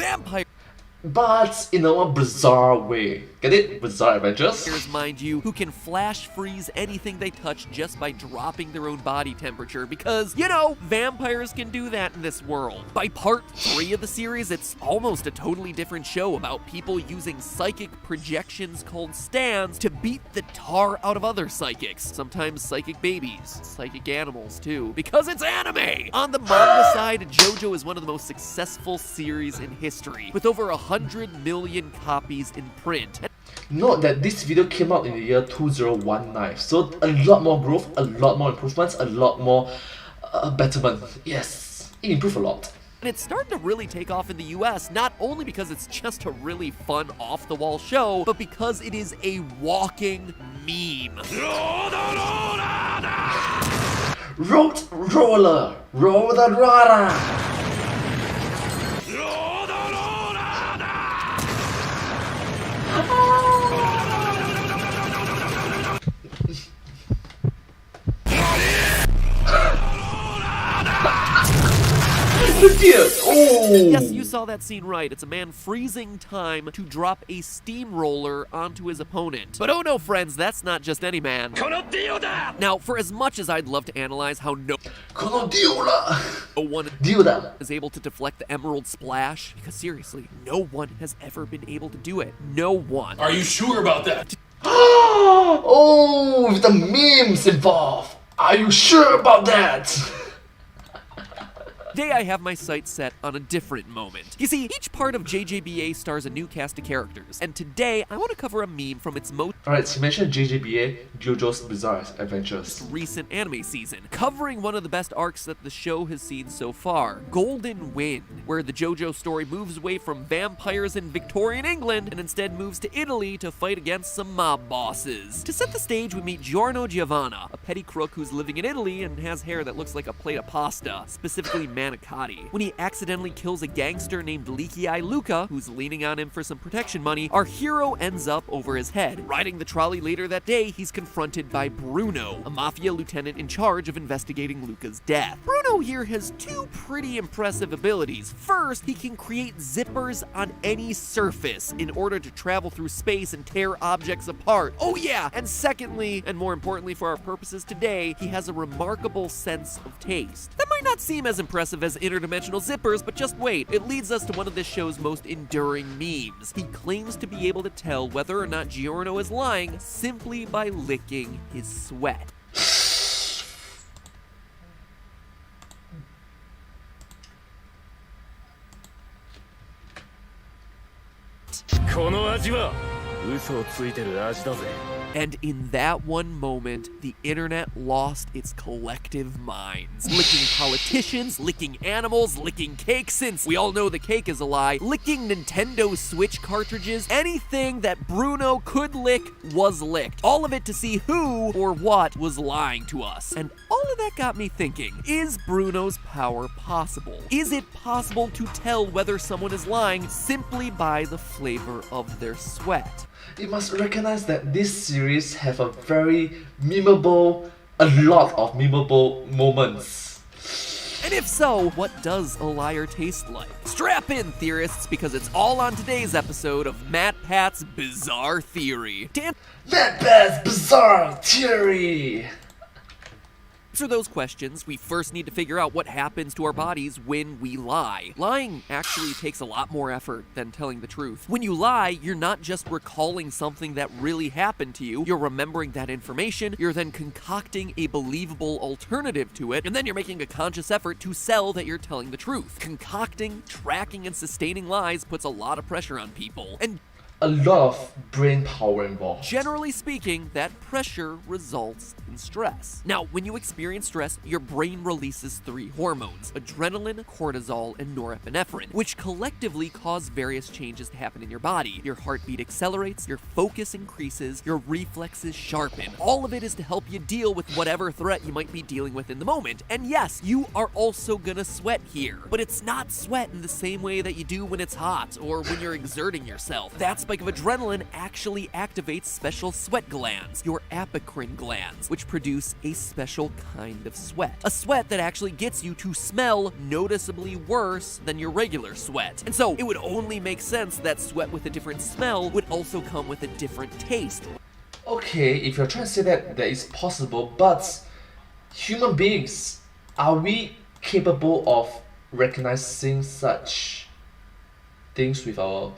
But in a more bizarre way. Get it? Bizarre Adventures? Mind you, who can flash freeze anything they touch just by dropping their own body temperature because, you know, vampires can do that in this world. By part 3 of the series, it's almost a totally different show about people using psychic projections called stands to beat the tar out of other psychics. Sometimes psychic babies, psychic animals too, because it's anime! On the manga side, JoJo is one of the most successful series in history, with over 100 million copies in print. Note that this video came out in the year 2019, so a lot more growth, a lot more improvements, a lot more betterment. Yes, it improved a lot. And it's starting to really take off in the US, not only because it's just a really fun, off-the-wall show, but because it is a walking meme. Road roller, roll the roller. Yes, you saw that scene right. It's a man freezing time to drop a steamroller onto his opponent. But oh no, friends, that's not just any man. Now, for as much as I'd love to analyze how no one is able to deflect the Emerald Splash, because seriously, no one has ever been able to do it. No one. Are you sure about that? Oh, the memes involved. Are you sure about that? Today I have my sights set on a different moment. You see, each part of JJBA stars a new cast of characters, and today I want to cover a meme from its most Alright, so you mentioned JJBA, JoJo's Bizarre Adventures. recent anime season, covering one of the best arcs that the show has seen so far, Golden Wind, where the JoJo story moves away from vampires in Victorian England and instead moves to Italy to fight against some mob bosses. To set the stage, we meet Giorno Giovanna, a petty crook who's living in Italy and has hair that looks like a plate of pasta, specifically manicotti. When he accidentally kills a gangster named Leaky Eye Luca, who's leaning on him for some protection money, our hero ends up over his head. Riding the trolley later that day, he's confronted by Bruno, a mafia lieutenant in charge of investigating Luca's death. Bruno here has two pretty impressive abilities. First, he can create zippers on any surface in order to travel through space and tear objects apart. Oh yeah! And secondly, and more importantly for our purposes today, he has a remarkable sense of taste. That might not seem as impressive as interdimensional zippers, but just wait, it leads us to one of this show's most enduring memes. He claims to be able to tell whether or not Giorno is lying simply by licking his sweat. 味は嘘をついてる味だぜ。 And in that one moment, the internet lost its collective minds. Licking politicians, licking animals, licking cake, since we all know the cake is a lie, licking Nintendo Switch cartridges, anything that Bruno could lick was licked. All of it to see who or what was lying to us. And all of that got me thinking, is Bruno's power possible? Is it possible to tell whether someone is lying simply by the flavor of their sweat? You must recognize that this series have a very a lot of memeable moments. And if so, what does a liar taste like? Strap in, theorists, because it's all on today's episode of Matt Pat's Bizarre Theory. Matt Pat's Bizarre Theory! To answer those questions, we first need to figure out what happens to our bodies when we lie. Lying actually takes a lot more effort than telling the truth. When you lie, you're not just recalling something that really happened to you, you're remembering that information, you're then concocting a believable alternative to it, and then you're making a conscious effort to sell that you're telling the truth. Concocting, tracking, and sustaining lies puts a lot of pressure on people, and a lot of brain power involved. Generally speaking, that pressure results in stress. Now, when you experience stress, your brain releases 3 hormones: adrenaline, cortisol, and norepinephrine, which collectively cause various changes to happen in your body. Your heartbeat accelerates, your focus increases, your reflexes sharpen. All of it is to help you deal with whatever threat you might be dealing with in the moment. And yes, you are also gonna sweat here, but it's not sweat in the same way that you do when it's hot or when you're exerting yourself. That spike of adrenaline actually activates special sweat glands, your apocrine glands, which produce a special kind of sweat. A sweat that actually gets you to smell noticeably worse than your regular sweat. And so it would only make sense that sweat with a different smell would also come with a different taste. Okay, if you're trying to say that is possible, but human beings, are we capable of recognizing such things with our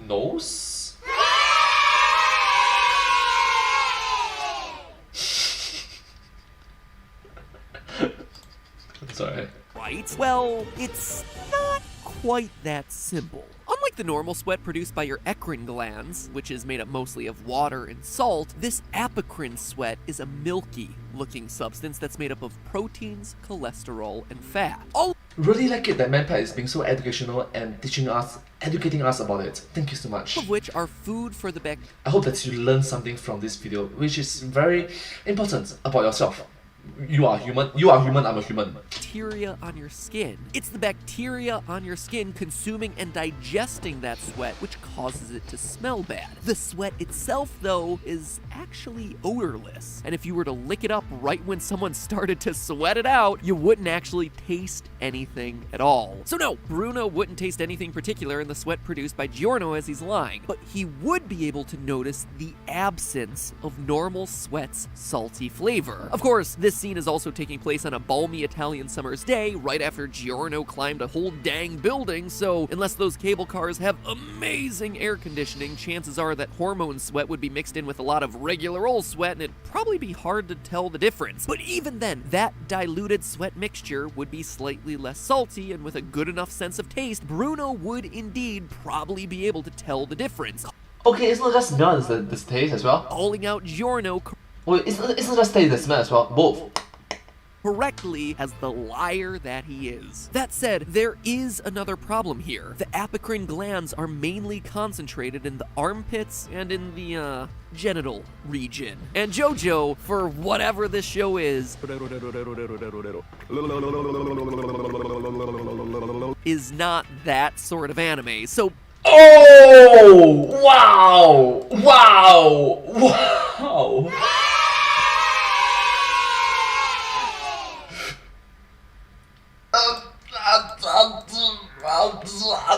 nose? Sorry. Right? Well, it's not quite that simple. Unlike the normal sweat produced by your eccrine glands, which is made up mostly of water and salt, this apocrine sweat is a milky-looking substance that's made up of proteins, cholesterol, and fat. Really like it that Manpat is being so educational and educating us about it. Thank you so much. Of which are food for the I hope that you learned something from this video, which is very important about yourself. You are human, I'm a human. Bacteria on your skin. It's the bacteria on your skin consuming and digesting that sweat, which causes it to smell bad. The sweat itself, though, is actually odorless. And if you were to lick it up right when someone started to sweat it out, you wouldn't actually taste anything at all. So no, Bruno wouldn't taste anything particular in the sweat produced by Giorno as he's lying, but he would be able to notice the absence of normal sweat's salty flavor. Of course, this scene is also taking place on a balmy Italian summer's day, right after Giorno climbed a whole dang building, so unless those cable cars have amazing air conditioning, chances are that hormone sweat would be mixed in with a lot of regular old sweat, and it'd probably be hard to tell the difference. But even then, that diluted sweat mixture would be slightly less salty, and with a good enough sense of taste, Bruno would indeed probably be able to tell the difference. Okay, it's not just smell, it's the taste as well. Calling out Giorno Wait, it's not just taste, the smell as well, both. Correctly as the liar that he is. That said, there is another problem here. The apocrine glands are mainly concentrated in the armpits and in the, genital region. And JoJo, for whatever this show is not that sort of anime, so oh! Wow! Wow! Wow!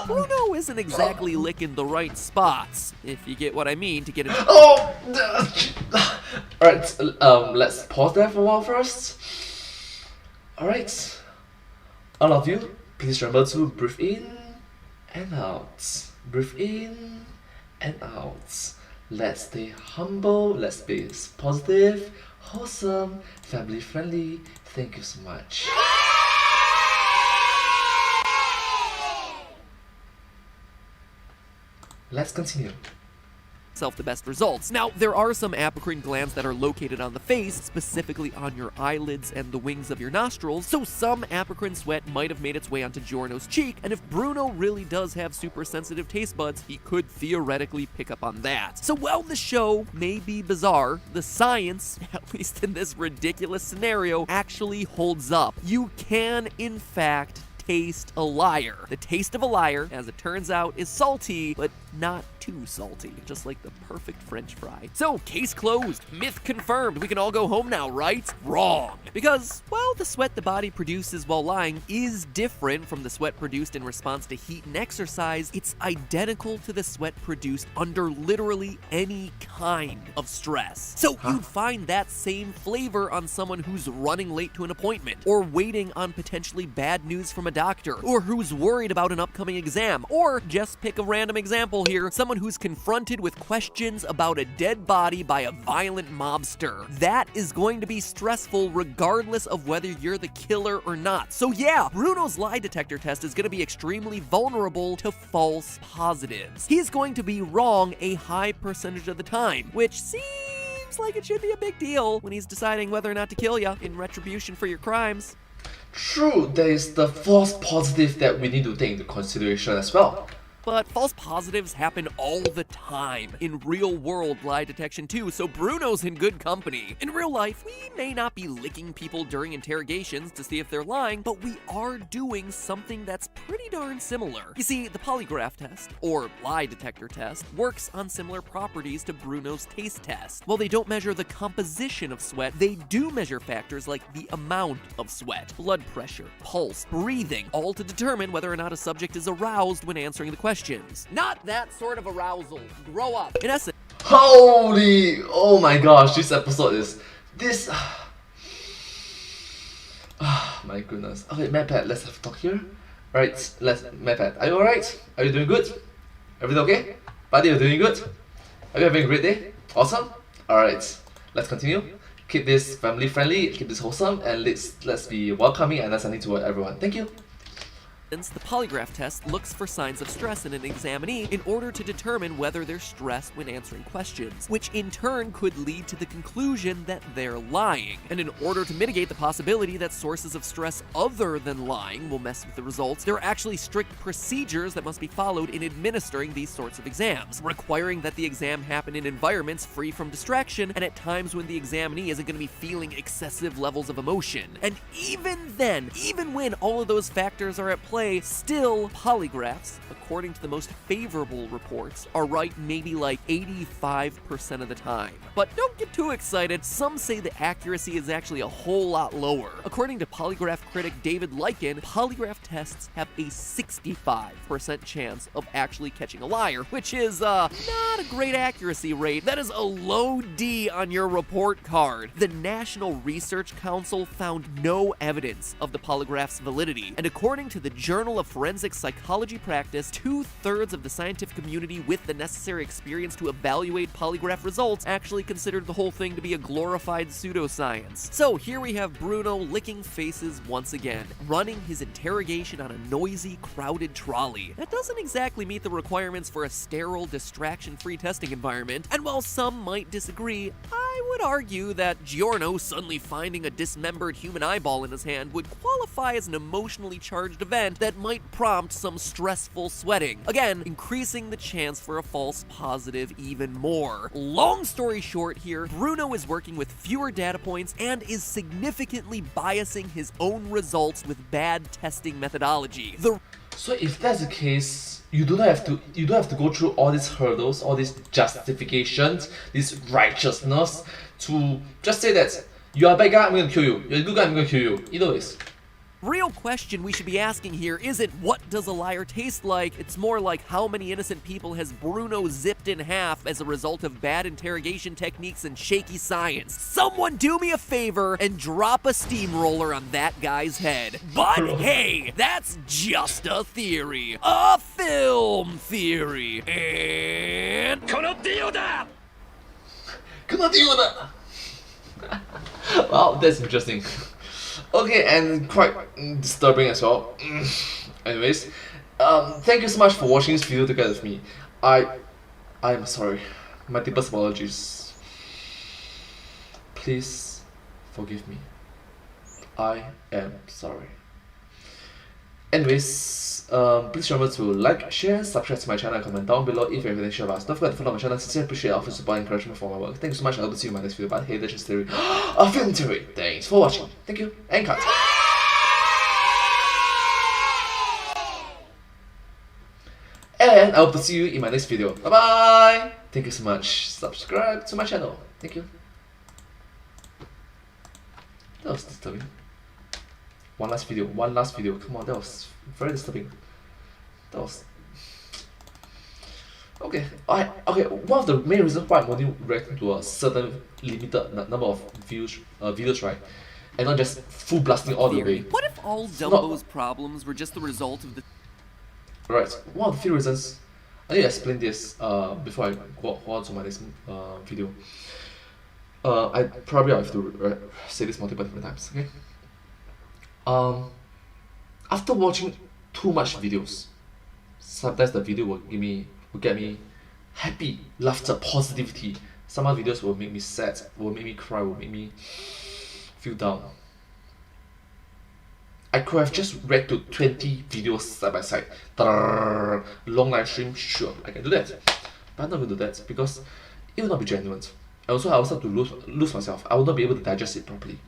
Bruno isn't exactly licking the right spots, if you get what I mean, to get into— Oh! Alright, let's pause there for a while first. Alright. All of you, please remember to breathe in and out. Breathe in and out. Let's stay humble, let's be positive, wholesome, family friendly. Thank you so much. Let's continue. The best results. Now, there are some apocrine glands that are located on the face, specifically on your eyelids and the wings of your nostrils, so some apocrine sweat might have made its way onto Giorno's cheek, and if Bruno really does have super sensitive taste buds, he could theoretically pick up on that. So while the show may be bizarre, the science, at least in this ridiculous scenario, actually holds up. You can, in fact, taste a liar. The taste of a liar, as it turns out, is salty, but not too salty, just like the perfect French fry. So, case closed, myth confirmed, we can all go home now, right? Wrong. Because, well, the sweat the body produces while lying is different from the sweat produced in response to heat and exercise. It's identical to the sweat produced under literally any kind of stress. So, you'd find that same flavor on someone who's running late to an appointment, or waiting on potentially bad news from a doctor, or who's worried about an upcoming exam, or just pick a random example here, someone who's confronted with questions about a dead body by a violent mobster. That is going to be stressful regardless of whether you're the killer or not. So yeah, Bruno's lie detector test is going to be extremely vulnerable to false positives. He's going to be wrong a high percentage of the time, which seems like it should be a big deal when he's deciding whether or not to kill you in retribution for your crimes. True, there is the false positive that we need to take into consideration as well. But false positives happen all the time in real-world lie detection too, so Bruno's in good company. In real life, we may not be licking people during interrogations to see if they're lying, but we are doing something that's pretty darn similar. You see, the polygraph test, or lie detector test, works on similar properties to Bruno's taste test. While they don't measure the composition of sweat, they do measure factors like the amount of sweat, blood pressure, pulse, breathing, all to determine whether or not a subject is aroused when answering the question. Not that sort of arousal. Grow up. In essence, holy, oh my gosh, this episode is this. My goodness. Okay, MadPat, let's have a talk here. Alright, MadPat, are you alright? Are you doing good? Everything okay? Buddy, you're doing good? Are you having a great day? Awesome? Alright, let's continue. Keep this family friendly, keep this wholesome, and let's be welcoming and understanding toward everyone. Thank you. The polygraph test looks for signs of stress in an examinee in order to determine whether they're stressed when answering questions, which in turn could lead to the conclusion that they're lying. And in order to mitigate the possibility that sources of stress other than lying will mess with the results, there are actually strict procedures that must be followed in administering these sorts of exams, requiring that the exam happen in environments free from distraction and at times when the examinee isn't going to be feeling excessive levels of emotion. And even then, even when all of those factors are at play, still, polygraphs, according to the most favorable reports, are right maybe like 85% of the time. But don't get too excited, some say the accuracy is actually a whole lot lower. According to polygraph critic David Lycan, polygraph tests have a 65% chance of actually catching a liar, which is not a great accuracy rate. That is a low D on your report card. The National Research Council found no evidence of the polygraph's validity, and according to the Journal of Forensic Psychology Practice, 2/3 of the scientific community with the necessary experience to evaluate polygraph results actually considered the whole thing to be a glorified pseudoscience. So here we have Bruno licking faces once again, running his interrogation on a noisy, crowded trolley. That doesn't exactly meet the requirements for a sterile, distraction-free testing environment, and while some might disagree, I would argue that Giorno suddenly finding a dismembered human eyeball in his hand would qualify as an emotionally charged event that might prompt some stressful sweating, again, increasing the chance for a false positive even more. Long story short here, Bruno is working with fewer data points and is significantly biasing his own results with bad testing methodology. So if that's the case, you don't have to go through all these hurdles, all these justifications, this righteousness to just say that you are a bad guy, I'm gonna kill you. You're a good guy, I'm gonna kill you. Either ways. Real question we should be asking here isn't what does a liar taste like, it's more like how many innocent people has Bruno zipped in half as a result of bad interrogation techniques and shaky science. Someone do me a favor and drop a steamroller on that guy's head. But hey, that's just a theory. A film theory. And... Wow, that's interesting. Okay, and quite disturbing as well. Anyways, thank you so much for watching this video together with me. I I am sorry. My deepest apologies. Please forgive me. I am sorry. Anyways, please remember to like, share, subscribe to my channel, and comment down below if you have anything to share about us. Don't forget to follow my channel. Sincerely appreciate all the support and encouragement for my work. Thank you so much. I hope to see you in my next video about Hey, that's just theory. A film theory. Thanks for watching. Thank you, and cut. And I hope to see you in my next video. Bye bye. Thank you so much. Subscribe to my channel. Thank you. That was disturbing. One last video. Come on, that was very disturbing. That was okay. One of the main reasons why I'm only reacting to a certain limited number of videos, right, and not just full blasting all the way. What if all Dumbo's problems were just the result of the... Right, one of the few reasons, I need to explain this before I go on to my next video. I probably have to say this multiple different times, okay? After watching too much videos, sometimes the video will get me happy, laughter, positivity. Some other videos will make me sad, will make me cry, will make me feel down. I could have just read to 20 videos side by side. Long live stream, sure, I can do that. But I'm not going to do that because it will not be genuine. Also, I will start to lose myself. I will not be able to digest it properly.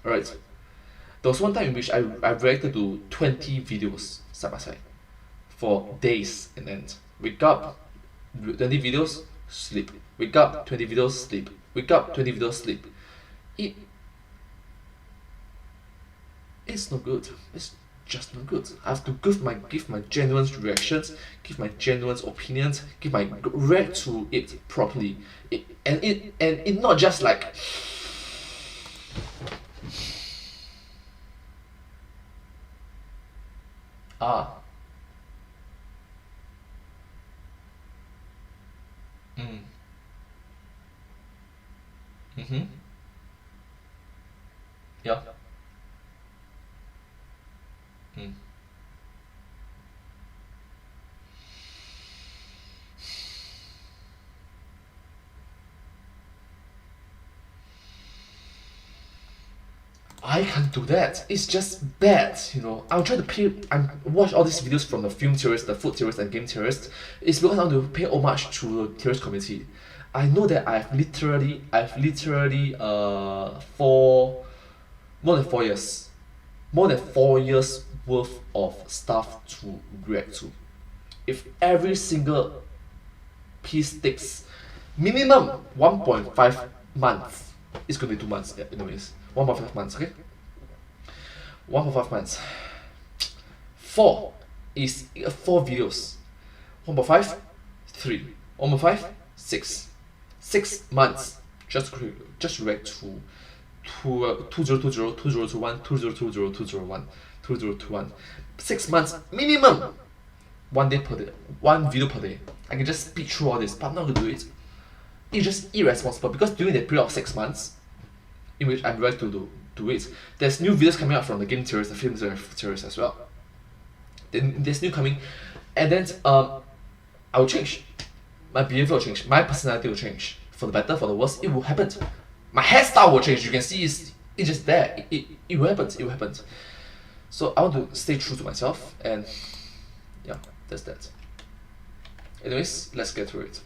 Alright. There was one time in which I reacted to 20 videos side by side for days and then wake up, 20 videos, sleep. Wake up, 20 videos, sleep. Wake up, 20 videos, sleep. It's not good. It's just not good. I have to give my genuine reactions, give my genuine opinions, give my react to it properly. It not just like yeah. I can't do that. It's just bad, you know. I'll try to watch all these videos from the film theorists, the food theorists, and game theorists. It's because I want to pay homage to the theorist community. I know that I've literally for more than 4 years worth of stuff to react to. If every single piece takes minimum 1.5 months, it's gonna be 2 months, yeah, anyways. 1.5 months, okay? 1.5 months. 4 is 4 videos. 1.5, 3. 1.5, 6. 6 months just react to 2020, 2021, 2020, 2021, 2021. 6 months minimum. 1 day per day, 1 video per day. I can just speed through all this, but I'm not gonna do it. It's just irresponsible because during the period of 6 months, in which I'm ready to do it, there's new videos coming out from the game theorists, the film theorists as well. Then there's new coming, and then I will change. My behavior will change. My personality will change. For the better, for the worse, it will happen. My hairstyle will change. You can see it's just there. It will happen. It will happen. So I want to stay true to myself, and yeah, that's that. Anyways, let's get through it.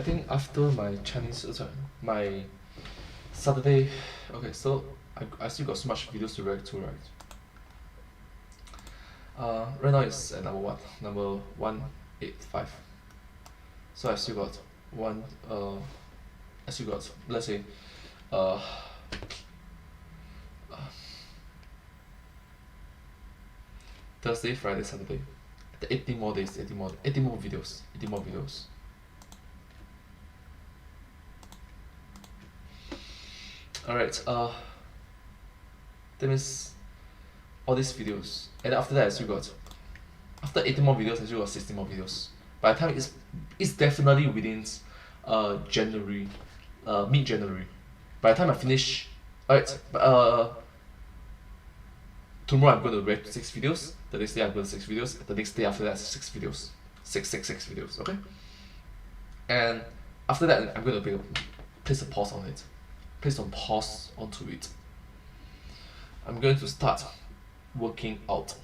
I think after my Chinese, sorry, my Saturday, okay, so I still got so much videos to react to, right? Right now it's at number 185. So I still got let's say Thursday, Friday, Saturday, 18 more days, 18 more videos. Alright, that means all these videos, and after that I still got, after 18 more videos I still got 60 more videos. By the time it's definitely within January, mid-January. By the time I finish, alright, tomorrow I'm going to react to 6 videos, the next day I'm going to 6 videos, the next day after that 6 videos. 6 videos, okay? And after that I'm going to place a pause on it. Place some pause onto it. I'm going to start working out.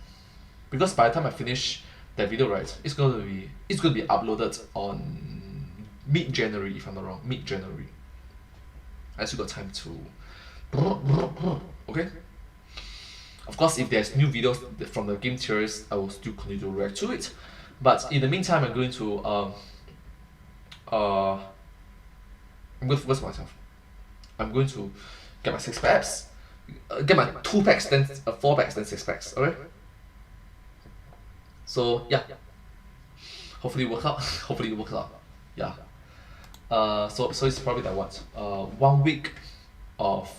Because by the time I finish that video, right, it's going to be uploaded on mid-January, if I'm not wrong, mid-January. I still got time to, okay? Of course, if there's new videos from the game Theorists, I will still continue to react to it. But in the meantime, I'm going to focus on myself. I'm going to get my 6 packs, get my 2 packs, then 4 packs, then 6 packs. Okay. So yeah, hopefully it works out. Hopefully it works out. Yeah. So it's probably like what? 1 week of.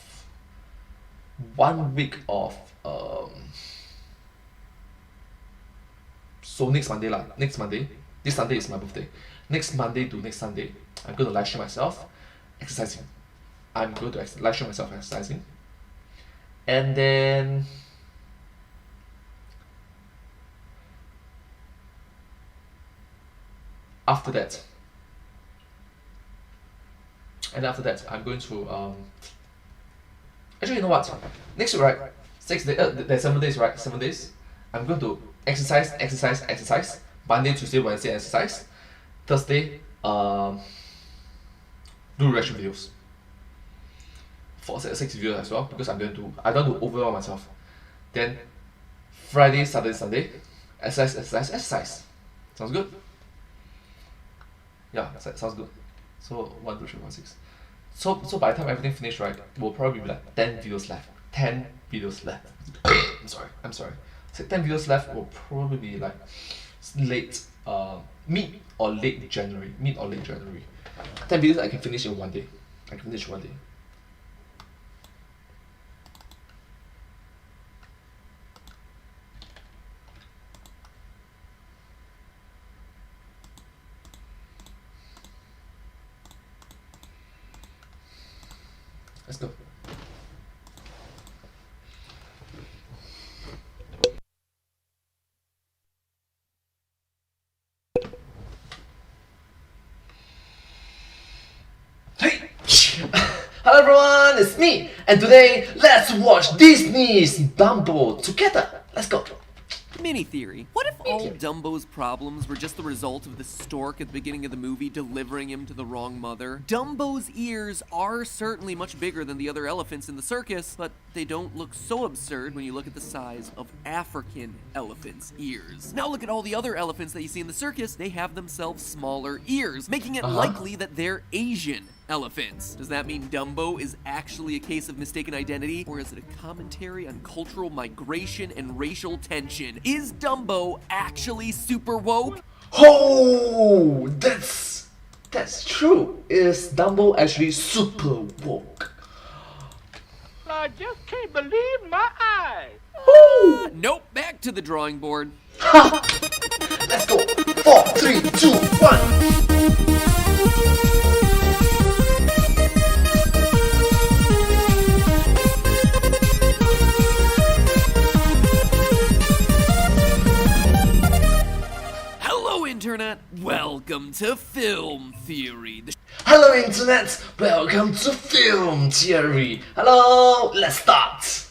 So next Monday lah. Next Monday. This Sunday is my birthday. Next Monday to next Sunday, I'm going to live stream myself exercising. I'm going to live stream myself exercising. And then after that, I'm going to actually, you know what? Next week, right? 6 days. There's 7 days, right? 7 days. I'm going to exercise. Monday, Tuesday, Wednesday, exercise. Thursday, do reaction videos. For 6 videos as well, because I don't want to overwhelm myself. Then Friday, Saturday, Sunday, exercise. Sounds good? Yeah, sounds good. So 1, 2, 3, 4, 6. So by the time everything finished, right, will probably be like 10 videos left. 10 videos left. I'm sorry. So 10 videos left will probably be like mid or late January. 10 videos I can finish in 1 day. Let's go. Hey! Hello everyone, it's me! And today, let's watch Disney's Dumbo together. Let's go. Mini theory. What if all Dumbo's problems were just the result of the stork at the beginning of the movie delivering him to the wrong mother? Dumbo's ears are certainly much bigger than the other elephants in the circus, but they don't look so absurd when you look at the size of African elephants' ears. Now look at all the other elephants that you see in the circus, they have themselves smaller ears, making it likely that they're Asian elephants. Does that mean Dumbo is actually a case of mistaken identity, or is it a commentary on cultural migration and racial tension? Is Dumbo actually super woke? Oh, that's true. Is Dumbo actually super woke? I just can't believe my eyes. Nope, back to the drawing board. Let's go. 4, 3, 2, 1. Internet, welcome to Film Theory. Hello Internet, welcome to Film Theory. Hello, let's start.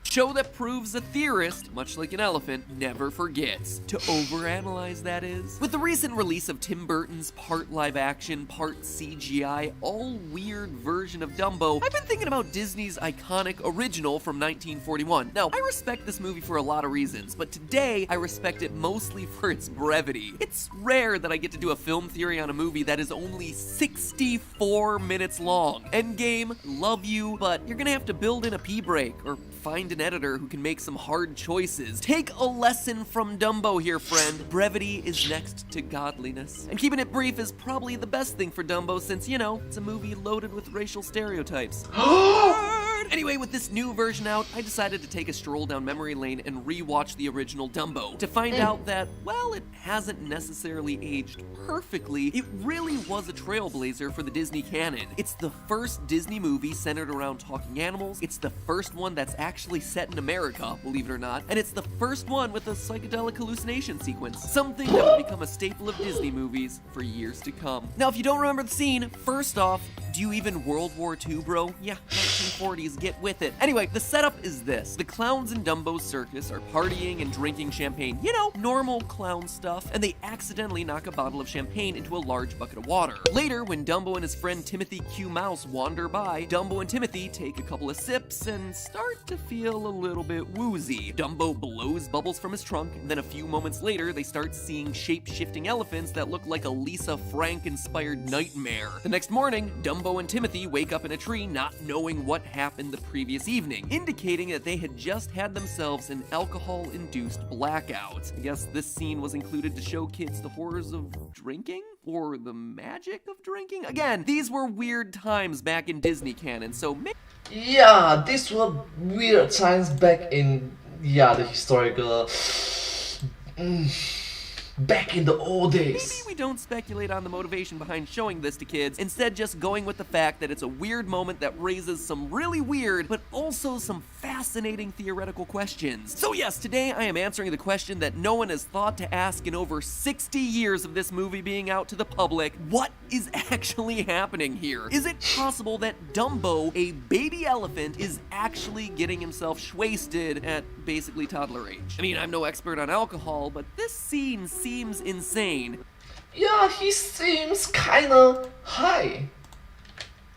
Show that proves a theorist, much like an elephant, never forgets. To overanalyze, that is. With the recent release of Tim Burton's part live action, part CGI, all weird version of Dumbo, I've been thinking about Disney's iconic original from 1941. Now, I respect this movie for a lot of reasons, but today I respect it mostly for its brevity. It's rare that I get to do a film theory on a movie that is only 64 minutes long. Endgame, love you, but you're gonna have to build in a pee break or find an editor who can make some hard choices. Take a lesson from Dumbo here, friend. Brevity is next to godliness. And keeping it brief is probably the best thing for Dumbo since, you know, it's a movie loaded with racial stereotypes. Anyway, with this new version out, I decided to take a stroll down memory lane and rewatch the original Dumbo to find out that, well, it hasn't necessarily aged perfectly. It really was a trailblazer for the Disney canon. It's the first Disney movie centered around talking animals. It's the first one that's actually set in America, believe it or not. And it's the first one with a psychedelic hallucination sequence. Something that would become a staple of Disney movies for years to come. Now, if you don't remember the scene, first off, do you even World War II, bro? Yeah, 1940s, get with it. Anyway, the setup is this. The clowns in Dumbo's circus are partying and drinking champagne. You know, normal clown stuff. And they accidentally knock a bottle of champagne into a large bucket of water. Later, when Dumbo and his friend Timothy Q. Mouse wander by, Dumbo and Timothy take a couple of sips and start to feel a little bit woozy. Dumbo blows bubbles from his trunk, and then a few moments later, they start seeing shape-shifting elephants that look like a Lisa Frank-inspired nightmare. The next morning, Dumbo and Timothy wake up in a tree not knowing what happened the previous evening, indicating that they had just had themselves an alcohol-induced blackout. I guess this scene was included to show kids the horrors of drinking? Or the magic of drinking? Again, these were weird times back in Disney canon, so yeah, these were weird times back in, yeah, the historical... back in the old days. Maybe we don't speculate on the motivation behind showing this to kids, instead just going with the fact that it's a weird moment that raises some really weird, but also some fascinating theoretical questions. So yes, today I am answering the question that no one has thought to ask in over 60 years of this movie being out to the public. What is actually happening here? Is it possible that Dumbo, a baby elephant, is actually getting himself shwasted at basically toddler age? I mean, I'm no expert on alcohol, but this scene seems insane. Yeah, he seems kinda high.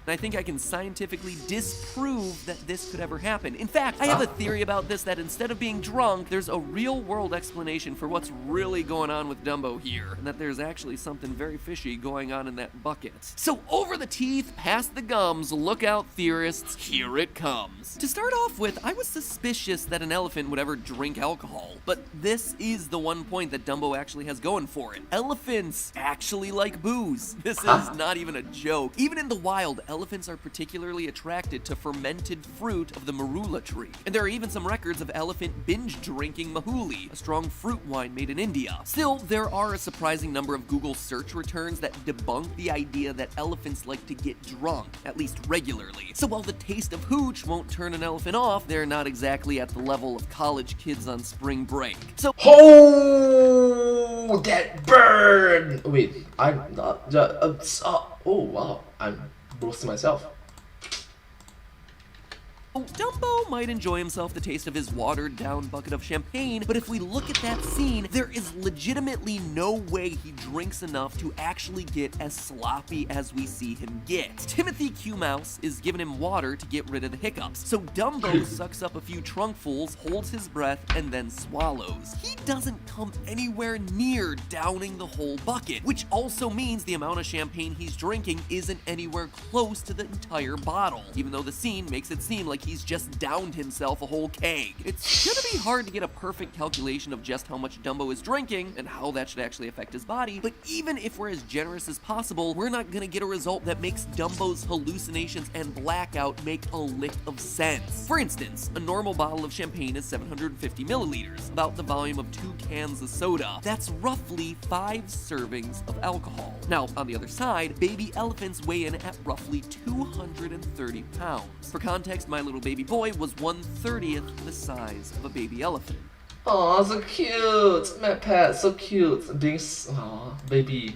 And I think I can scientifically disprove that this could ever happen. In fact, I have a theory about this that instead of being drunk, there's a real-world explanation for what's really going on with Dumbo here, and that there's actually something very fishy going on in that bucket. So over the teeth, past the gums, look out, theorists, here it comes. To start off with, I was suspicious that an elephant would ever drink alcohol, but this is the one point that Dumbo actually has going for it. Elephants actually like booze. This is not even a joke. Even in the wild, elephants are particularly attracted to fermented fruit of the marula tree. And there are even some records of elephant binge drinking mahuli, a strong fruit wine made in India. Still, there are a surprising number of Google search returns that debunk the idea that elephants like to get drunk, at least regularly. So while the taste of hooch won't turn an elephant off, they're not exactly at the level of college kids on spring break. So, oh, that burn! Wait, I'm not, oh wow, I'm roasting myself. Dumbo might enjoy himself the taste of his watered-down bucket of champagne, but if we look at that scene, there is legitimately no way he drinks enough to actually get as sloppy as we see him get. Timothy Q. Mouse is giving him water to get rid of the hiccups, so Dumbo sucks up a few trunkfuls, holds his breath, and then swallows. He doesn't come anywhere near downing the whole bucket, which also means the amount of champagne he's drinking isn't anywhere close to the entire bottle, even though the scene makes it seem like he's just downed himself a whole keg. It's gonna be hard to get a perfect calculation of just how much Dumbo is drinking and how that should actually affect his body, but even if we're as generous as possible, we're not gonna get a result that makes Dumbo's hallucinations and blackout make a lick of sense. For instance, a normal bottle of champagne is 750 milliliters, about the volume of 2 cans of soda. That's roughly 5 servings of alcohol. Now, on the other side, baby elephants weigh in at roughly 230 pounds. For context, my little baby boy was 1/30th the size of a baby elephant. Oh, so cute! My pet, so cute. Being, baby.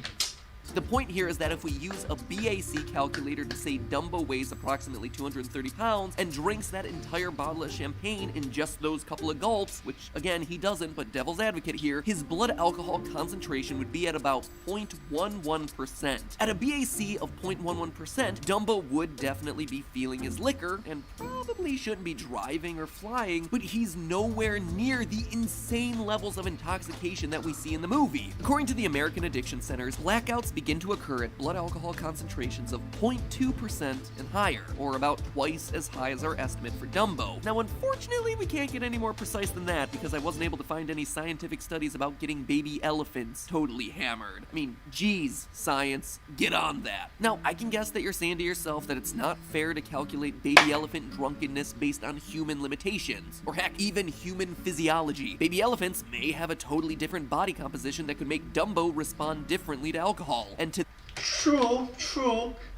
The point here is that if we use a BAC calculator to say Dumbo weighs approximately 230 pounds and drinks that entire bottle of champagne in just those couple of gulps, which again he doesn't, but devil's advocate here, his blood alcohol concentration would be at about 0.11%. At a BAC of 0.11%, Dumbo would definitely be feeling his liquor and probably shouldn't be driving or flying, but he's nowhere near the insane levels of intoxication that we see in the movie. According to the American Addiction Centers, blackouts begin to occur at blood alcohol concentrations of 0.2% and higher, or about twice as high as our estimate for Dumbo. Now, unfortunately, we can't get any more precise than that because I wasn't able to find any scientific studies about getting baby elephants totally hammered. I mean, geez, science, get on that. Now, I can guess that you're saying to yourself that it's not fair to calculate baby elephant drunkenness based on human limitations, or heck, even human physiology. Baby elephants may have a totally different body composition that could make Dumbo respond differently to alcohol. And to True.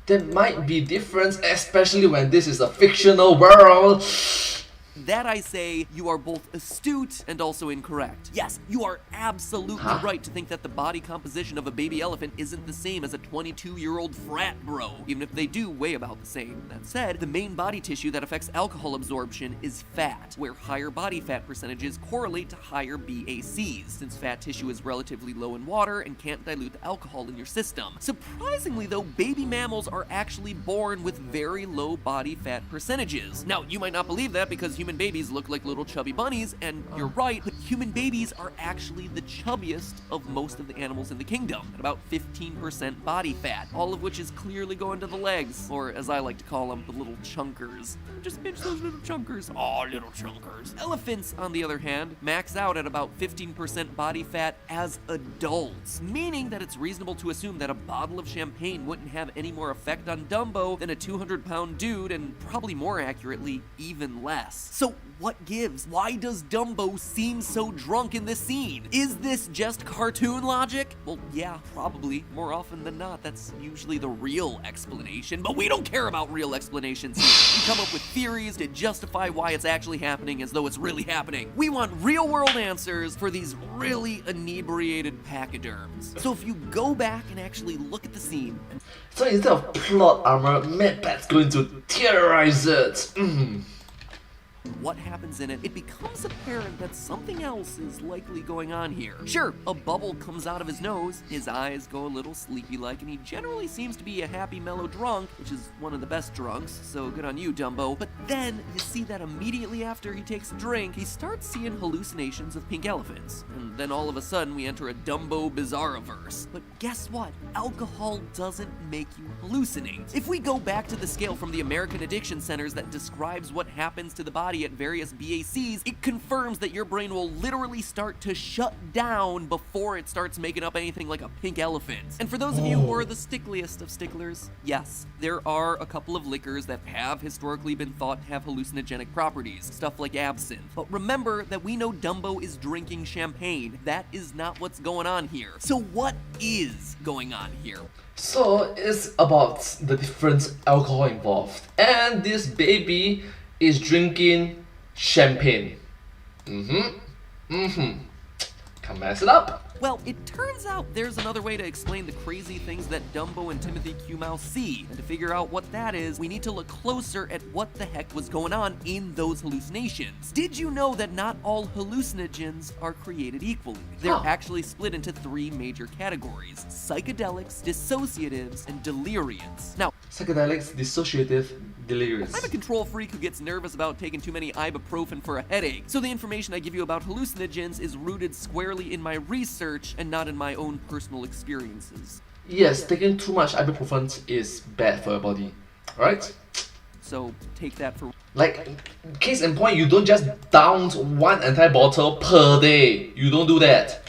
There might be difference, especially when this is a fictional world. that I say, you are both astute and also incorrect. Yes, you are absolutely right to think that the body composition of a baby elephant isn't the same as a 22-year-old frat bro, even if they do weigh about the same. That said, the main body tissue that affects alcohol absorption is fat, where higher body fat percentages correlate to higher BACs, since fat tissue is relatively low in water and can't dilute the alcohol in your system. Surprisingly though, baby mammals are actually born with very low body fat percentages. Now, you might not believe that because human babies look like little chubby bunnies, and you're right, but human babies are actually the chubbiest of most of the animals in the kingdom, at about 15% body fat, all of which is clearly going to the legs, or as I like to call them, the little chunkers. Just pinch those little chunkers. Aw, little chunkers. Elephants, on the other hand, max out at about 15% body fat as adults, meaning that it's reasonable to assume that a bottle of champagne wouldn't have any more effect on Dumbo than a 200-pound dude, and probably more accurately, even less. So what gives? Why does Dumbo seem so drunk in this scene? Is this just cartoon logic? Well, yeah, probably. More often than not, that's usually the real explanation, but we don't care about real explanations. We come up with theories to justify why it's actually happening as though it's really happening. We want real-world answers for these really inebriated pachyderms. So if you go back and actually look at the scene... So instead of plot armor, Madbat's going to terrorize it. What happens in it, it becomes apparent that something else is likely going on here. Sure, a bubble comes out of his nose, his eyes go a little sleepy-like, and he generally seems to be a happy, mellow drunk, which is one of the best drunks, so good on you, Dumbo. But then, you see that immediately after he takes a drink, he starts seeing hallucinations of pink elephants. And then all of a sudden, we enter a Dumbo Bizarriverse. But guess what? Alcohol doesn't make you hallucinate. If we go back to the scale from the American Addiction Centers that describes what happens to the body at various BACs, it confirms that your brain will literally start to shut down before it starts making up anything like a pink elephant. And for those of you who are the stickliest of sticklers, yes, there are a couple of liquors that have historically been thought to have hallucinogenic properties, stuff like absinthe. But remember that we know Dumbo is drinking champagne. That is not what's going on here. So what is going on here? So it's about the different alcohol involved, and this baby is drinking champagne. Can't mess it up. Well, it turns out there's another way to explain the crazy things that Dumbo and Timothy Q. Mouse see. And to figure out what that is, we need to look closer at what the heck was going on in those hallucinations. Did you know that not all hallucinogens are created equally? They're actually split into three major categories: psychedelics, dissociatives, and deliriants. Now, psychedelics, dissociative, delirious. I'm a control freak who gets nervous about taking too many ibuprofen for a headache, so the information I give you about hallucinogens is rooted squarely in my research and not in my own personal experiences. Yes, taking too much ibuprofen is bad for your body, right? So take that for... Like, case in point, you don't just down one entire bottle per day. You don't do that.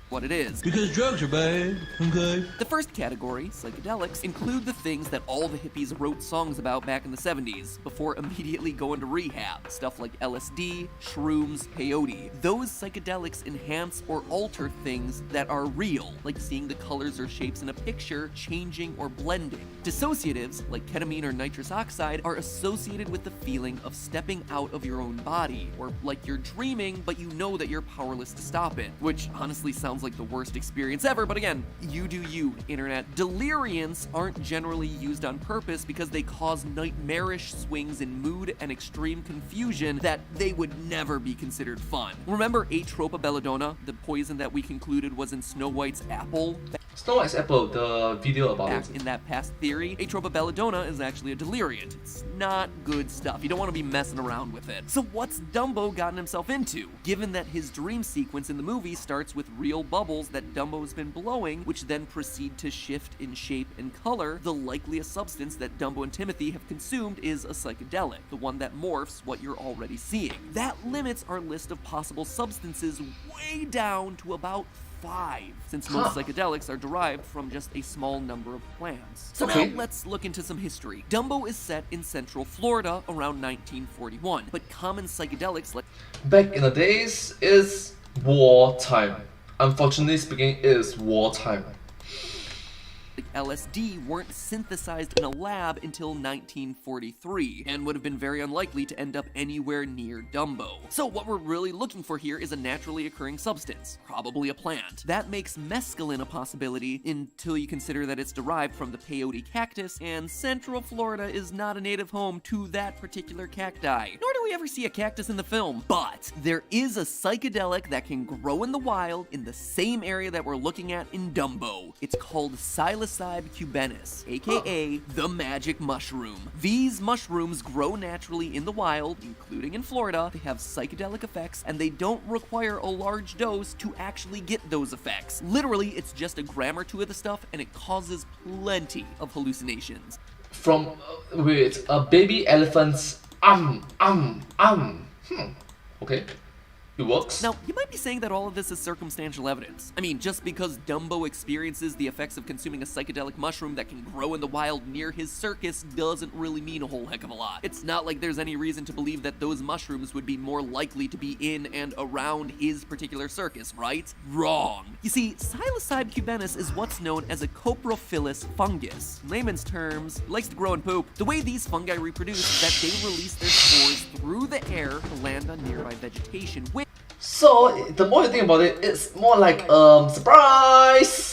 What it is. Because drugs are bad, okay? The first category, psychedelics, include the things that all the hippies wrote songs about back in the 70s, before immediately going to rehab. Stuff like LSD, shrooms, peyote. Those psychedelics enhance or alter things that are real, like seeing the colors or shapes in a picture changing or blending. Dissociatives, like ketamine or nitrous oxide, are associated with the feeling of stepping out of your own body, or like you're dreaming, but you know that you're powerless to stop it, which honestly sounds like the worst experience ever, but again, you do you, internet. Deliriants aren't generally used on purpose because they cause nightmarish swings in mood and extreme confusion that they would never be considered fun. Remember Atropa belladonna, the poison that we concluded was in Snow White's apple? Snow White's apple, the video about it. In that past theory, Atropa belladonna is actually a deliriant. It's not good stuff. You don't want to be messing around with it. So what's Dumbo gotten himself into? Given that his dream sequence in the movie starts with real bubbles that Dumbo's been blowing, which then proceed to shift in shape and color, the likeliest substance that Dumbo and Timothy have consumed is a psychedelic, the one that morphs what you're already seeing. That limits our list of possible substances way down to about 5, since most psychedelics are derived from just a small number of plants. So now let's look into some history. Dumbo is set in Central Florida around 1941, but common psychedelics like back in the days is wartime. Unfortunately speaking, it is wartime. LSD weren't synthesized in a lab until 1943, and would have been very unlikely to end up anywhere near Dumbo. So what we're really looking for here is a naturally occurring substance, probably a plant. That makes mescaline a possibility until you consider that it's derived from the peyote cactus, and Central Florida is not a native home to that particular cacti. Nor do we ever see a cactus in the film, but there is a psychedelic that can grow in the wild in the same area that we're looking at in Dumbo. It's called psilocybe cubennis, aka the magic mushroom. These mushrooms grow naturally in the wild, including in Florida. They have psychedelic effects, and they don't require a large dose to actually get those effects. Literally, it's just a gram or two of the stuff, and it causes plenty of hallucinations. From, baby elephants, okay. It works. Now, you might be saying that all of this is circumstantial evidence. I mean, just because Dumbo experiences the effects of consuming a psychedelic mushroom that can grow in the wild near his circus doesn't really mean a whole heck of a lot. It's not like there's any reason to believe that those mushrooms would be more likely to be in and around his particular circus, right? Wrong. You see, psilocybe cubennis is what's known as a coprophilous fungus. In layman's terms, it likes to grow and poop. The way these fungi reproduce is that they release their spores through the air to land on nearby vegetation, so, the more you think about it, it's more like, surprise!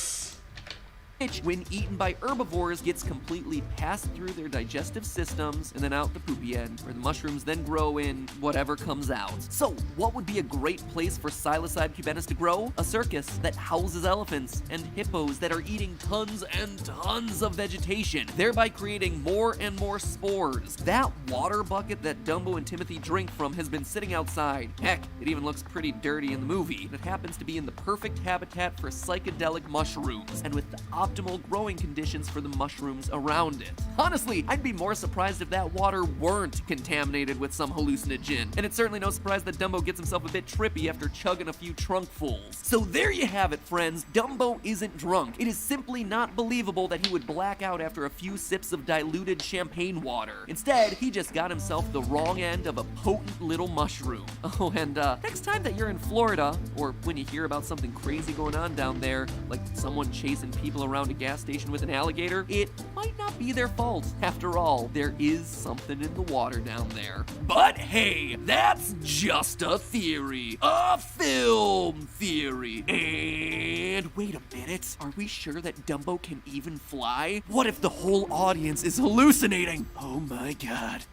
Which, when eaten by herbivores, gets completely passed through their digestive systems and then out the poopy end, where the mushrooms then grow in whatever comes out. So, what would be a great place for psilocybe cubennis to grow? A circus that houses elephants and hippos that are eating tons and tons of vegetation, thereby creating more and more spores. That water bucket that Dumbo and Timothy drink from has been sitting outside. Heck, it even looks pretty dirty in the movie. It happens to be in the perfect habitat for psychedelic mushrooms, and with the optimal growing conditions for the mushrooms around it. Honestly, I'd be more surprised if that water weren't contaminated with some hallucinogen, and it's certainly no surprise that Dumbo gets himself a bit trippy after chugging a few trunkfuls. So there you have it, friends. Dumbo isn't drunk. It is simply not believable that he would black out after a few sips of diluted champagne water. Instead, he just got himself the wrong end of a potent little mushroom. Oh, and next time that you're in Florida, or when you hear about something crazy going on down there, like someone chasing people around a gas station with an alligator, it might not be their fault. After all, there is something in the water down there. But hey, that's just a theory. A film theory. And wait a minute, are we sure that Dumbo can even fly? What if the whole audience is hallucinating? Oh my god.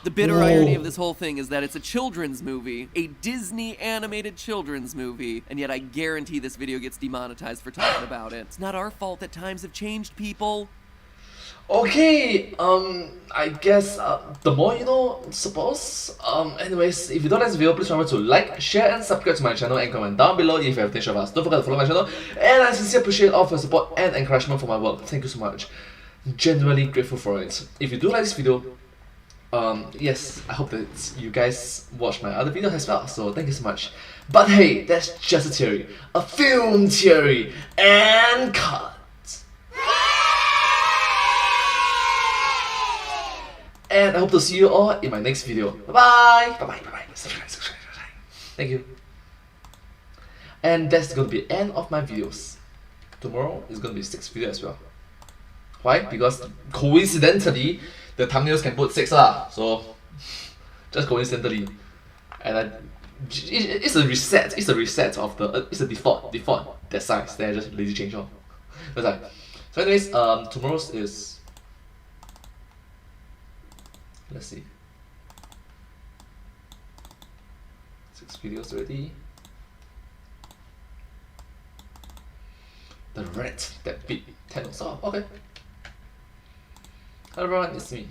The bitter irony of this whole thing is that it's a children's movie, a Disney animated children's movie, and yet I guarantee this video gets demonetized for talking about it. It's not our fault that times have changed, people. Okay, I guess the more you know, suppose. Anyways, if you don't like this video, please remember to like, share, and subscribe to my channel, and comment down below if you have things of us. Don't forget to follow my channel, and I sincerely appreciate all of your support and encouragement for my work. Thank you so much. Genuinely grateful for it. If you do like this video, yes, I hope that you guys watch my other videos as well, so thank you so much. But hey, that's just a theory. A film theory. And cut. And I hope to see you all in my next video. Bye-bye! Bye-bye, bye-bye. Subscribe. Thank you. And that's gonna be the end of my videos. Tomorrow is gonna be the 6th video as well. Why? Because coincidentally, the thumbnails can put 6 lah. So, just coincidentally. And It's a reset. It's a reset of the. It's a default that size. Then I just lazy change off. That's like. So anyways, tomorrow's is. Let's see. 6 videos already. The rat that beat Thanos. Oh, okay. Hello everyone, it's me.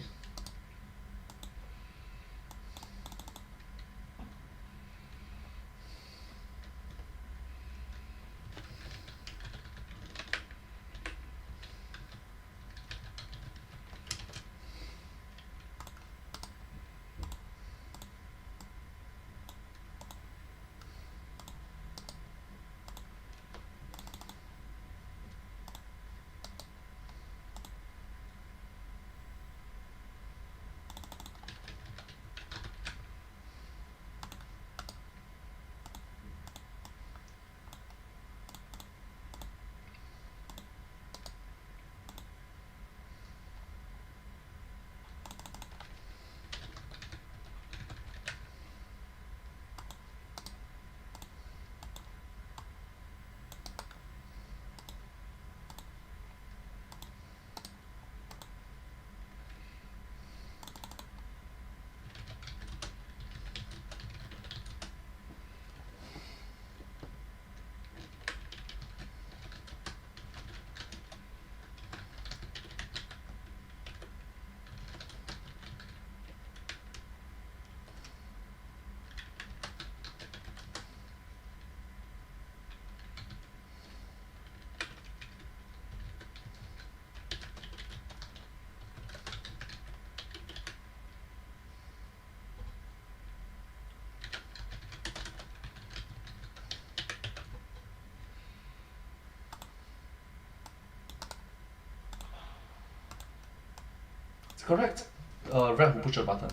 Correct. Red who push a button.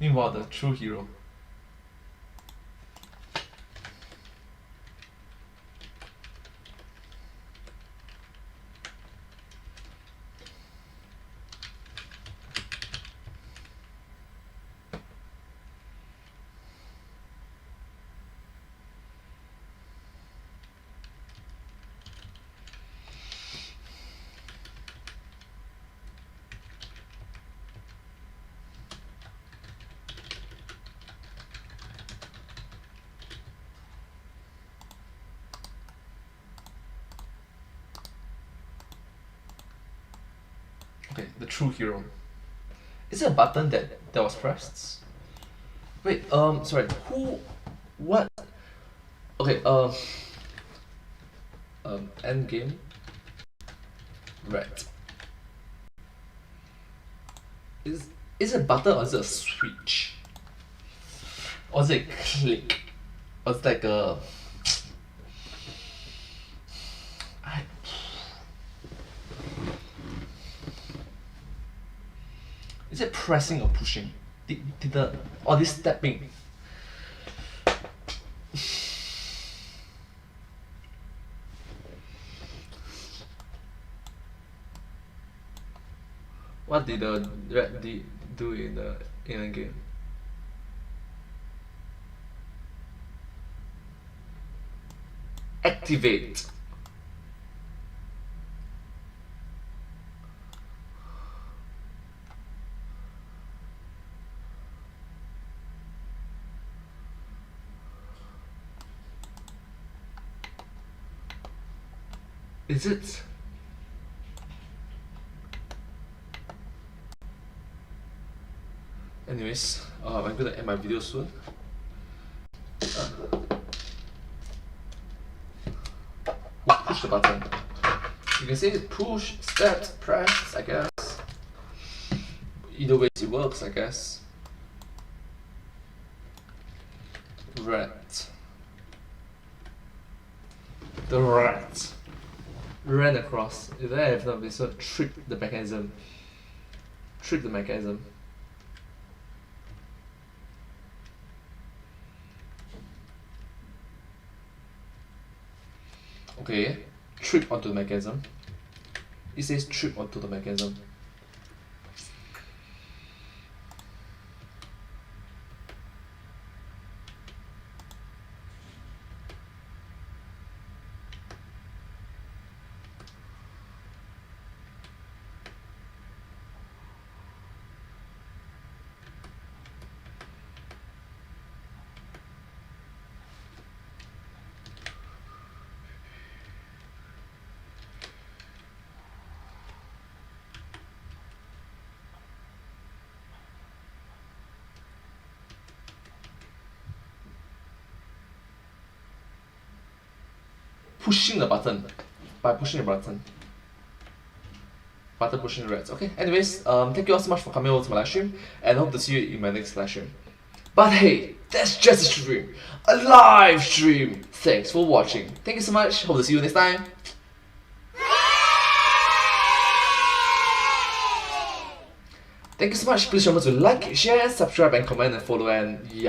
Meanwhile, the true hero. Okay, the true hero. Is it a button that was pressed? Wait, sorry, who, what? Okay, end game. Right. Is it a button or is it a switch? Or is it a click? Or is it like a... Is it pressing or pushing? Or this stepping? What did the rat do in the game? Activate. Is it? Anyways, I'm gonna end my video soon. Push the button. You can say push, step, press, I guess. Either way it works, I guess. Rat. The rat ran across. If I have not been so trick the mechanism. Trick the mechanism. Okay, trip onto the mechanism. It says trip onto the mechanism. pushing the button. By pushing the button. Button pushing the reds. Okay, anyways, thank you all so much for coming over to my live stream, and hope to see you in my next live stream. But hey, that's just a stream. A live stream! Thanks for watching. Thank you so much. Hope to see you next time. Thank you so much. Please remember to like, share, subscribe, and comment and follow, and yeah.